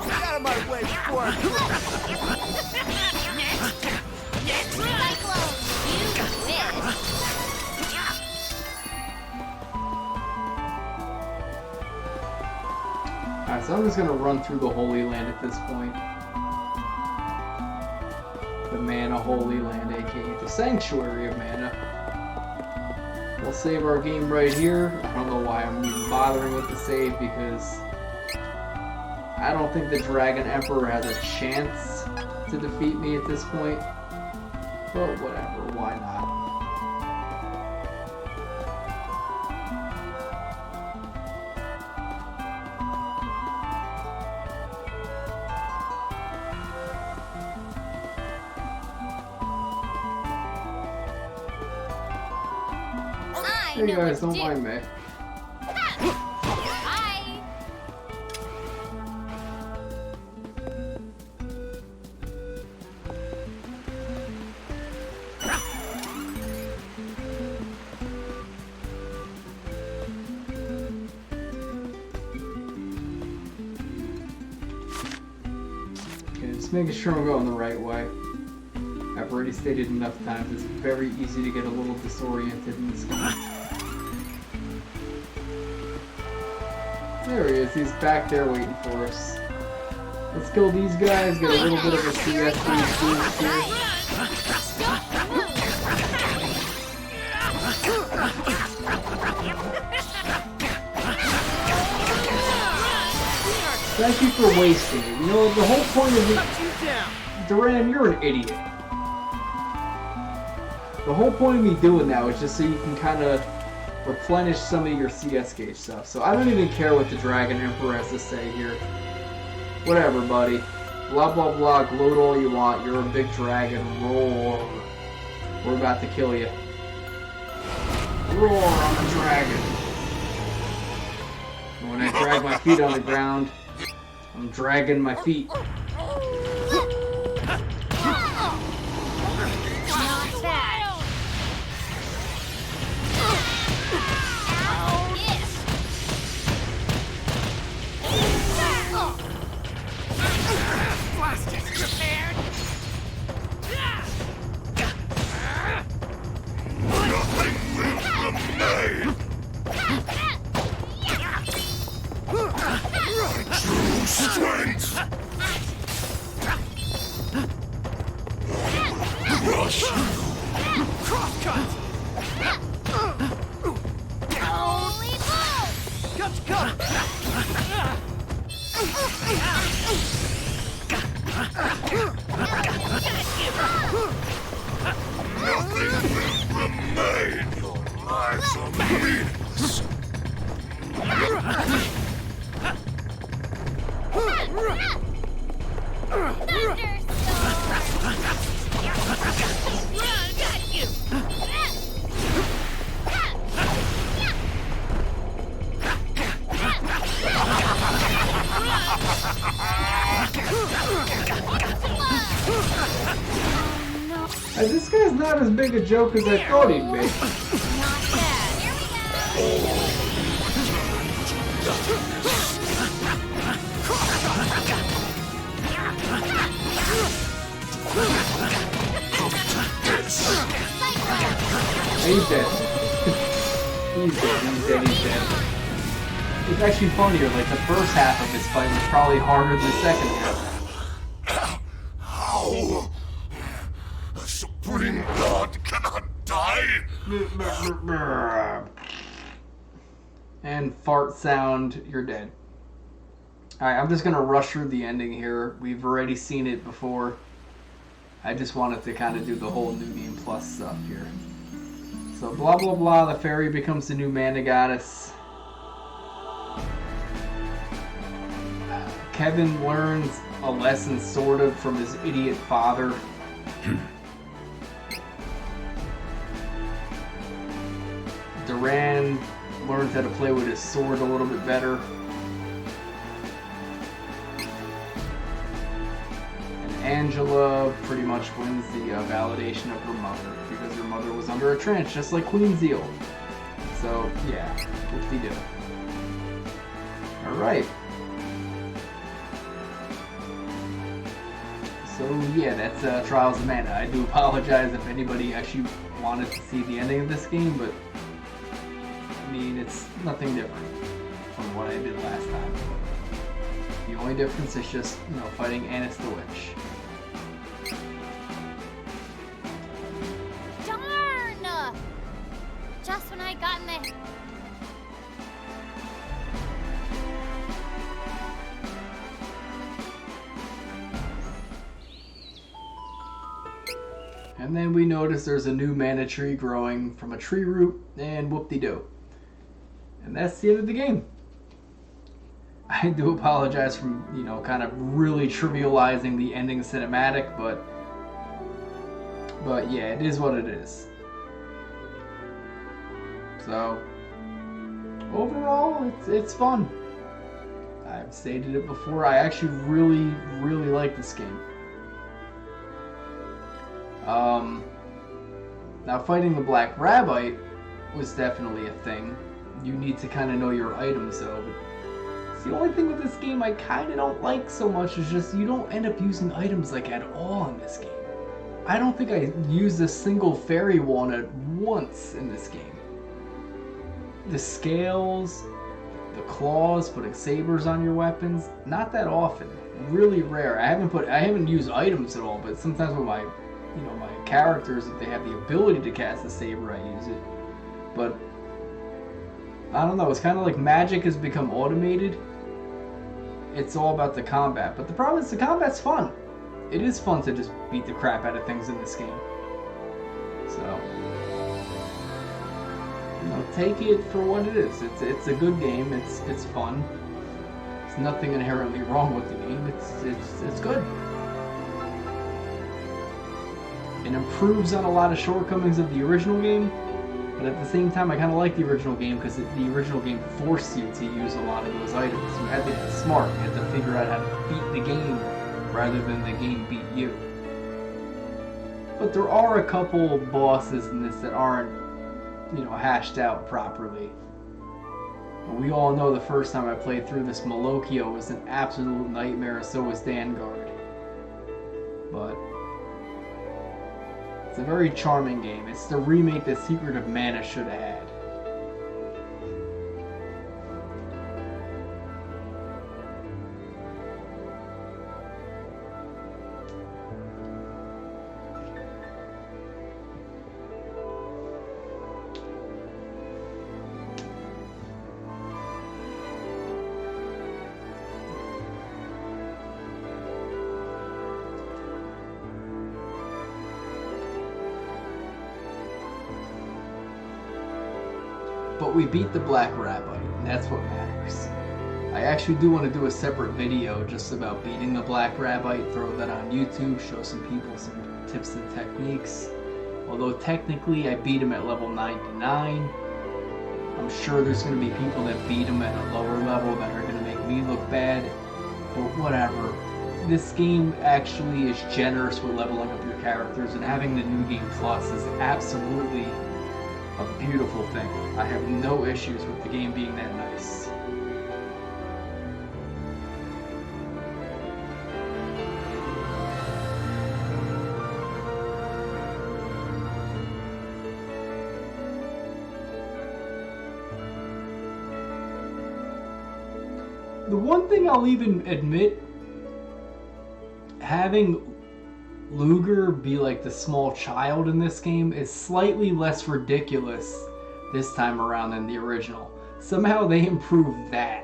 Get out of my way before I Cyclone, you wish. Alright, so I'm just gonna run through the Holy Land at this point. The Mana Holy Land, aka the Sanctuary of Mana. We'll save our game right here. I don't know why I'm even bothering with the save, because I don't think the Dragon Emperor has a chance to defeat me at this point. But whatever, why not? Hey guys, don't mind me. Bye. Okay, just making sure I'm going the right way. I've already stated enough times, it's very easy to get a little disoriented in this game. There he is, he's back there waiting for us. Let's kill these guys, get a little bit of a CS boost here. Thank you for wasting it. You know, the whole point of it... Duran, you're an idiot. The whole point of me doing that was just so you can kind of replenish some of your CS gauge stuff. So I don't even care what the Dragon Emperor has to say here. Whatever, buddy. Blah, blah, blah. Gloat all you want. You're a big dragon. Roar. We're about to kill you. Roar on the dragon. And when I drag my feet on the ground, I'm dragging my feet. This guy's not as big a joke as I thought he'd be. He's dead. He's dead. It's actually funnier, like the first half of this fight was probably harder than the second half. How? A supreme god cannot die? And fart sound, you're dead. Alright, I'm just gonna rush through the ending here. We've already seen it before. I just wanted to kind of do the whole New Game Plus stuff here. So blah blah blah, the fairy becomes the new mana goddess. Kevin learns a lesson sort of from his idiot father. Duran learns how to play with his sword a little bit better. And Angela pretty much wins the validation of her mother because her mother was under a trench, just like Queen Zeal. So, yeah, whoop-de-doo. Alright. So, yeah, that's Trials of Mana. I do apologize if anybody actually wanted to see the ending of this game, but I mean, it's nothing different from what I did last time. The only difference is just, you know, fighting Annis the Witch. Darn! Just when I got in the... And then we notice there's a new mana tree growing from a tree root, and whoop-de-doo. And that's the end of the game. I do apologize for, you know, kind of really trivializing the ending cinematic, but yeah, it is what it is. So, overall, it's fun. I've stated it before, I actually really, really like this game. Now fighting the Black Rabite was definitely a thing. You need to kind of know your items though. But the only thing with this game I kind of don't like so much is just you don't end up using items like at all in this game. I don't think I used a single fairy walnut once in this game. The scales, the claws, putting sabers on your weapons, not that often. Really rare. I haven't used items at all, but sometimes with my my characters, if they have the ability to cast a saber, I use it. But I don't know, it's kind of like magic has become automated. It's all about the combat. But the problem is the combat's fun. It is fun to just beat the crap out of things in this game. So, take it for what it is. It's a good game. It's fun. There's nothing inherently wrong with the game. It's good. It improves on a lot of shortcomings of the original game, but at the same time I kind of like the original game because the original game forced you to use a lot of those items. You had to be smart, you had to figure out how to beat the game rather than the game beat you. But there are a couple bosses in this that aren't, hashed out properly. We all know the first time I played through this, Malokio was an absolute nightmare, so was Dangard. But it's a very charming game. It's the remake that Secret of Mana should have had. But we beat the Black Rabite, and that's what matters. I actually do want to do a separate video just about beating the Black Rabite, throw that on YouTube, show some people some tips and techniques. Although technically I beat him at level 99, I'm sure there's going to be people that beat him at a lower level that are going to make me look bad, but whatever. This game actually is generous with leveling up your characters, and having the New Game Plus is absolutely a beautiful thing. I have no issues with the game being that nice. The one thing I'll even admit, having Luger be like the small child in this game is slightly less ridiculous this time around than the original. Somehow they improved that.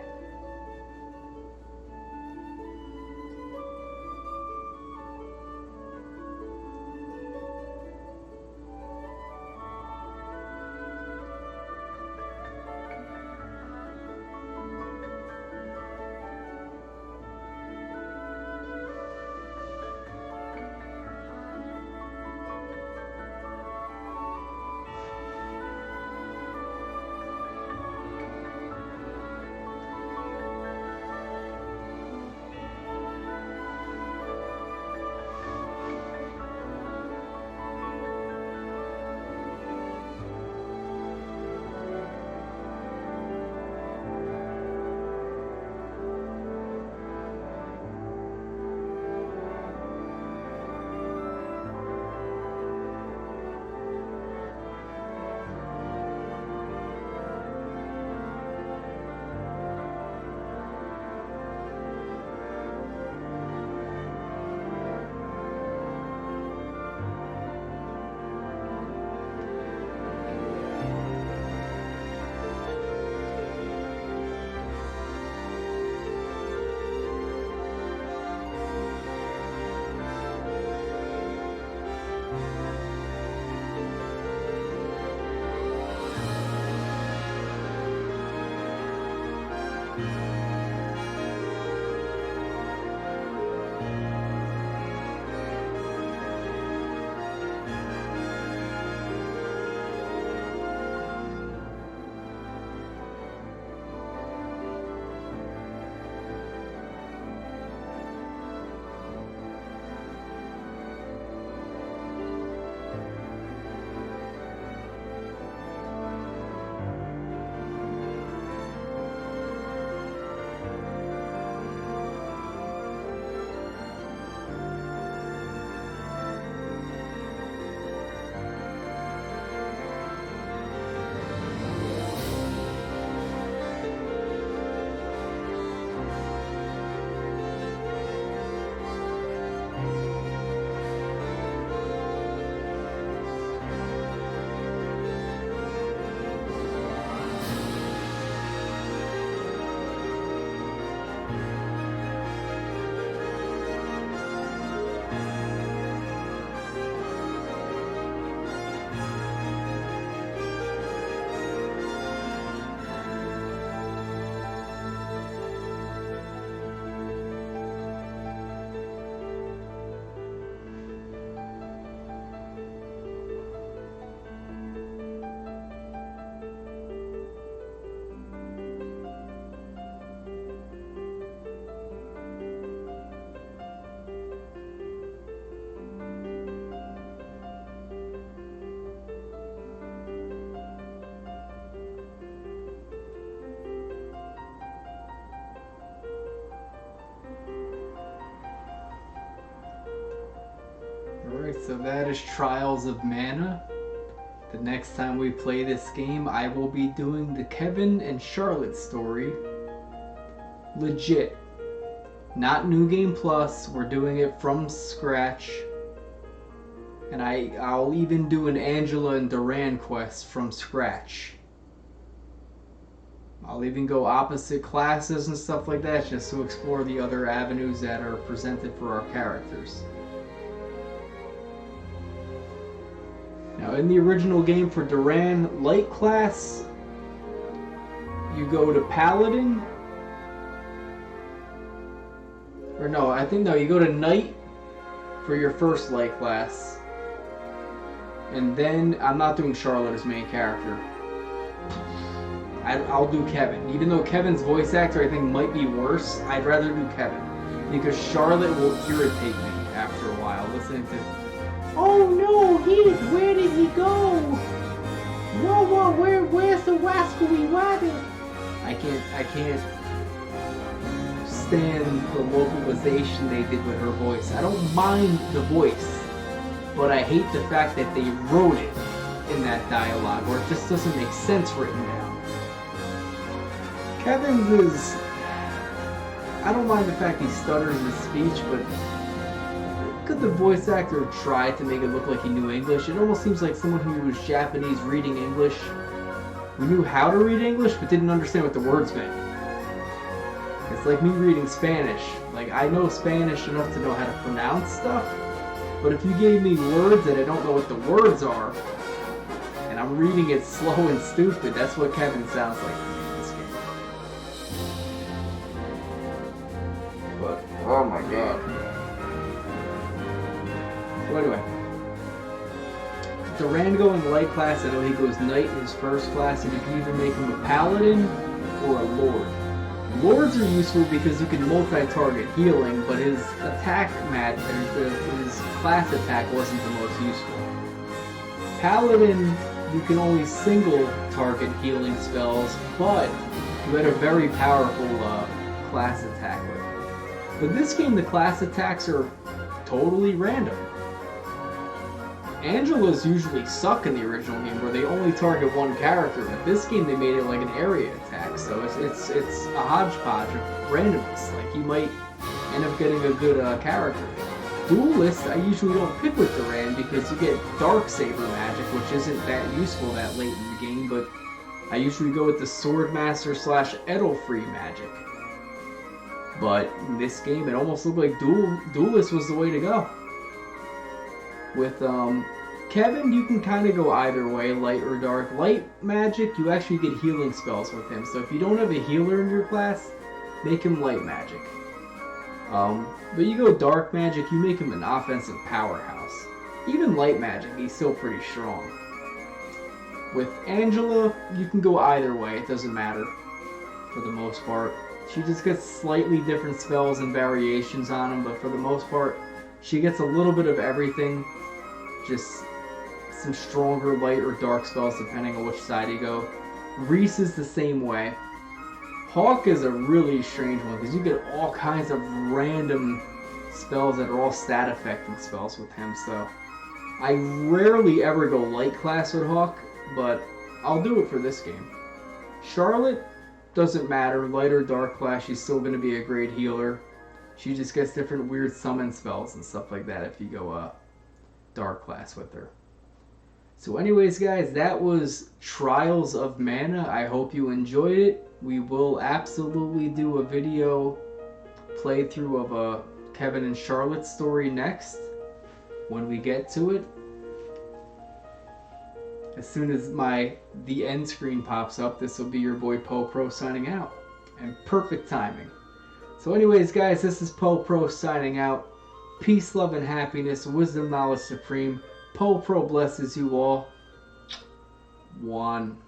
Alright, so that is Trials of Mana. The next time we play this game, I will be doing the Kevin and Charlotte story. Legit. Not New Game Plus, we're doing it from scratch. And I'll even do an Angela and Duran quest from scratch. I'll even go opposite classes and stuff like that just to explore the other avenues that are presented for our characters. Now, in the original game for Duran Light class, you go to Paladin. Or no, I think no, you go to Knight for your first Light class. And then, I'm not doing Charlotte as main character. I'll do Kevin. Even though Kevin's voice actor I think might be worse, I'd rather do Kevin. Because Charlotte will irritate me after a while, listening to, "Oh no, where did he go? Whoa, where's the wascally wagon?" I can't stand the localization they did with her voice. I don't mind the voice, but I hate the fact that they wrote it in that dialogue, or it just doesn't make sense written down. Kevin's is... I don't mind the fact he stutters his speech, but could the voice actor try to make it look like he knew English? It almost seems like someone who was Japanese reading English, who knew how to read English but didn't understand what the words meant. It's like me reading Spanish. Like, I know Spanish enough to know how to pronounce stuff, but if you gave me words and I don't know what the words are, and I'm reading it slow and stupid, that's what Kevin sounds like to me in this game. But, oh my god. So anyway, Duran going Light class, I know he goes Knight in his first class, and you can either make him a Paladin or a Lord. Lords are useful because you can multi-target healing, but his attack his class attack wasn't the most useful. Paladin, you can only single target healing spells, but you had a very powerful class attack with it. But this game, the class attacks are totally random. Angela's usually suck in the original game where they only target one character, but this game they made it like an area attack, so it's a hodgepodge of randomness. Like, you might end up getting a good character. Duelist, I usually don't pick with Duran because you get Dark Saber magic, which isn't that useful that late in the game, but I usually go with the Swordmaster / Edelfree magic. But in this game, it almost looked like Duelist was the way to go. With Kevin, you can kind of go either way, light or dark. Light magic, you actually get healing spells with him. So if you don't have a healer in your class, make him light magic. But you go dark magic, you make him an offensive powerhouse. Even light magic, he's still pretty strong. With Angela, you can go either way, it doesn't matter for the most part. She just gets slightly different spells and variations on them, but for the most part, she gets a little bit of everything. Just some stronger light or dark spells depending on which side you go. Reese is the same way. Hawk is a really strange one because you get all kinds of random spells that are all stat affecting spells with him, so I rarely ever go light class with Hawk, but I'll do it for this game. Charlotte doesn't matter, light or dark class, she's still going to be a great healer. She just gets different weird summon spells and stuff like that if you go dark class with her. So anyways guys, that was Trials of Mana. I hope you enjoyed it. We will absolutely do a video playthrough of Kevin and Charlotte's story next when we get to it. As soon as the end screen pops up, this will be your boy Poe Pro signing out. And perfect timing. So anyways guys, this is Poe Pro signing out. Peace, love, and happiness, wisdom, knowledge supreme. Poe Pro blesses you all. One.